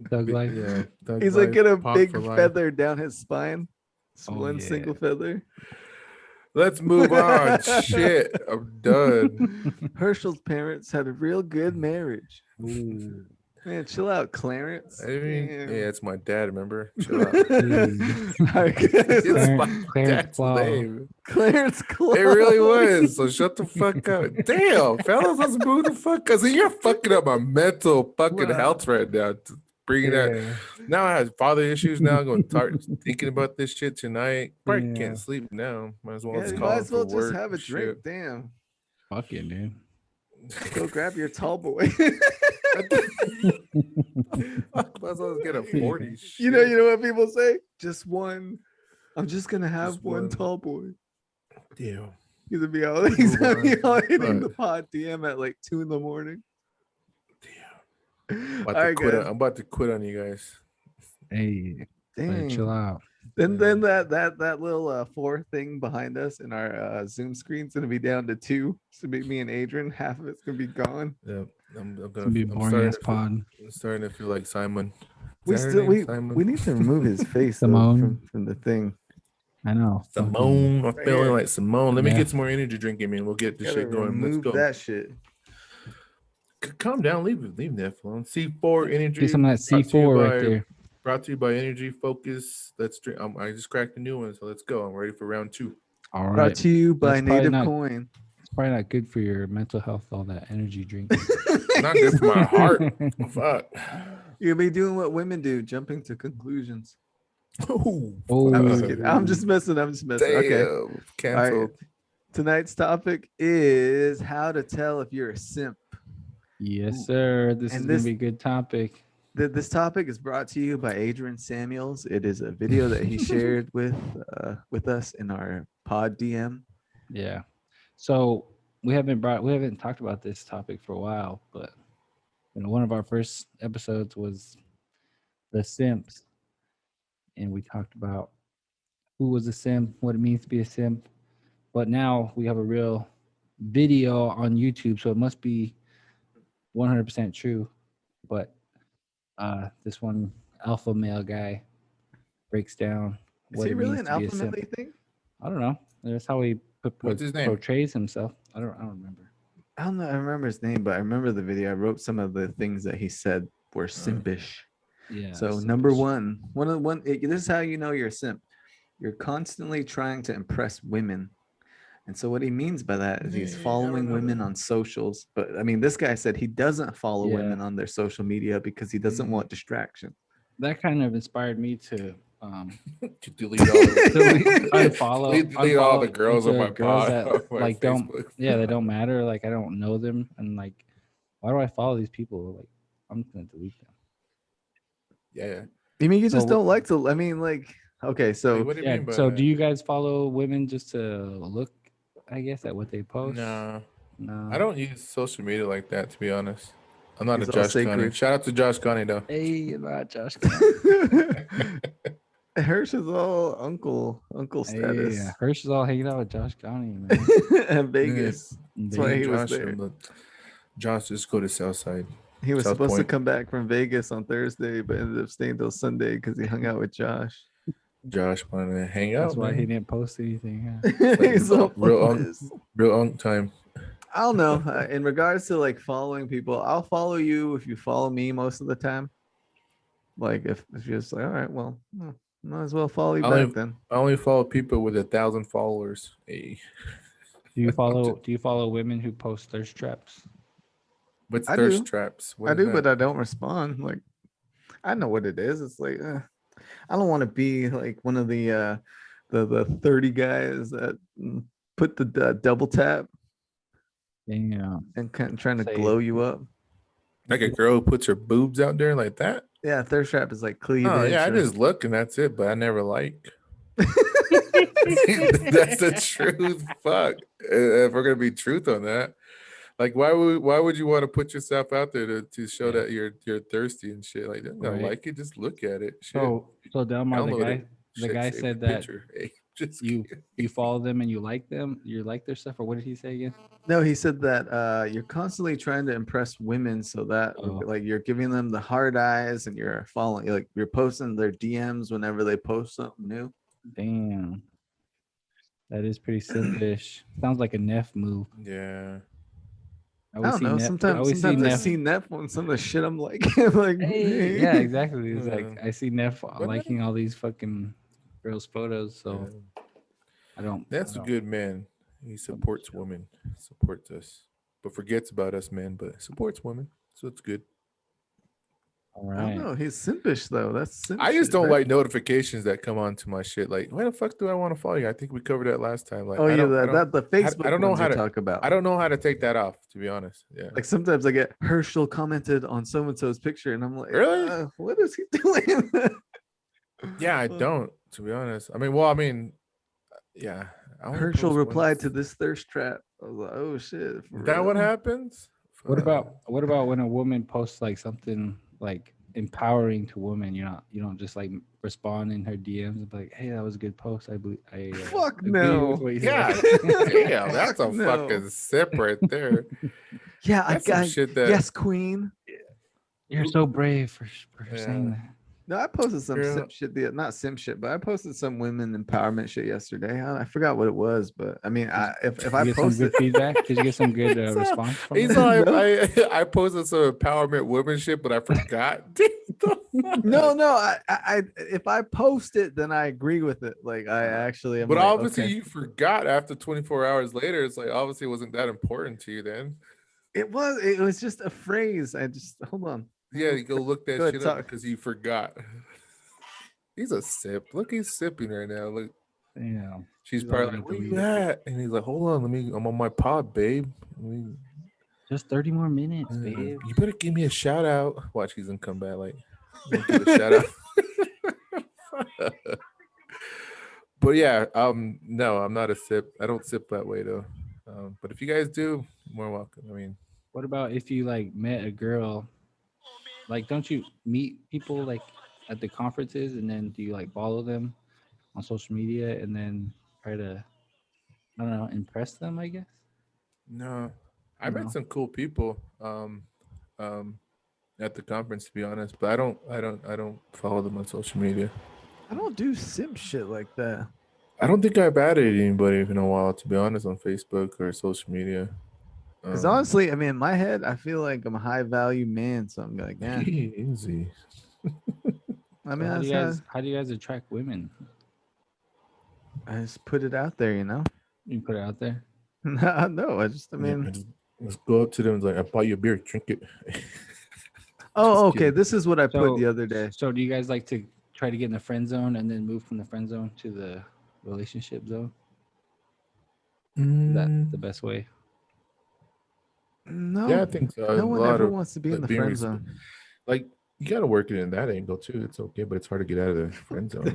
Thug life. Yeah, Thug He's like Life, get a Pac big for life. feather down his spine. It's Oh, one yeah. single feather. Let's move on. Shit, I'm done. Herschel's parents had a real good marriage. Ooh. Man, chill out, Clarence. I mean, Damn. yeah, it's my dad. Remember? Chill out. I guess. It's my Clarence dad's Claw. name. Clarence Claw. It really was. So shut the fuck up. Damn, fellas, let's move the fuck. Cause you're fucking up my mental fucking Wow. health right now. Bringing that. Now I have father issues. Now I'm going to start thinking about this shit tonight. Probably Yeah. can't sleep now. Might as well Yeah, just you call might him as well for work. just have a and drink. shit. Damn. Fuck it, dude. Go grab your tall boy. Might as well get a 40. You know what people say? Just one. I'm just gonna have Just one one. tall boy. Damn. He's gonna be all hitting Right. the pod DM at like 2 a.m. I'm All about, to right, quit guys. I'm about to quit on you guys. Hey, Dang. chill out. Then that little 4 thing behind us in our Zoom screen's gonna be down to 2. So be me and Adrian. Half of it's gonna be gone. Yeah, I'm It's gonna be a boring ass pod. I'm starting to feel like Simon. We Is that her still name, Simon? we need to remove his face though, Simone. from the thing. I know. fucking- Simone. I'm Right feeling here. like Simone. Let me Yeah. get some more energy drink in me and we'll get this Gotta shit going. Let's remove go. that shit. Calm down. Leave that alone. C4 energy. Get some of that C4 right there. Brought to you by Energy Focus. Let's drink. I just cracked a new one, so let's go. I'm ready for round 2. All Brought right. to you by That's probably Native not- Coin. It's probably not good for your mental health, all that energy drink. Not good for my heart. Fuck. You'll be doing what women do, jumping to conclusions. Oh, I'm just Oh. kidding. I'm just messing. Okay. damn. Canceled. Tonight's topic is how to tell if you're a simp. Yes, sir. This And is this- gonna be a good topic. This topic is brought to you by Adrian Samuels. It is a video that he shared with us in our pod DM. Yeah. So we haven't talked about this topic for a while, but one of our first episodes was the simps, and we talked about who was a simp, what it means to be a simp. But now we have a real video on YouTube, so it must be 100% true. But this one alpha male guy breaks down Is what he it really means an to be a alpha simp. male, you think? I don't know. That's how he What's his name? portrays himself. I don't remember. I don't know. I remember his name, but I remember the video. I wrote some of the things that he said were simpish. Yeah. So simpish. number one, this is how you know you're a simp. You're constantly trying to impress women. And so what he means by that is he's Yeah, I following remember women that. on socials. But I mean, this guy said he doesn't follow Yeah. women on their social media because he doesn't want distraction. That kind of inspired me to To delete all the unfollow delete all the unfollow girls on into my girls pod, that on my like don't Facebook. they don't matter. Like I don't know them, and like why do I follow these people? Like I'm just gonna delete them. Yeah. You mean you just So- don't like to? I mean, like, okay, so Like, what do you Yeah. mean by So that? do you guys follow women just to look? I guess at what they post. Nah, No. I don't use social media like that, to be honest. I'm not He's a all Josh Gunny. sacred. Shout out to Josh Gunny, though. Hey, you're not Josh. Hirsch is all uncle status Yeah, Hirsch is all hanging out with Josh County, man. in Vegas. That's why he was Josh, there. Josh, just go to Southside. He was South supposed Point. to come back from Vegas on Thursday, but ended up staying till Sunday because he hung out with Josh. Josh wanted to hang out. That's why he Man. didn't post anything. Yeah. He's so real pissed. real time. I don't know. In regards to like following people, I'll follow you if you follow me most of the time. Like if you're just like, all right, well, might as well follow you back then. I only follow people with 1,000 followers. Hey. Do you follow women who post thirst traps? What's I thirst do. traps? What I is do, that? but I don't respond. Like I know what it is. It's like I don't want to be like one of the 30 guys that put the double tap Damn. and kind of trying to Say glow you up. Like a girl who puts her boobs out there like that? Yeah, thirst trap is like cleavage. Oh yeah, I or- just look and that's it, but I never like. That's the truth. Fuck. If we're gonna be truth on that. Like why would you want to put yourself out there to show Yeah. that you're thirsty and shit? Like, don't Right. like it, just look at it. Shit. So Delmar, Download it. the Shit, guy save said the that picture. Hey, just you kidding. follow them and you like them, you like their stuff, or what did he say again? No, he said that you're constantly trying to impress women so that Oh. like you're giving them the hard eyes and you're following like you're posting their DMs whenever they post something new. Damn. That is pretty simpish. Sounds like a Neff move. Yeah. I don't know. I Sometimes always see I Neff. see Neff on some of the shit I'm like, I'm like Hey, yeah, exactly. It's Yeah. like I see Neff But liking all these fucking girls' photos, so Yeah. I don't. That's I a don't- good man. He supports women, supports us, but forgets about us men, but supports women. So it's good. All I right. don't know. He's simpish though. That's simp I just shit, don't right? like notifications that come on to my shit. Like, why the fuck do I want to follow you? I think we covered that last time. Like, Oh I yeah, don't, that the Facebook I don't know ones how you to talk about. I don't know how to take that off, to be honest. Yeah. Like sometimes I get Herschel commented on so and so's picture, and I'm like, Really? what is he doing? Yeah, I don't, to be honest. I mean, yeah. I only Herschel post replied to once. this thirst trap. I was like, oh shit. Is For that what real? happens? What Fuck. about when a woman posts like something like empowering to women? You don't just like respond in her DMs and be like, hey, that was a good post. I believe I Fuck agree no. with what you Yeah, said. damn, that's a Fuck no. fucking sip right there. Yeah, I That's some got shit that yes, queen. You're so brave for saying Yeah. that. No, I posted some Girl. simp shit. Not simp shit, but I posted some women empowerment shit yesterday. I forgot what it was, but I mean, if Did I you get some post good it, feedback? Did you get some good He's response from He's it? all, No. I posted some empowerment women shit, but I forgot. no, I if I post it, then I agree with it. Like I actually am. But like, obviously okay. you forgot after 24 hours later. It's like obviously it wasn't that important to you then. It was just a phrase. I just hold on. Yeah, you go look that Go ahead, shit up talk. because you forgot. He's a sip. Look, he's sipping right now. Look, Yeah. she's He's probably already like, "Where you deleted. at?" And he's like, "Hold on, I'm on my pod, babe. Just 30 more minutes, babe. You better give me a shout out." Watch, he's gonna come back like, give a shout out. But yeah, no, I'm not a sip. I don't sip that way though. But if you guys do, more welcome. I mean, What about if you like met a girl? Like, don't you meet people like at the conferences and then do you like follow them on social media and then try to, I don't know, impress them, I guess? no, I met No. some cool people at the conference, to be honest. But I don't follow them on social media. I don't do simp shit like that. I don't think I've added anybody in a while, to be honest, on Facebook or social media. Because honestly, I mean, in my head, I feel like I'm a high value man, so I'm like, yeah. Easy. I So mean, how do you guys attract women? I just put it out there, you know. You put it out there. No, I mean, Just go up to them and like, I bought you a beer, drink it. oh, okay. kidding. This is what I put So- the other day. So do you guys like to try to get in the friend zone and then move from the friend zone to the relationship zone? Is that the best way? No, Yeah, I think so. no A one lot ever of, wants to be in like, the being friend resp- zone. Like, you got to work it in that angle too. It's okay, but it's hard to get out of the friend zone.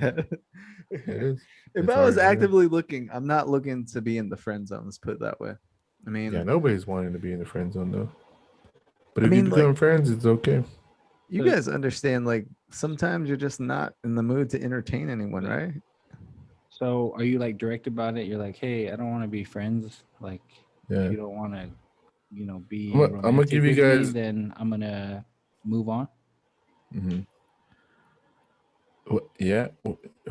It is. If It's I was hard, yeah. actively looking, I'm not looking to be in the friend zone. Let's put it that way. I mean, Yeah, nobody's wanting to be in the friend zone though. But I if you mean, become like- friends, it's okay. you guys understand, like, sometimes you're just not in the mood to entertain anyone, Yeah. right? So are you like direct about it? You're like, hey, I don't want to be friends. Like, Yeah. if you don't want to, be I'm gonna romantic give you with me, guys- then I'm gonna move on. Mm-hmm. Yeah.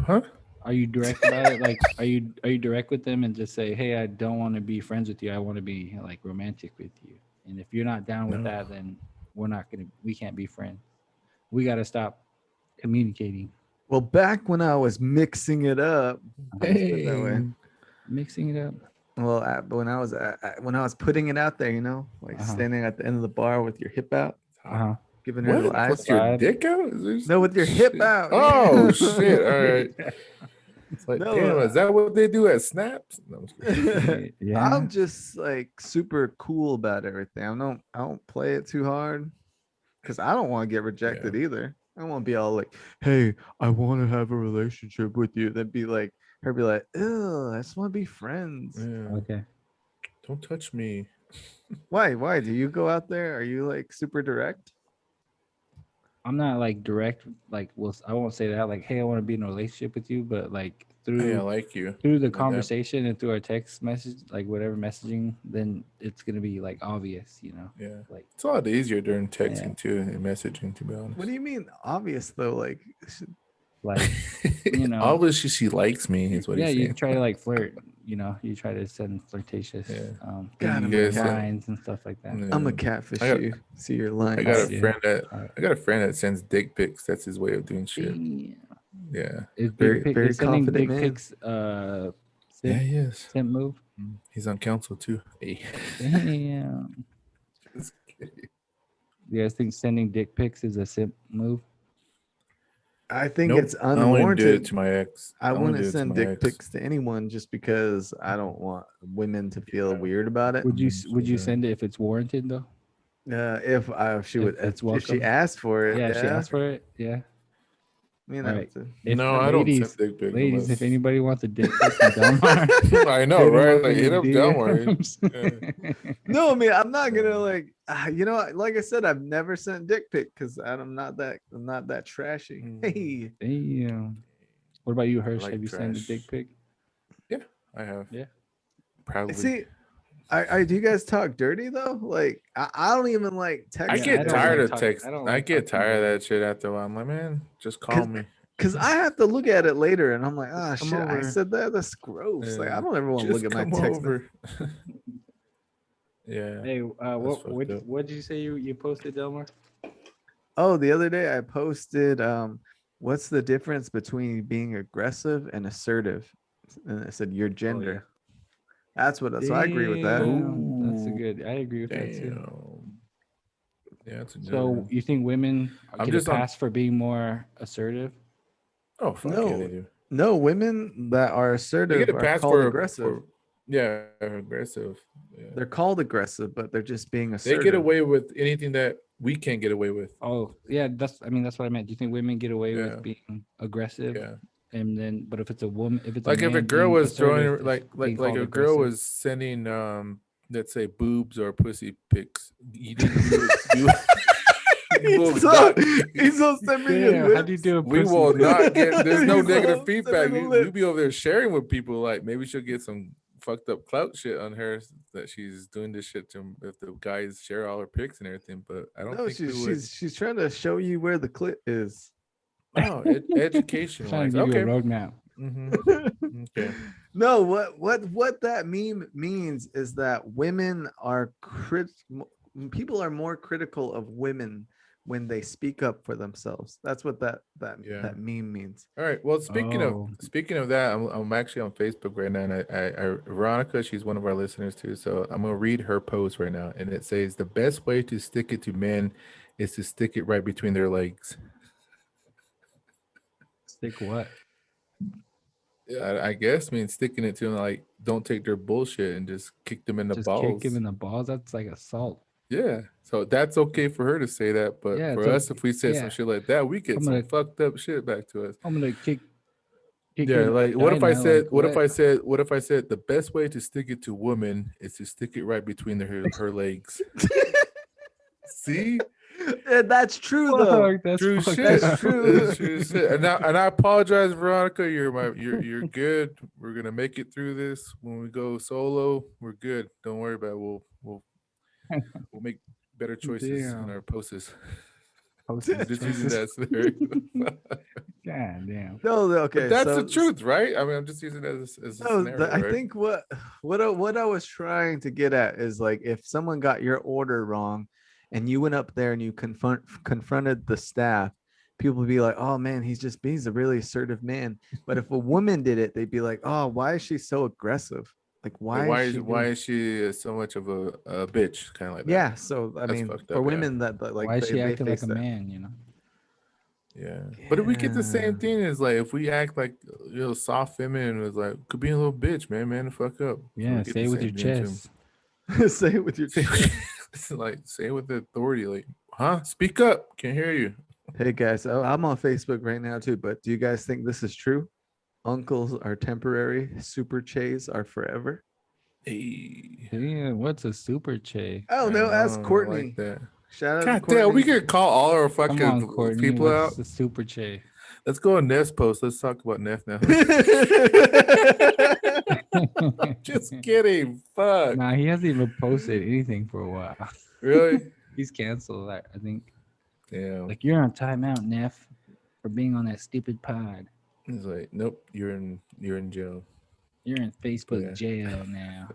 Huh? Are you direct about it? Like, are you direct with them and just say, "Hey, I don't want to be friends with you. I want to be like romantic with you." And if you're not down with No. that, then we can't be friends. We got to stop communicating. Well, back when I was mixing it up, let's put it that way. Mixing it up. Well, when I was putting it out there, like Uh-huh. standing at the end of the bar with your hip out, Uh-huh. giving her the What? eyes. With your Side. dick out? Is there No, with your hip shit? out. Oh yeah. shit! All right. It's like, No, damn, is that what they do at Snaps? No, I'm just kidding. Yeah. I'm just like super cool about everything. I don't play it too hard because I don't want to get rejected either. I don't want to be all like, "Hey, I want to have a relationship with you." Then be like, "Ew, I just want to be friends." Yeah. Okay. Don't touch me. Why? Why do you go out there? Are you like super direct? I'm not like direct. Like, well, I won't say that. Like, hey, I want to be in a relationship with you, but like Hey, I through like you. through the Like that. conversation and through our text message, like whatever messaging, then it's gonna be like obvious, Yeah. Like, It's a lot easier during texting Yeah. too and messaging, to be honest. What do you mean obvious though? Like, like Obviously, she likes me. Is what yeah, he's you saying. try to like flirt. You try to send flirtatious, Yeah. God, I'm a cat. lines and stuff like that. I'm a Yeah. catfish I got- you. See your lines. I got a Alright, yeah. friend that Alright. I got a friend that sends dick pics. That's his way of doing shit. Damn. Yeah. Is Very, dick pic very is sending confident dick man. pics Yeah, simp, he is. simp move? He's on council too. Hey. Damn. Just kidding. You guys think sending dick pics is a simp move? I think Nope. it's I only did it unwarranted. to my ex. I only wouldn't did it to send my dick ex. pics to anyone just because I don't want women to feel weird about it. Would you so would you bad. send it if it's warranted though? If she would, If it's if she welcome? asked for it, Yeah, if she asked for it, yeah. All right. If No, I don't send ladies, dick pics ladies, unless if anybody wants a dick pic from Delmar, I know, hit 'em right? up Like in hit the up Delmar. DMs. No, I mean I'm not gonna Yeah. like, like I said, I've never sent dick pic because I'm not that trashy. Hey, Damn. What about you, Hirsch? like Have you sent a trash. dick pic? Yeah, I have. Yeah. Proudly. see, I do you guys talk dirty though? Like I don't even like text. I Yeah, get I don't tired like of talk- text. I don't I like get talking tired of dirty. that shit after a while. I'm like, man, just call me. Because I have to look at it later, and I'm like, ah, Come shit, I over. said that. That's gross. Like I Yeah. don't ever want to look Just at my come text. over. Yeah. Hey, That's fucked up. what did you say you posted, Delmar? Oh, the other day I posted, what's the difference between being aggressive and assertive? And I said your gender. That's what. So I agree with that. Damn, that's a Ooh, good. I agree with that too. Damn. Yeah, that's a good So one. you think women I'm get just a on- pass for being more assertive? Oh fuck yeah, they No, do. no, women that are They assertive get a are pass called for aggressive. yeah, aggressive. Yeah. They're called aggressive, but they're just being They assertive. get away with anything that we can't get away with. Oh, yeah, that's what I meant. Do you think women get away Yeah. with being aggressive? Yeah. And then, but if it's a woman, if it's Like a if a man girl being was assertive, throwing it's like being like called a girl aggressive. was sending let's say boobs or pussy pics. You think we will not, He's so send me Damn, your how do you do a we pussy will pic? not get there's no He's negative all feedback. sending the We lips. be over there sharing with people like maybe she'll get some fucked up clout shit on her that she's doing this shit to if the guys share all her pics and everything, but I don't No, think we would. she's trying to show you where the clit is. Oh, education Trying wise. to give you a Okay. roadmap. Okay. No, what that meme means is that women are people are more critical of women when they speak up for themselves. That's what that Yeah. meme means. All right. Well, speaking Oh. of that, I'm actually on Facebook right now, and I Veronica, she's one of our listeners too. So I'm gonna read her post right now, and it says the best way to stick it to men is to stick it right between their legs. Stick what? Yeah, I guess means sticking it to them like don't take their bullshit and just kick them in the Just balls. kick him in the balls. That's like assault. Yeah. So that's okay for her to say that, but Yeah, for it's us, okay. if we said Yeah. some shit like that, we get I'm some gonna- fucked up shit back to us. I'm gonna kick Yeah, your like what if I vagina, said like, what if what? I said the best way to stick it to women is to stick it right between her legs. See? That's true though. Fuck, that's True fucked shit. up. true. True shit. And I apologize, Veronica. You're good. We're gonna make it through this. When we go solo, we're good. Don't worry about it. We'll make better choices in Damn. our posts. Posting I'm just using strangers. that scenario. God damn. No, okay. But that's the so truth, right? I mean, I'm just using it as a no, scenario, I right? think what I was trying to get at is like if someone got your order wrong, and you went up there and you confronted the staff, people would be like, "Oh man, he's a really assertive man." But if a woman did it, they'd be like, "Oh, why is she so aggressive? Like, Like, why is she why doing?" is she so much of a bitch, kind of like that? Yeah, so I That's mean, fucked for up. Yeah, women that like Why is she they acting like face a that. man? You know. yeah. But if we get the same Yeah. thing as like if we act like soft feminine, was like could be a little bitch, man the fuck up. So Yeah. we get Say the it with your same thing too. chest. Say it with your Say, chest. like say it with authority, like, huh? Speak up. Can't hear you. Hey guys, I'm on Facebook right now too, but do you guys think this is true? Uncles are temporary, super chays are forever. Hey, Yeah. What's a super che? I don't know. Ask I like Courtney. that. Shout out to God damn, we Courtney. could call all our Come on, fucking Courtney. people What's out. the super che? Let's go on Neff's post. Let's talk about Neff now. Just kidding. Fuck. Nah, he hasn't even posted anything for a while. Really? He's canceled. I think. Damn. Like you're on timeout, Neff, for being on that stupid pod. He's like, nope, you're in jail. You're in Facebook Yeah. jail now.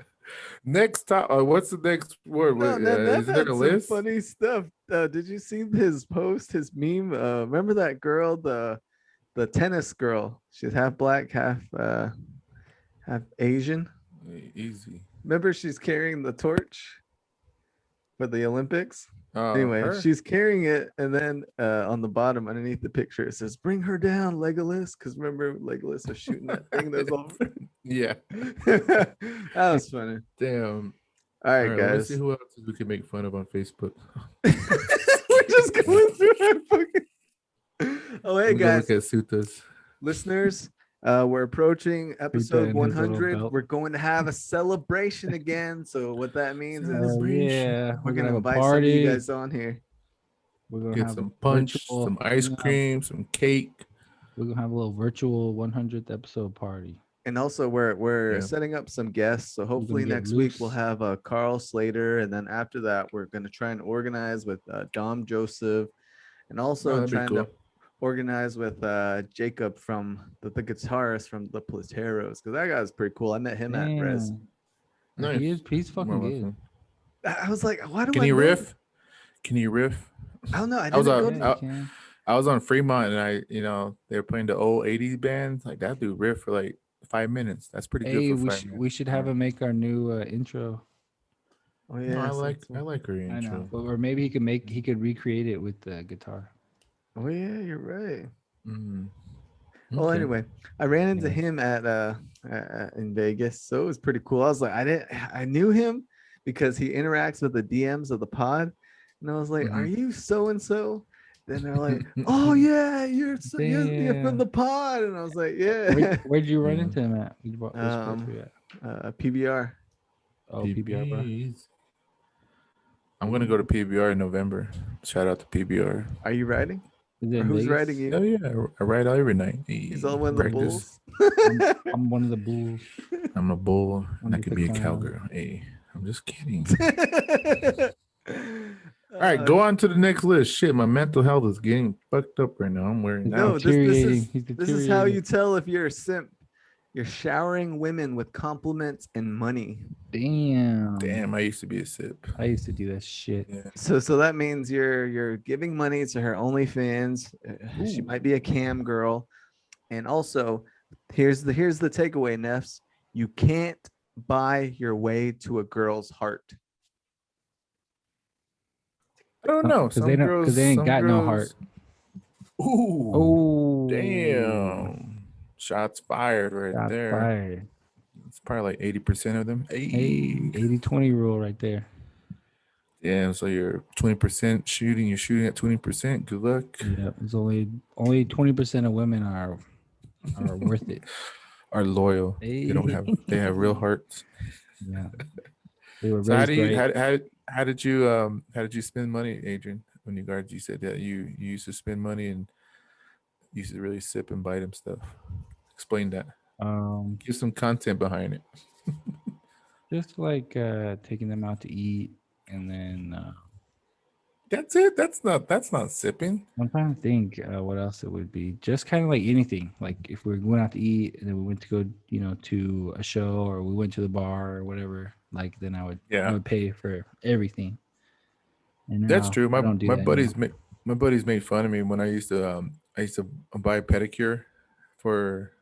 Next top. What's the next word? No, Is Nev there had a some list? funny stuff. Did you see his post, his meme? Remember that girl, the tennis girl? She's half black, half Asian. Easy. Remember, she's carrying the torch for the Olympics. Anyway, Her? she's carrying it, and then on the bottom, underneath the picture, it says, "Bring her down, Legolas." Because remember, Legolas was shooting that thing that was all. Yeah. That was funny. Damn. All right, Let me guys. see who else we can make fun of on Facebook. We're just going through our fucking. Oh, hey Let me go guys, look at Sutas. listeners, we're approaching episode in his little 100. belt. We're going to have a celebration again. So what that means is Celebration. Yeah, we're gonna have a invite some of party. you guys on here. We're gonna Get have some a punch, virtual, some ice cream, some cake. We're gonna have a little virtual 100th episode party. And also we're Yeah. setting up some guests. So hopefully get next week we'll loose. have Carl Slater, and then after that we're gonna try and organize with Dom Joseph, and also that'd be trying cool. to organize with Jacob from the guitarist from the Plateros, because that guy's pretty cool. I met him at Res. Damn. Nice. He's fucking More good. welcome. I was like, why do Can I he know riff? Can you riff? I don't know. I I was didn't on- go Yeah, to. you can. I was on Fremont and they were playing the old 80s bands. Like that dude riff for like 5 minutes. That's pretty good Hey, for 5 minutes. we should have him make our new intro. Oh No, yeah, I so- like her I know, intro. but or maybe he could recreate it with the guitar. Oh yeah, you're right. Mm. Well, Okay. anyway, I ran into Yeah. him at in Vegas, so it was pretty cool. I was like, I knew him because he interacts with the DMs of the pod, and I was like, "Are Mhm. you so and so?" Then they're like, "Oh yeah, you're you're from Damn. the pod," and I was like, "Yeah." Where'd you run Yeah. into him at? Which place were you at? PBR. Oh, PBR bar. PBs. I'm gonna go to PBR in November. Shout out to PBR. Are you riding? Is it Or in who's Vegas? riding you? Oh yeah, I ride every night. He's all one of the Practice. bulls. I'm one of the bulls. I'm a bull and I I'm can the be a clown. cowgirl. Hey, I'm just kidding. All right, go on to the next list. Shit, my mental health is getting fucked up right now. I'm wearing He's out. No, this deteriorating. is He's this is how deteriorating. you tell if you're a simp. You're showering women with compliments and money. Damn. Damn, I used to be a sip. I used to do that shit. Yeah. So that means you're giving money to her OnlyFans. She Ooh. might be a cam girl. And also, here's the takeaway, Nefs. You can't buy your way to a girl's heart. I don't know. Because they don't. Because they ain't got no heart. Ooh. Oh, Damn. Shots fired right Shots there. fired. It's probably like 80% of them. Hey, Hey. 80-20 rule right there. Damn, so you're 20% shooting. You're shooting at 20%. Good luck. Yeah, it's only 20% of women are worth it. Are loyal. They don't have. They have real hearts. Yeah, they were So how raised do you right. how did you spend money, Adrian? When you said that you used to spend money and you used to really sip and bite and stuff. Explain that. Give some content behind it. Just like taking them out to eat, and then That's it. That's not sipping. I'm trying to think what else it would be. Just kind of like anything. Like if we're going out to eat and then we went to go, to a show or we went to the bar or whatever. Like then I Yeah. would pay for everything. And That's now true. I don't do My that buddies anymore. my buddies made fun of me when I used to buy a pedicure for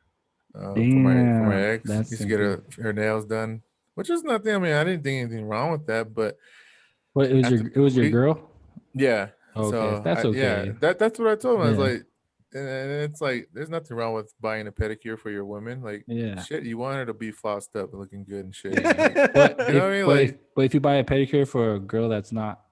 my Damn, ex. that's Used to get simple. her nails done, which is nothing. I mean, I didn't think anything wrong with that, but What after it was your we girl? yeah. Okay, So that's yeah, okay. that's what I told him. I was Yeah, like, and it's like, there's nothing wrong with buying a pedicure for your woman. Like, yeah. shit, you want her to be flossed up and looking good and shit. Yeah. Like, But you know what I mean? Like if you buy a pedicure for a girl that's not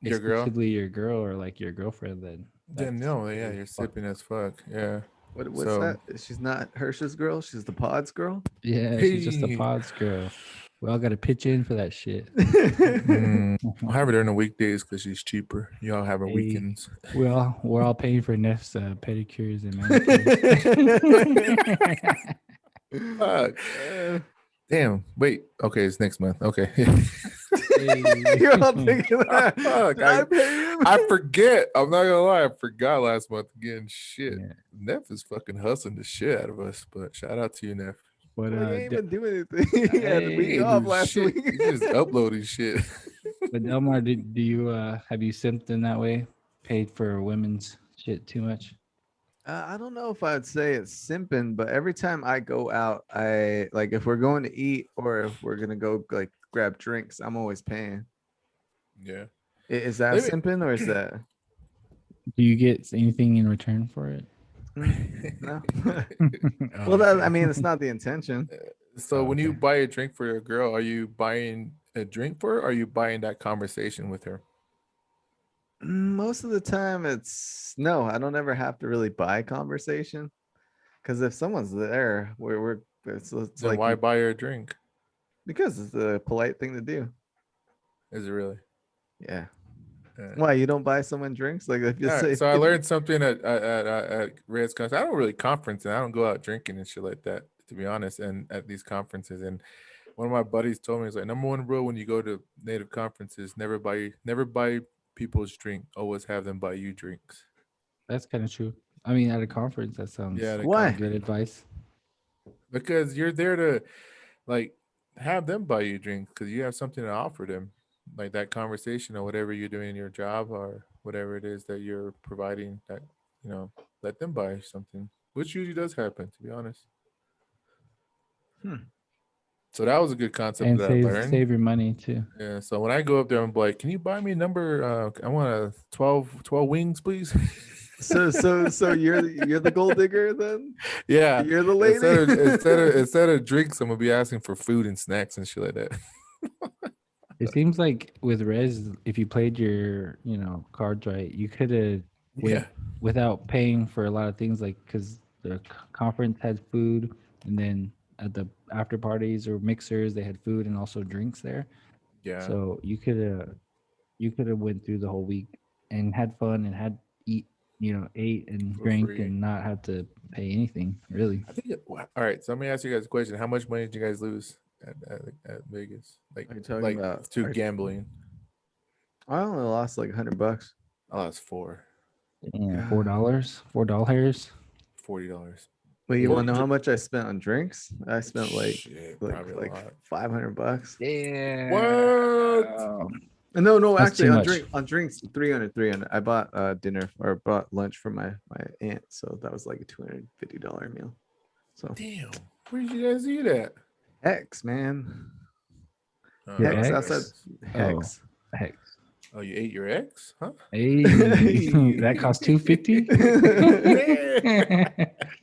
your girl. exclusively your girl or like your girlfriend, then Then that's no, yeah, really you're fucked. sipping as fuck. Yeah. What's So that? She's not Hirsch's girl. She's the Pod's girl. Yeah, she's just a hey, pods girl. We all got to pitch in for that shit. I'll have her during the weekdays because she's cheaper. Y'all have her Hey. weekends. We're all paying for Neff's pedicures and manicures. Fuck. Damn. Wait. Okay, it's next month. Okay. You're all thinking that. Fuck, Did I pay him? I forget. I'm not gonna lie. I forgot last month again. Shit. Yeah. Neff is fucking hustling the shit out of us. But shout out to you, Neff. But Like, I ain't even doing anything. He had a Hey, week Ain't off do last shit. week. You just uploading shit. but Delmar, do you have you simped in that way? Paid for women's shit too much? I don't know if I'd say it's simping, but every time I go out, I like if we're going to eat or if we're gonna go like grab drinks, I'm always paying. Yeah. Is that Maybe- simping or is that Do you get anything in return for it? no? Oh, Well, that, okay. I mean, it's not the intention. So when you Okay. buy a drink for your girl, are you buying a drink for her, or are you buying that conversation with her? Most of the time, it's no. I don't ever have to really buy conversation because if someone's there, we're it's Then like why buy her a drink? because it's a polite thing to do. Is it really? Yeah. Yeah. Why you don't buy someone drinks? Like if you Yeah, say, so I learned something at Red's conference. I don't really conference and I don't go out drinking and shit like that, to be honest. And at these conferences, and one of my buddies told me, he's like, number one rule when you go to native conferences, never buy people's drink. Always have them buy you drinks. That's kind of true. I mean, at a conference, that sounds Yeah, Why? good advice. because you're there to like have them buy you drinks because you have something to offer them, like that conversation or whatever you're doing in your job or whatever it is that you're providing. That let them buy something, which usually does happen, to be honest. Hmm. So that was a good concept And that I learned. save your money too. Yeah. So when I go up there, I'm like, "Can you buy me number? I want a 12 wings, please." so you're the gold digger then? Yeah. You're the lady. Instead of drinks, I'm gonna be asking for food and snacks and shit like that. It seems like with Rez, if you played your, cards right, you could have Yeah. without paying for a lot of things, like because the conference had food, and then at the after parties or mixers, they had food and also drinks there. Yeah. So you could have went through the whole week and had fun and ate and For drank free. and not have to pay anything really. I think. All right. So let me ask you guys a question. How much money did you guys lose at Vegas? Like, Are you talking about- to gambling? I only lost like $100. I lost $4. Yeah, God. $4, $4. $40. Well, you Well, want to know ju- how much I spent on drinks? I spent like Shit, probably a like lot. $500. Yeah. What? No, That's actually too on much. drinks 300. I bought dinner or bought lunch for my aunt, so that was like a $250 meal. So Damn. Where did you guys eat at? Hex, man. Your Hex ex? outside Hex. Heck. Oh, you ate your ex? Huh? Hey, that cost $250.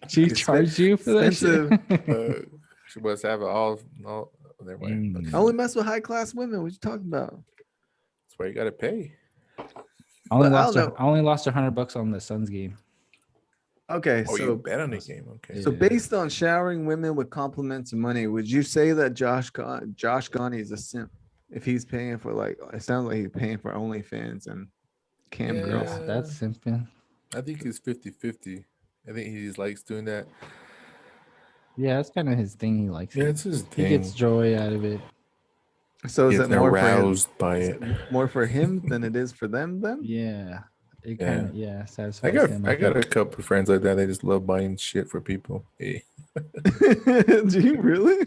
She It's charged you for that shit. expensive. She must have it all. Never mind. Mm. I only mess with high class women. What you talking about? That's why you gotta pay. I only But I lost. don't know. I only lost $100 on the Suns game. Okay, Oh, you so bet on the game. Okay. so Yeah. based on showering women with compliments and money, would you say that Josh Ghani is a simp if he's paying for like it sounds like he's paying for OnlyFans and cam Yeah. girls? That's simping. I think it's 50-50. I think he just likes doing that. Yeah, that's kind of his thing. He likes Yeah, it. it's his He thing. gets joy out of it. So is Gets it more for him? aroused by Is it. it more for him than it is for them? Then Yeah. It Yeah. kind of satisfies I him. got a think. couple of friends like that. They just love buying shit for people. Hey. do you really?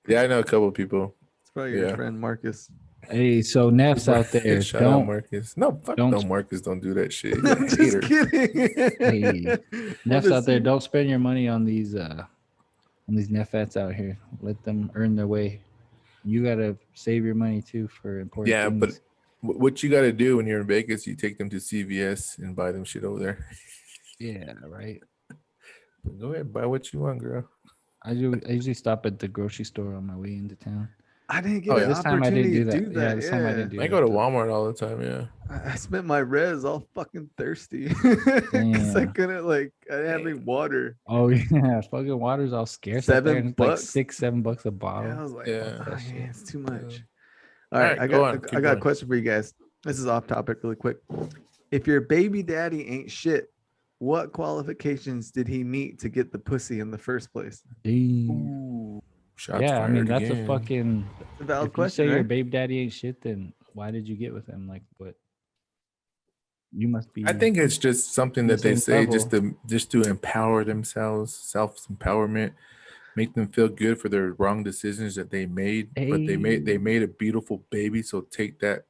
Yeah, I know a couple of people. It's probably your Yeah. friend Marcus. Hey, so Neff's out there. Shout out Marcus. No, fuck don't- no, Marcus. Don't do that shit. He's a Just hater. kidding. Hey, Neff's Wanna out there. see- Don't spend your money on these Neffettes out here. Let them earn their way. You gotta save your money too for important Yeah, things. but what you got to do when you're in Vegas, you take them to CVS and buy them shit over there. Yeah, right. Go ahead, buy what you want, girl. I usually stop at the grocery store on my way into town. I didn't get Oh, an yeah. This time I didn't opportunity do to that. do Yeah, that. this time I didn't do I that. go to though. Walmart all the time. Yeah. I spent my res all fucking thirsty because I Damn. couldn't I didn't have any water. Oh yeah, fucking water's all scarce out there. And it's like $7. $6-7 a bottle. Yeah, I was like, Yeah. oh, yeah, it's too much. Yeah. All right, Alright, go on, keep I got a going. question for you guys. This is off topic, really quick. If your baby daddy ain't shit, what qualifications did he meet to get the pussy in the first place? Damn. Ooh, shots Yeah, I fired mean that's again. a fucking. It's a valid If you question, say your right? baby daddy ain't shit, then why did you get with him? Like, what? You must be. I think it's just something the that they same say just to empower themselves, self-empowerment, make them feel good for their wrong decisions that they made. But they made a beautiful baby. So take that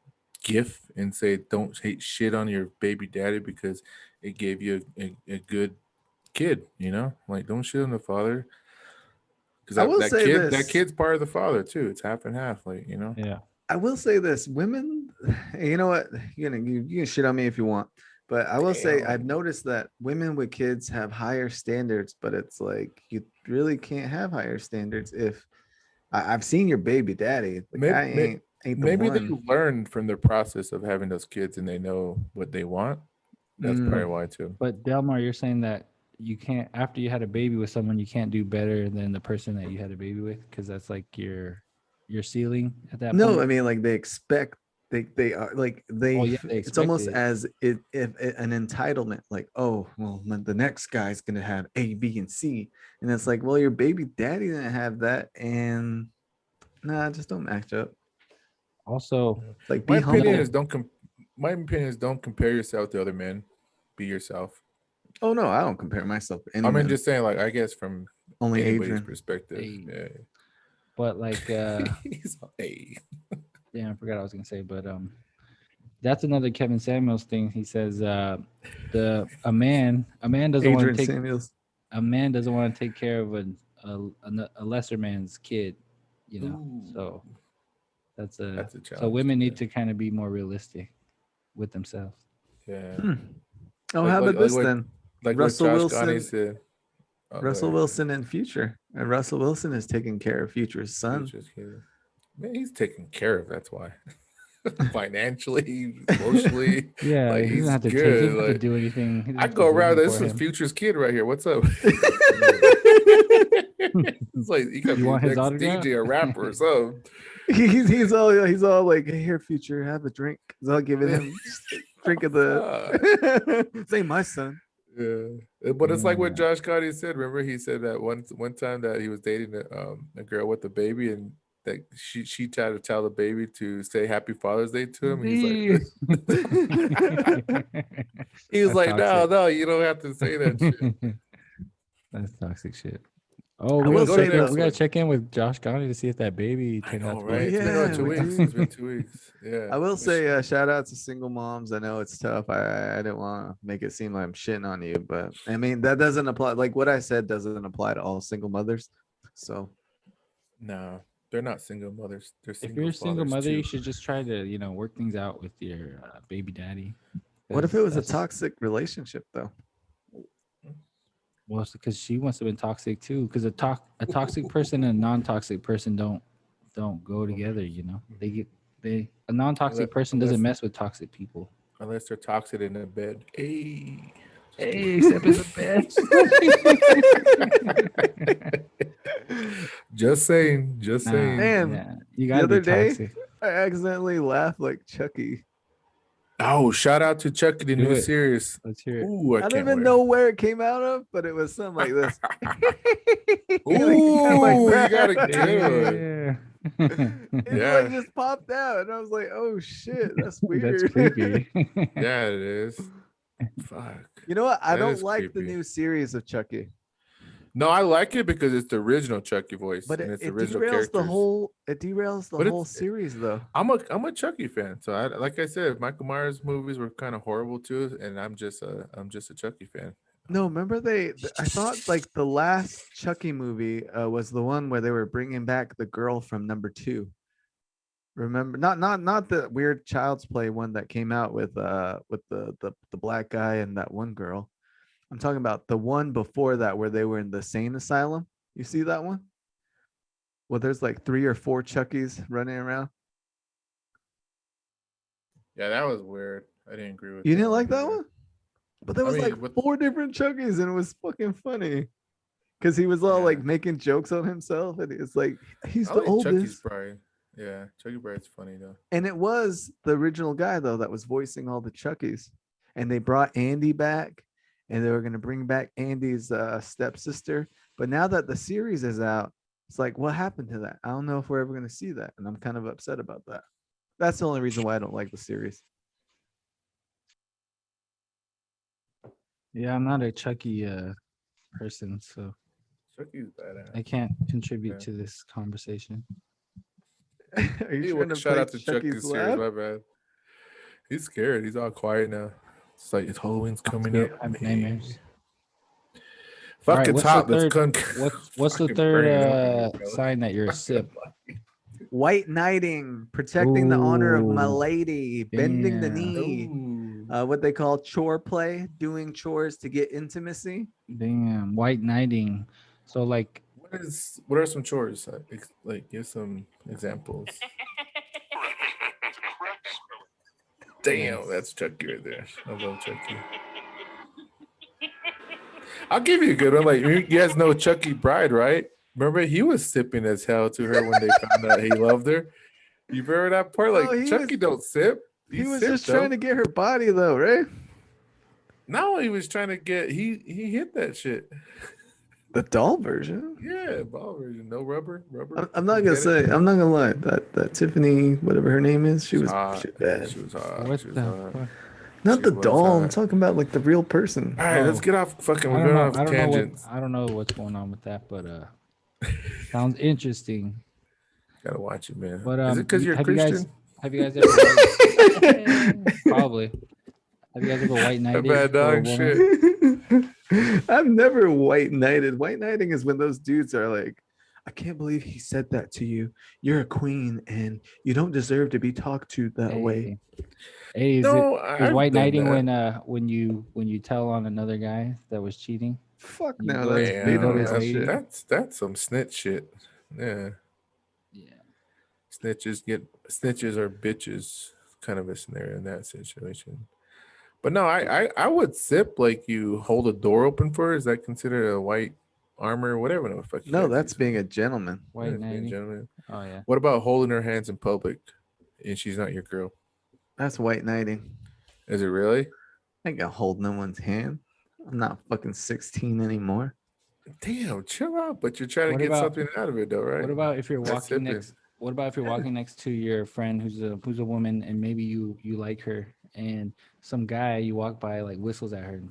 gift and say, don't hate shit on your baby daddy because it gave you a good kid. You know, like don't shit on the father. Because I will that say kid, that this. kid's part of the father too. It's half and half, like you know. Yeah. I will say this: women, you know what? You can shit on me if you want, but I will say Damn. I've noticed that women with kids have higher standards, but it's like you really can't have higher standards if I've seen your baby daddy. The guy ain't the Maybe they one. learned from the process of having those kids and they know what they want. That's probably why too. But Delmar, you're saying that you can't after you had a baby with someone, you can't do better than the person that you had a baby with because that's like your ceiling at that No, point. I mean like they expect they are like they. Oh, yeah, they it's almost expect it. as if an entitlement, like oh well, the next guy's gonna have A, B, and C, and it's like well your baby daddy didn't have that, and nah, just don't match up. Also, Like My be opinion humble. is don't compare yourself to other men. Be yourself. Oh no, I don't compare myself to I mean, anyone. just saying, like I guess from Only anybody's Adrian. perspective. Hey. Yeah. but like He's hey. damn, I forgot what I was gonna say, but that's another Kevin Samuels thing. He says a man doesn't want Adrian to take Samuels. a man doesn't want to take care of a lesser man's kid, you know. Ooh. So that's a challenge. so women need to kind of be more realistic with themselves. Yeah. Oh, Like- how like- about this like what- then? Like Russell what Josh Gotti Wilson. said. Oh, go Russell ahead. Wilson and Future. And Russell Wilson is taking care of Future's son. Future's kid. Man, he's taken care of. That's why. Financially, emotionally. Yeah, Like, he he's doesn't have to good, take. He doesn't have to like- do anything. He doesn't I have to go do around. anything This for is him. Future's kid right here. What's up? It's like you got You the want his next autograph? DJ, a rapper or something. he's all like, hey, here, Future, have a drink. So I'll give him drink of the. Say my son. Yeah, but it's like what Yeah. Josh Gotti said. Remember, he said that one time that he was dating a girl with a baby, and that she tried to tell the baby to say Happy Father's Day to him. He's like, he was That's like, toxic. no, you don't have to say that shit. That's toxic shit. Oh, I we will gotta, say check in, though- we gotta check in with Josh Gotti to see if that baby I turned out know, to right? be. It's been about 2 Yeah, weeks. dude. It's been 2 weeks. Yeah. I will say shout out to single moms. I know it's tough. I didn't want to make it seem like I'm shitting on you, but I mean that doesn't apply. Like what I said doesn't apply to all single mothers. So no, they're not single mothers. They're If single you're a single fathers, mother, too. you should just try to work things out with your baby daddy. what if it was a 'Cause toxic relationship though? Well, it's because she wants to be toxic too. Because a toxic person and a non-toxic person don't go together. You know, a non-toxic person doesn't mess with toxic people. Unless they're toxic in the bed. Hey. Hey, except in the bed. Just saying. Just Nah, saying. Man, yeah, you the gotta be other day- toxic. I accidentally laughed like Chucky. Oh, shout out to Chucky, the Do new it. series. Let's hear it. Ooh, I can't don't even wait. know where it came out of, but it was something like this. Ooh, Like you that. got a good one. Yeah. It Yeah. like just popped out, and I was like, "Oh shit, that's weird." That's creepy. Yeah, it is. Fuck. You know what? I That don't is like the creepy. new series of Chucky, No, I like it because it's the original Chucky voice but and it's the it original derails the characters. whole. It derails the But whole it's series, though. I'm a Chucky fan. So I like I said, Michael Myers movies were kind of horrible too, and I'm just a Chucky fan. No, remember I thought like the last Chucky movie was the one where they were bringing back the girl from number 2. Remember, not the weird Child's Play one that came out with the black guy and that one girl. I'm talking about the one before that where they were in the sane asylum. You see that one? Well, there's like 3 or 4 Chuckies running around. Yeah, that was weird. I didn't agree with You that didn't like that either. one? But there I was mean, like with 4 different Chuckies, and it was fucking funny. Because he was all Yeah. like making jokes on himself, and it's like he's I the like Chucky's oldest. Bride. Yeah, Chucky Bride's funny though. And it was the original guy though that was voicing all the Chuckies. And they brought Andy back, and they were gonna bring back Andy's stepsister. But now that the series is out, it's like, what happened to that? I don't know if we're ever gonna see that, and I'm kind of upset about that. That's the only reason why I don't like the series. Yeah, I'm not a Chucky person, so Chucky's badass. I can't contribute Yeah. to this conversation. Are Hey, you well, trying to shout play out to Chucky's Chucky's series. Lab? My bad. He's scared. He's all quiet now. It's like it's Halloween's coming Scared, up. I have nightmares. Fuck, Alright, it's what's the hot. Let's third- con- What's the fucking third burning up in here, bro. sign that you're a sip? White knighting, protecting the honor of my Ooh, lady, bending the damn. knee. Ooh. What they call chore play, doing chores to get intimacy. Damn, white knighting. So like, What are some chores? Like give some examples. Damn, that's Chucky right there. I love Chucky. I'll give you a good one. Like you guys know Chucky Bride, right? Remember he was sipping as hell to her when they found out he loved her. You remember that part? Like Oh, he Chucky was- don't sip. He was sipped, just trying though. to get her body though, right? No, he was trying to get. He hit that shit. The doll version. Yeah, ball version. No rubber. I'm not gonna Get it? say. I'm not gonna lie. That Tiffany, whatever her name is, she was hot. bad. She was hot. what She was the hot. fuck? Not she the was doll. I'm hot. talking about like the real person. All right, let's Oh. get off. Fucking, I we're don't going know. off I don't know what. tangents. I don't know what's going on with that, but sounds interesting. Gotta watch it, man. But Is it because you're have Christian? you guys ever probably have you guys ever white A knighted bad for a dog woman? shit. I've never white knighted. White knighting is when those dudes are like, I can't believe he said that to you. You're a queen and you don't deserve to be talked to that way. Hey, is No, is I've white done knighting that. when you tell on another guy that was cheating? Fuck You no, go that's to- beta you go to male his lady. shit. That's some snitch shit. Yeah, Yeah. snitches are bitches. Kind of a scenario in that situation. But no, I would sip like you hold a door open for her. Is that considered a white armor? Whatever the fuck. you No, guys that's use. being a gentleman. White That's being knighting. gentleman. Oh yeah. What about holding her hands in public and she's not your girl? That's white knighting. Is it really? I ain't gonna hold no one's hand. I'm not fucking 16 anymore. Damn, chill out. But you're trying to What get about- something out of it, though, right? What about if you're That's walking sipping. next? What about if you're walking next to your friend who's a woman and maybe you like her and some guy you walk by like whistles at her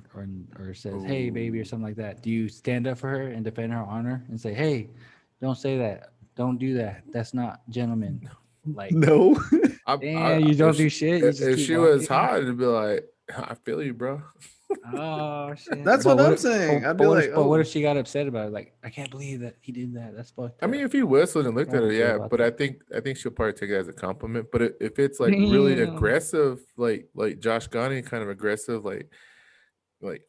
or says hey baby or Ooh. something like that? Do you stand up for her and defend her honor and say hey, don't say that, don't do that, that's not gentleman? Like No. you don't if do shit. You If, just keep she was walking? hot, it'd be like, I feel you, bro. Oh shit. That's But what I'm if- saying. but- I'd but be what like, if, but what oh. if she got upset about it? Like, I can't believe that he did that. That's fucked I up. mean, if he whistled and looked I at her, don't care yeah. about But that. I think she'll probably take it as a compliment. But if it's like really Damn. aggressive, like Josh Gani, kind of aggressive, like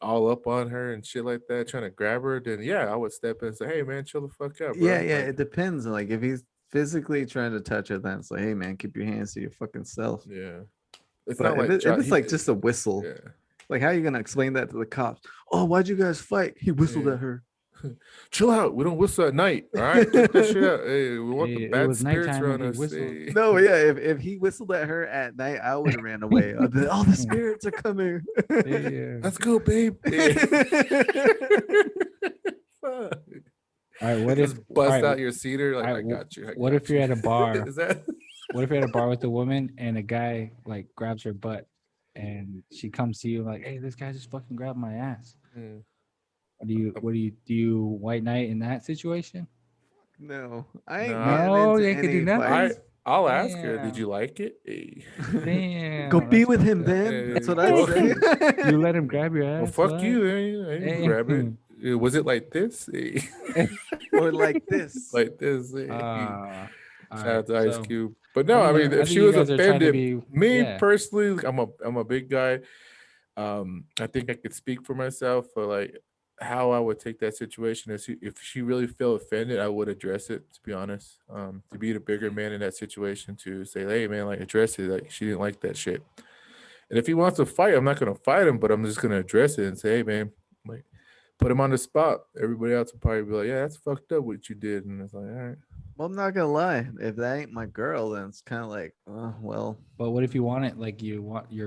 all up on her and shit like that, trying to grab her, then yeah, I would step in and say, hey man, chill the fuck out, bro. Yeah, yeah. Like, It depends. Like if he's physically trying to touch her, then it's like, hey man, keep your hands to your fucking self. yeah. It's But not like if it's like just a whistle, yeah. like how are you gonna explain that to the cops? Oh, why'd you guys fight? He whistled Yeah. at her. Chill out. We don't whistle at night. All right. Cut that shit out. Hey, we want Hey, the it bad was spirits nighttime around when he us. whistled. Hey. No, yeah. If he whistled at her at night, I would have ran away. I'd be like, oh, the spirits are coming. Yeah. Let's go, babe. Hey. Fuck. All right, what if Just bust all right, out your cedar? Like, all I right, got you. what if you're at a bar? Is that? What if you're at a bar with a woman and a guy like grabs her butt and she comes to you like, hey, this guy just fucking grabbed my ass. Mm. Do you white knight in that situation? No, I ain't Nah, getting No, into you ain't gonna do any nothing? fights. I'll ask her. Did Damn. you like it? Hey. Go Damn, be that's with him fucked up. then. That's what Hey, I fuck say. you. You let him grab your Well, ass? fuck what? you. Then I didn't grab it. Was it like this? Hey. Or like this. Like this? Hey. All Shout right, out to Ice so Cube. But I no, I think mean, I if think she you was guys are trying to offended, be me yeah. personally, like, I'm a big guy. I think I could speak for myself for like how I would take that situation. If she really felt offended, I would address it. To be honest, to be the bigger man in that situation, to say, "Hey, man, like address it. Like she didn't like that shit." And if he wants to fight, I'm not gonna fight him, but I'm just gonna address it and say, "Hey, man, like put him on the spot." Everybody else will probably be like, "Yeah, that's fucked up what you did," and it's like, "All right." Well, I'm not gonna lie. If that ain't my girl, then it's kind of like, oh well. But what if you want it like you're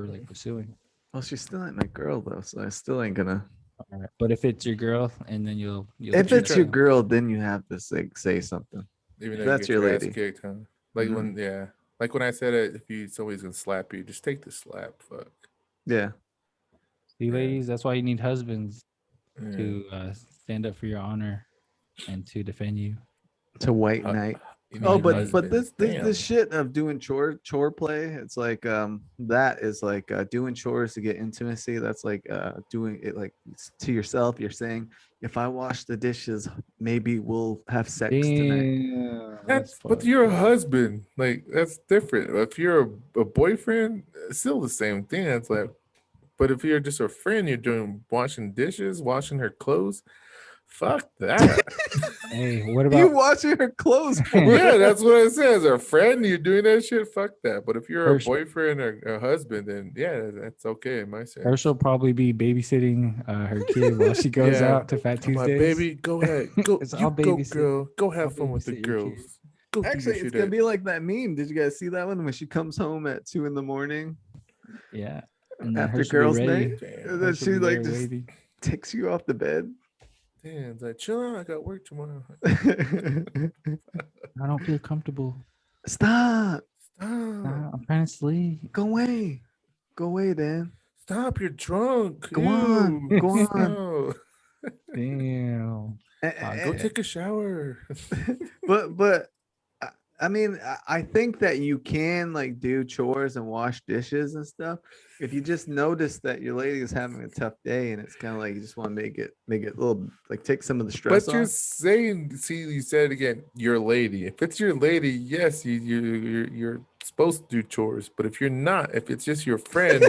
like pursuing? Well, she's still ain't my girl though, so I still ain't gonna. All right. But if it's your girl and then you'll If you it's your try- girl, then you have to say something. Even If though that's you get your your ass lady. kicked, huh? Like Mhm. like when I said it, if somebody's gonna slap you, just take the slap. Fuck. Yeah. see, Yeah. ladies, that's why you need husbands Yeah. to stand up for your honor and to defend you. To white Uh, knight. You Oh, need but husbands. this Damn. shit of doing chore play, it's like that is like doing chores to get intimacy. That's like doing it like to yourself. You're saying, if I wash the dishes, maybe we'll have sex tonight. Damn, That's but fucked you're a up. husband. Like that's different. If you're a boyfriend, it's still the same thing. It's like, but if you're just a friend, you're doing washing dishes, washing her clothes. Fuck that. Hey, what You about washing her clothes for? Yeah, that's what I said. As a friend, you're doing that shit. Fuck that. But if you're a Herschel? boyfriend or a husband, then yeah, that's okay in my sense. Herschel probably be babysitting her kid while she goes Yeah. out to Fat I'm like, Tuesdays. baby, go ahead. Go, It's you all go, babysit. girl. Go have I'll fun with the babysit your kid. girls. Go do your Actually, it's shit gonna at- be like that meme. Did you guys see that one when she comes home at 2 a.m. Yeah. And then after Herschel be girls' ready. night? Damn. And then Herschel she be like there just waiting. takes you off the bed. Damn, it's like chill out. I got work tomorrow. I don't feel comfortable. Stop. Stop. I'm trying to sleep. Go away. Go away, Dan. Stop. You're drunk. Go on. Ew. Go on. No. Damn. Go take a shower. But I mean, I think that you can like do chores and wash dishes and stuff. If you just notice that your lady is having a tough day and it's kind of like you just want to make it a little like take some of the stress But you're off. saying, see, you said it again, your lady. If it's your lady, yes, you're supposed to do chores. But if you're not, if it's just your friend,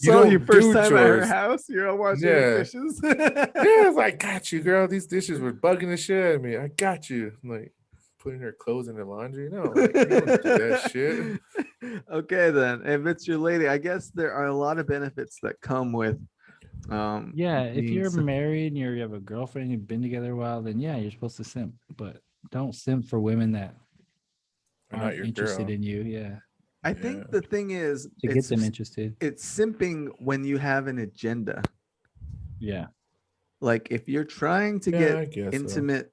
So don't your first do time at her chores. house, you're all washing her Yeah. dishes. yeah, I got you, girl. These dishes were bugging the shit out of me. I got you. I'm like putting her clothes in the laundry. No, like you don't do that shit. Okay, then if it's your lady, I guess there are a lot of benefits that come with Yeah, if being you're so- married and you have a girlfriend, you've been together a while, then yeah, you're supposed to simp. But don't simp for women that Or not aren't your interested girl. in you. Yeah, I Yeah. think the thing is to get them interested. it's simping when you have an agenda. Yeah, Like if you're trying to Yeah, I get guess so. intimate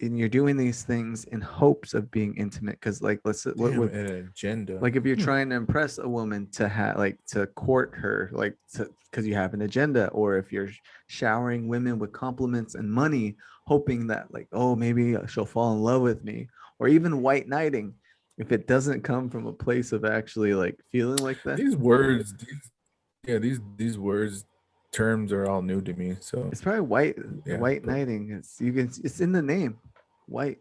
and you're doing these things in hopes of being intimate, because like let's say what Damn, would an agenda. like if you're trying to impress a woman to have like to court her, like to because you have an agenda, or if you're showering women with compliments and money, hoping that like, oh, maybe she'll fall in love with me, or even white knighting, if it doesn't come from a place of actually like feeling like that, these words, these words, terms are all new to me. So it's probably white Yeah, white but- knighting. It's in the name, white.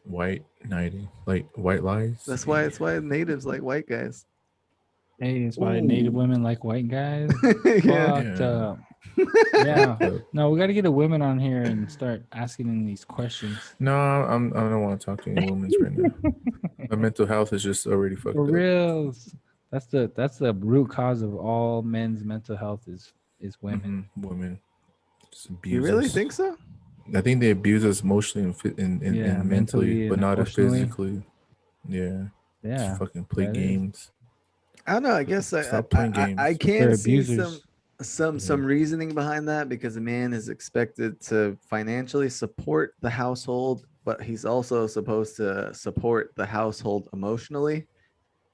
white knighting, like white lies. That's why natives like white guys. hey, that's why native Ooh. women like white guys. Yeah. Fucked Yeah. up. Yeah. Uh, No, we got to get a woman on here and start asking them these questions. No, I don't want to talk to any women right now. My mental health is just already fucked For up. reals. That's the root cause of all men's mental health is women. Women. Just abuse You really us. think so? I think they abuse us emotionally and Yeah, mentally, mentally but and not emotionally. physically. Yeah. Yeah. Just fucking play that is. games. I don't know. I guess Stop playing I games. can They're see abusers. some. some reasoning behind that, because a man is expected to financially support the household, but he's also supposed to support the household emotionally.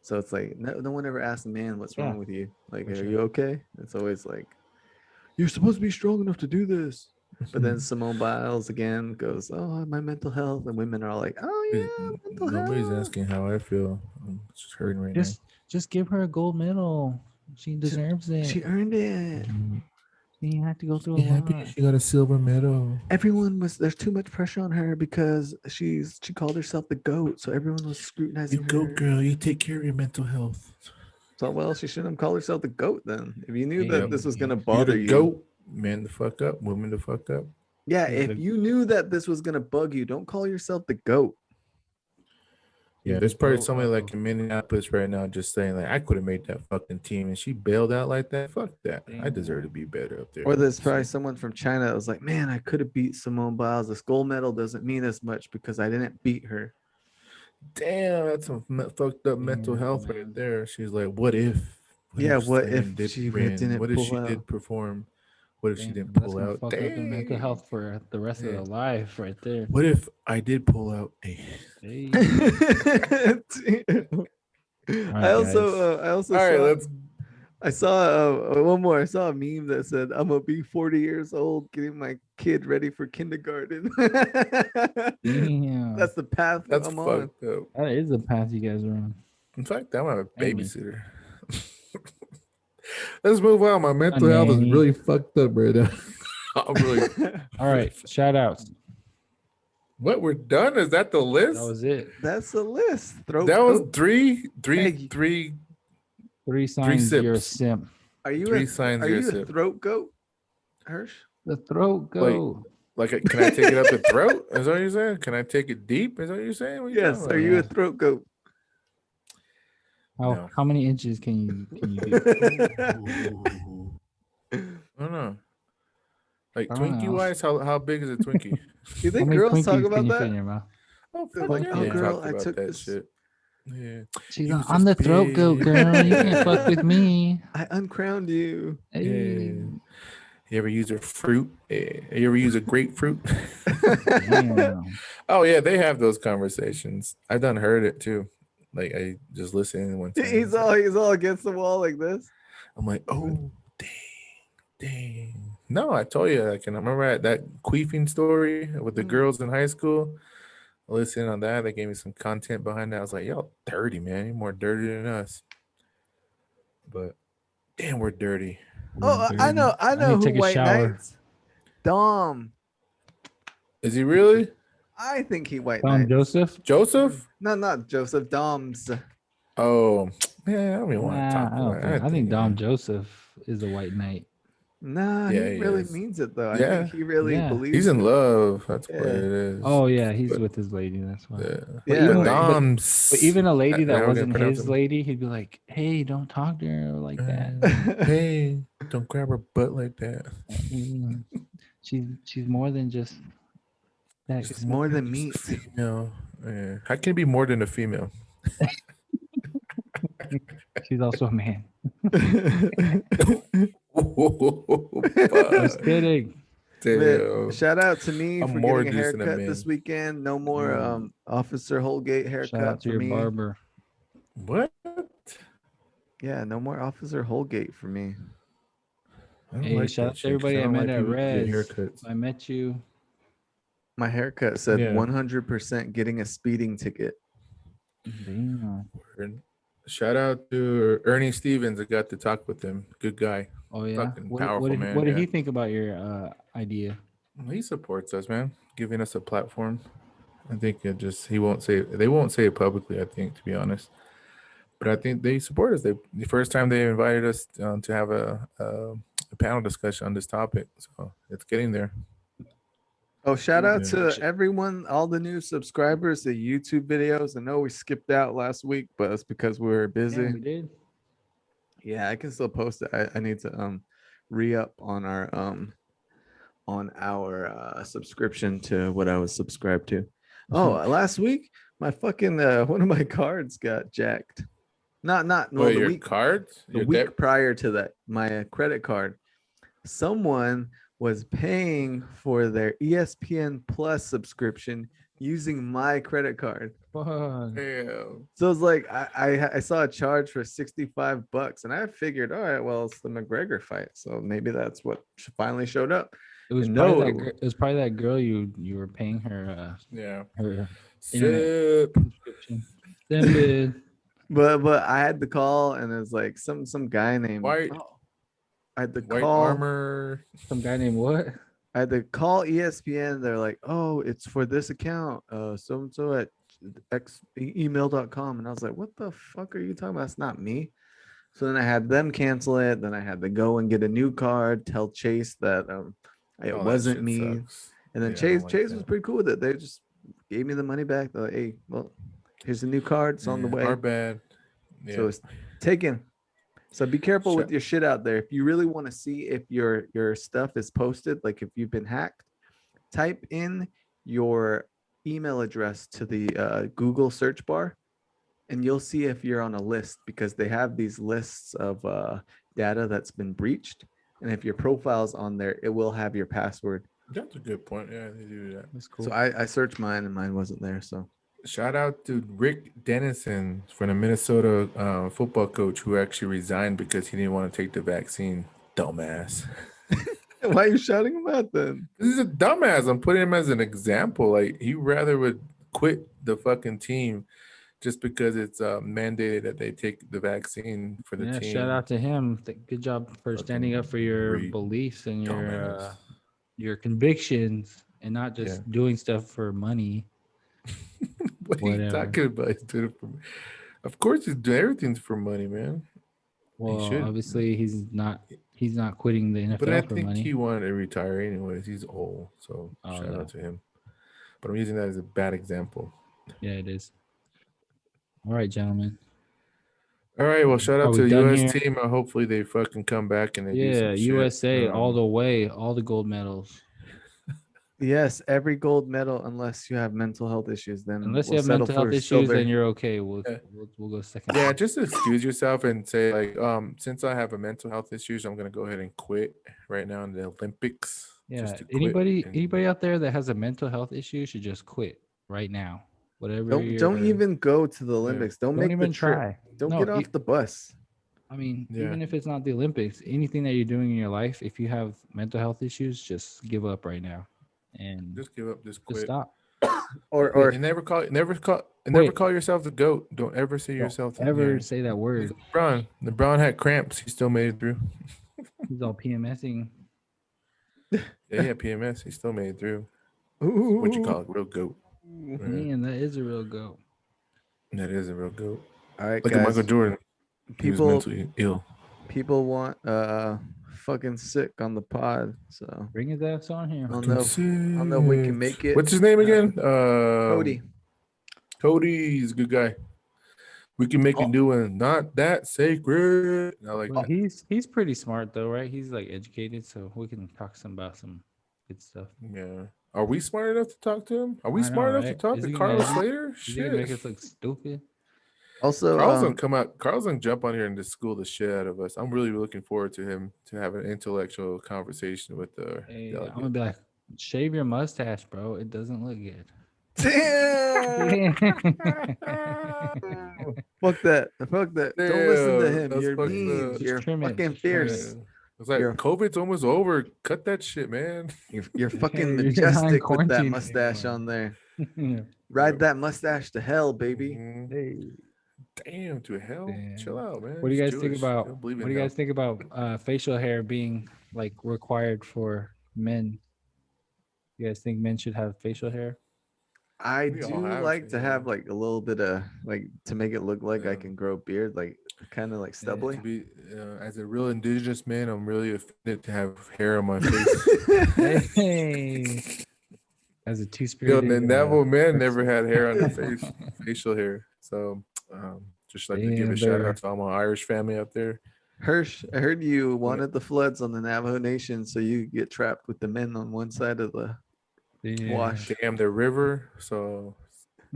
So it's like no one ever asks a man what's wrong with you. Like, for are sure. you okay? It's always like, you're supposed to be strong enough to do this. But then Simone Biles again goes, "Oh, my mental health," and women are like, "Oh yeah, mental Nobody's health." asking how I feel. I'm just hurting right Just give her a gold medal. She deserves it. She earned it. now. She had to go through Be a happy lot. she got a silver medal. Everyone was there's too much pressure on her because she called herself the GOAT, so everyone was You scrutinizing go, her. girl. You take care of your mental health. So well, she shouldn't have called herself the GOAT then. If you knew Hey, that this was gonna You're bother the you. goat. Man the fuck up. Woman the fuck up. Yeah, She's if the- you knew that this was gonna bug you, don't call yourself the GOAT. Yeah, there's probably somebody like in Minneapolis right now just saying like I could have made that fucking team and she bailed out like that. Fuck that. I deserve to be better up there. Or there's probably someone from China that was like, "Man, I could have beat Simone Biles. This gold medal doesn't mean as much because I didn't beat her." Damn, that's some fucked up mental Yeah, health man. right there. She's like, what if? Yeah, what Simon if did she win? didn't What if pull she out? did perform? What if she Damn, didn't that's pull gonna out? fuck up their mental Dang. health for the rest of Yeah. their life, right there. What if I did pull out? Hey. Hey. I also All right, saw let's. I saw one more. I saw a meme that said, "I'm gonna be 40 years old getting my kid ready for kindergarten." Damn. That's the path That's I'm on. fucked up. That is the path you guys are on. In fact, I'm a Hey, man. babysitter. Let's move on. My mental health is nanny. really fucked up right now. I'm really. All right, shout outs. What, we're done? Is that the list? That was it. That's the list. Throat That was coat. three Hey. Three signs you're a sips. simp. Are you Three signs are you're a you a sip. throat goat, Hirsch? The throat go. Like, can I take it up the throat? Is that what you're saying? Can I take it deep? Is that what you're saying? What Yes. talking Are about? you a Yeah. throat goat? No. How many inches can you do? I don't know. Like I don't Twinkie know. wise, how big is a Twinkie? You How think many girls talk Twinkies about can you fit that? in your mouth? Oh, They're fuck like, yeah. "Oh, We girl, talked I about took that this. shit. Yeah. She's You like, was I'm the just throat goat, girl. You can't fuck with me. I uncrowned you." Hey. Yeah. You ever use a fruit? Yeah. You ever use a grapefruit? Damn. Oh yeah, they have those conversations. I've done heard it too. Like I just listened one time. He's all against the wall like this. I'm like, oh dang. No, I told you. I remember at that queefing story with the girls in high school. I listened on that. They gave me some content behind that. I was like, y'all dirty, man. You're more dirty than us. But damn, we're dirty. Oh, I know need who to take a White shower. Knights. Dom. Is he really? I think he White Tom Knights. Joseph? Joseph? No, not Joseph. Dom's. Oh, man, I don't even want to Nah, talk I don't about think. it. I think Dom Joseph is a white knight. Nah, Yeah, he he really is. means it though. I Yeah. think he really Yeah. believes He's in it. love. That's what Yeah. it is. Oh yeah, he's But- with his lady. That's why. Yeah. Yeah, But like- Dom's. But even a lady How that we gonna wasn't pronounce his him? lady, he'd be like, "Hey, don't talk to her like that." Hey, don't grab her butt like that. Mm. She's more than just that. She's more than meat. Female. Yeah. How can it be more than a female? She's also a man. Fuck. Just kidding. Damn. Shout out to me I'm for more getting a decent than haircut men. this weekend. No more Officer Holgate Shout haircut out to for your me. barber. What? Yeah, no more Officer Holgate for me. I don't Hey, like shout that out to shit 'cause everybody I don't met like at people who get Res. haircuts. I met you. My haircut said Yeah. 100% getting a speeding ticket. Damn. And shout out to Ernie Stevens. I got to talk with him. Good guy. Oh yeah. Fucking powerful, man. What did Yeah. he think about your idea? He supports us, man, giving us a platform. I think they won't say it publicly, I think, to be honest. But I think they support us. The first time they invited us to have a panel discussion on this topic, so it's getting there. Oh, shout out Yeah. to everyone, all the new subscribers, the YouTube videos. I know we skipped out last week, but it's because we were busy. Yeah, we did. Yeah, I can still post it. I need to re-up on our subscription to what I was subscribed to. Oh, last week my fucking one of my cards got jacked. Not well, Wait, the your week cards? the Your week debt? prior to that, my credit card. someone was paying for their ESPN Plus subscription using my credit card. Fuck. Damn. So it's like I saw a charge for $65, and I figured, all right, well, it's the McGregor fight, so maybe that's what finally showed up. It was And probably no, that. It was probably that girl you were paying her Yeah. her internet Sip. subscription. Stupid. but I had to call, and it's like some guy named White I had to white call armor. Some guy named what? I had to call ESPN. They're like, oh, it's for this account, so and so at email.com. And I was like, what the fuck are you talking about? It's not me. So then I had them cancel it. Then I had to go and get a new card, tell Chase that it Oh, that wasn't shit me. sucks. And then Yeah, I don't like Chase was that. pretty cool with it. They just gave me the money back. They're like, hey, well, here's a new card. It's on the Yeah, way. our bad. Yeah. So it's taken. So be careful with Shut- your shit out there. If you really want to see if your stuff is posted, like if you've been hacked, type in your email address to the Google search bar, and you'll see if you're on a list, because they have these lists of data that's been breached. And if your profile's on there, it will have your password. That's a good point. Yeah, they do that. That's cool. So I searched mine, and mine wasn't there. So Shout out to Rick Dennison from the Minnesota football coach who actually resigned because he didn't want to take the vaccine. Dumbass. why are you shouting him out then? He's a dumbass. I'm putting him as an example. Like he rather would quit the fucking team just because it's mandated that they take the vaccine for the Yeah, team. shout out to him. Good job for standing up for your Fucking beliefs and Dumbass. your convictions, and not just Yeah. doing stuff for money. What are you Whatever. talking about? He's doing it for, of course, he's doing everything's for money, man. Well, should. obviously he's not quitting the NFL But I for think money. he wanted to retire anyways. He's old, so Oh, shout no. out to him. But I'm using that as a bad example. Yeah, it is. All right, gentlemen. All right, well, shout Are out we to the done US here? team. Hopefully they fucking come back and they do Yeah, some shit. USA all the way, all the gold medals. Yes, every gold medal, unless you have mental health issues. Then Unless we'll you have settle mental health for issues, silver. then you're okay. We'll Yeah. we'll go second. Yeah, just excuse yourself and say like, since I have a mental health issues, I'm gonna go ahead and quit right now in the Olympics. Yeah. Just to quit Anybody out there that has a mental health issue should just quit right now. Whatever. Don't even go to the Olympics. Don't make the even trip. try. Don't No, get off the bus. I mean, Yeah. even if it's not the Olympics, anything that you're doing in your life, if you have mental health issues, just give up right now, and just give up, just just quit. stop. Or And never call Quit. yourself the GOAT. Don't ever say Don't yourself the ever yeah. say that word. LeBron had cramps. He still made it through. He's all PMSing. Yeah, PMS. He still made it through. Ooh. What you call it? Real GOAT. Yeah. Man, that is a real goat. That is a real GOAT. All right, Look guys. at Michael Jordan. He was People mentally ill. people want fucking sick on the pod. So Bring his ass on here. I don't know if we can make it. What's his name again? Cody. Cody, he's a good guy. We can make it do it. Not that sacred. I like Well, that. he's pretty smart though, right? He's like educated, so we can talk about some good stuff. Yeah. Are we smart enough to talk to him? Are we I know, smart enough to right? talk Is to he gonna- Carlos is he- Slater? Is he gonna make Shit. us look stupid? Also, Carl's gonna come out. Carl's gonna jump on here and just school the shit out of us. I'm really looking forward to him to have an intellectual conversation with the Hey, I'm delegate. gonna be like, shave your mustache, bro. It doesn't look good. damn. Fuck that. Fuck that. Don't listen to Damn, him. that's You're fucked mean. up. You're Just trim it, fucking just trim it. fierce. Yeah. It's like You're- COVID's almost over. Cut that shit, man. You're fucking You're just not in majestic with that quarantine mustache anymore. on there. Yeah. Ride that mustache to hell, baby. Mhm. Hey, Damn, to hell. Chill Damn. out, man. what do you He's guys think Jewish. about? He'll believe What in do you hell. guys think about facial hair being like required for men? You guys think men should have facial hair? I We all do have like it, to yeah. have like a little bit of like to make it look like I Yeah. can grow beard, like kind of like stubbly. To be as a real indigenous man, I'm really offended to have hair on my face. Hey, as a Yo, two-spirited. the Navajo man never person. had hair on their face, facial hair. So, just like to give a Damn, shout they're- out to all my Irish family out there. Hirsch, I heard you wanted the floods on the Navajo Nation, so you get trapped with the men on one side of the Yeah. wash. Damn, the river. So,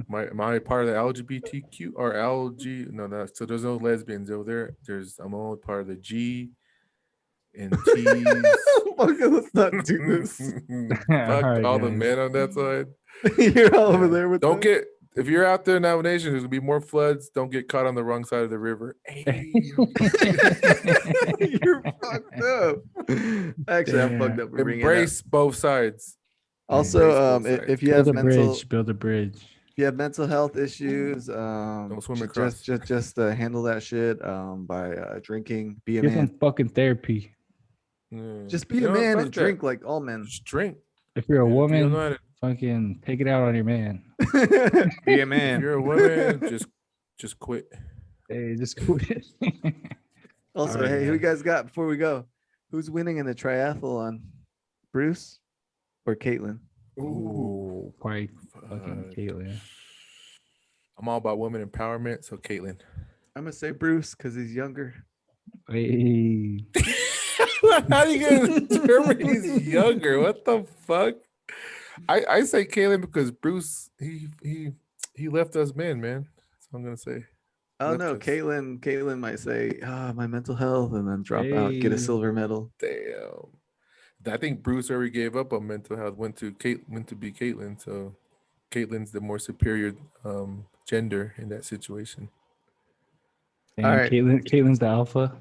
my part of the LGBTQ or LG. No, so there's no lesbians over there. I'm only part of the G and teas. Okay, let's not do this. Fuck Alright, all the guys. men on that side. You're all over Yeah. there with Don't them? get if you're out there in nomination, there's gonna be more floods. Don't get caught on the wrong side of the river. Hey, You're fucked up. Actually, I'm fucked Damn. up for bringing it up. embrace both sides. Also, Embrace both if you Build have a mental, bridge. Build a bridge. if you have mental health issues, swim across. just handle that shit by drinking. Be a Get man. some fucking therapy. Yeah. Just be You a know, man fuck and that. drink like all men. Just drink. If you're a If you don't woman, know how to- fucking take it out on your man. Be a if man. you're a woman, just quit. Hey, just quit. Also, Alright, hey, who you guys. guys got before we go? Who's winning in the triathlon? Bruce or Caitlin? Ooh, Probably fucking fuck. Caitlin. I'm all about women empowerment, so Caitlin. I'm gonna say Bruce because he's younger. Hey. How you gonna determine he's younger? What the fuck? I say Caitlin because Bruce he left us men, man. That's what I'm gonna say. Oh Left no, us. Caitlin might say, my mental health, and then drop out, get a Hey. silver medal. Damn. I think Bruce already gave up on mental health. Went to be Caitlin. So Caitlin's the more superior gender in that situation. And All right. Caitlin's the alpha.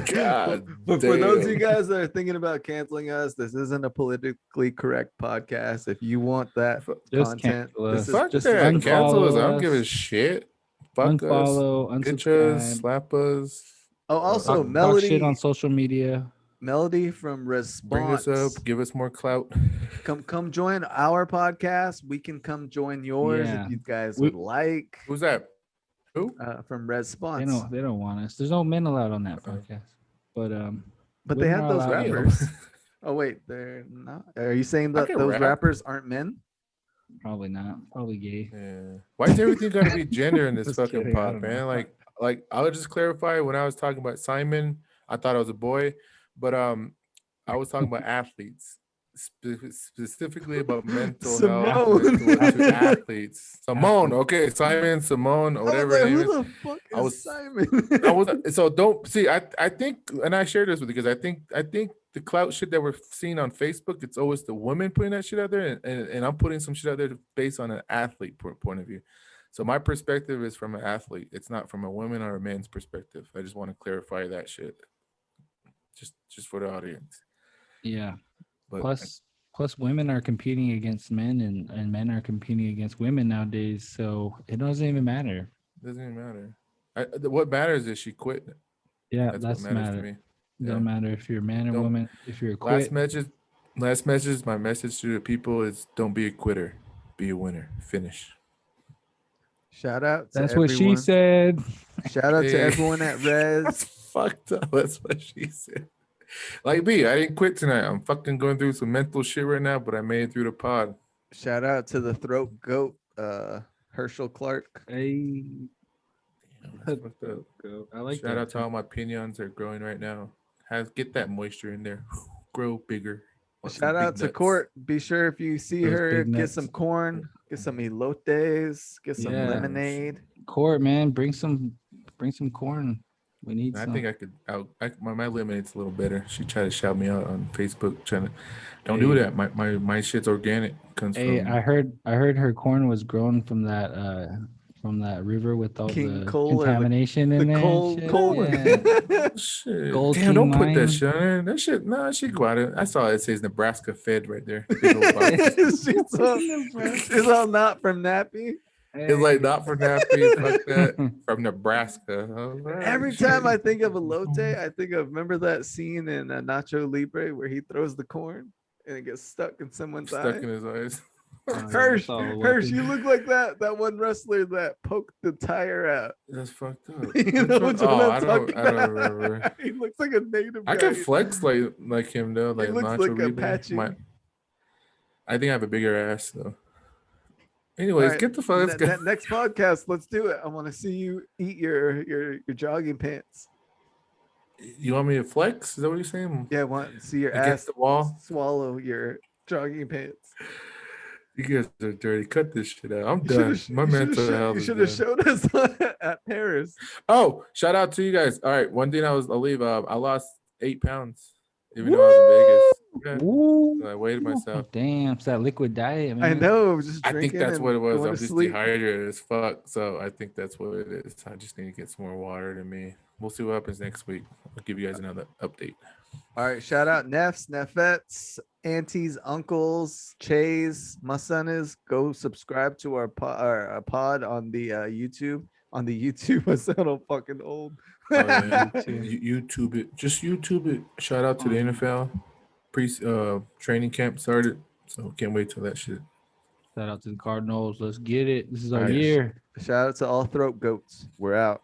God But for those of you damn. guys that are thinking about canceling us, this isn't a politically correct podcast. If you want that Just content, cancel this us. is Fuck just that. unfollow Cancel us. I don't give a us. shit. Fuck us. Unfollow, Bitch us. unsubscribe. Slap us. Oh, also Talk Melody shit on social media. Melody from Bring us Response. up. Give us more clout. Come join our podcast. We can come join yours Yeah. if you guys We- would like. Who's that? Who? From They Response. don't want us. There's no men allowed on that Uh-uh. podcast. But But they women had are those allowed in. rappers. Oh wait, they're not. Are you saying I that can those rap. rappers aren't men? Probably not. Probably gay. Yeah. Why's everything got to be gender in this Just fucking kidding, I pod, don't man? know. Like I'll just clarify. When I was talking about Simon, I thought I was a boy, but I was talking about athletes, specifically about mental health, Simone. mental to athletes. Simone, okay, Simone, or I was whatever like, her name who is. the fuck I is was- Simon? I was so don't see. I think, and I shared this with you because I think the clout shit that we're seeing on Facebook, it's always the women putting that shit out there, and I'm putting some shit out there based on an athlete point of view. So my perspective is from an athlete. It's not from a woman or a man's perspective. I just want to clarify that shit, just for the audience. Yeah. But Plus women are competing against men and men are competing against women nowadays. So it doesn't even matter. it doesn't even matter. What matters is she quit. Yeah, That's that's what matters matter. to me. Don't matter if you're a man or Don't- woman. If you're a Last quit, message. My message to the people is: don't be a quitter, be a winner. Finish. Shout out to that's everyone. what she said. Shout out to Hey. everyone at Res. That's fucked up. That's what she said. Like me, I didn't quit tonight. I'm fucking going through some mental shit right now, but I made it through the pod. Shout out to the throat goat, Herschel Clark. Hey, That's fucked up. I like Shout that. out to all my pinions that are growing right now. Get that moisture in there. Grow bigger. Want some Shout big out to nuts. Court. Be sure if you see Those her, big get nuts. some corn, get some elotes, get some Yeah. lemonade. Court, man, bring some corn. We need I some. think I could my lemonade's a little better. She tried to shout me out on Facebook, trying to don't do Hey. that. My shit's organic. Comes Hey, from I heard her corn was grown from that river with all King the Cole or the- contamination in The there. and cold, shit. cold. Yeah. shit. Gold Damn, King don't put that line. shit on there. That shit, nah, she go out. I saw it says Nebraska fed right there. Big old box. she's all not from Nappy. It's like not for nappy, fuck that. From Nebraska. I was like, Every shit. time I think of elote, I think of remember that scene in Nacho Libre where he throws the corn and it gets stuck in someone's Stuck eye. in his eyes. Hirsch, all the Hirsch, weapons. you look like that one wrestler that poked the tire out. That's fucked up. You know which one Oh, I'm talking I don't about? remember. He looks like a native I guy. can flex like him though. He Like looks Nacho like Libre. Apache. I think I have a bigger ass though. All Anyways, right, get the fuck. Let's go. next podcast, let's do it. I want to see you eat your jogging pants. You want me to flex? Is that what you're saying? Yeah, I want to see your Against ass the wall? swallow your jogging pants. You guys are dirty. Cut this shit out. I'm You done. should've- My you should've mental sho- health You is should have done. showed us at Paris. Oh, shout out to you guys. All right, one thing I'll leave. I lost 8 pounds, even though I was in Vegas. Yeah, Ooh, so I weighed myself. damn, it's that liquid diet, I man. know, just I think drinking that's what it and was. going I'm to just sleep. dehydrated as fuck. So I think that's what it is. I just need to get some more water to me. We'll see what happens next week. I'll give you guys another update. All right, shout out Neffs, Neffettes, aunties, uncles, Chays. My son is. Go subscribe to our pod on the YouTube. On the YouTube, I sound all fucking old. Oh yeah, YouTube. YouTube it. Just YouTube it. Shout out to the NFL training camp started. So can't wait till that shit. Shout out to the Cardinals. Let's get it. This is our Nice. year. Shout out to all throat goats. We're out.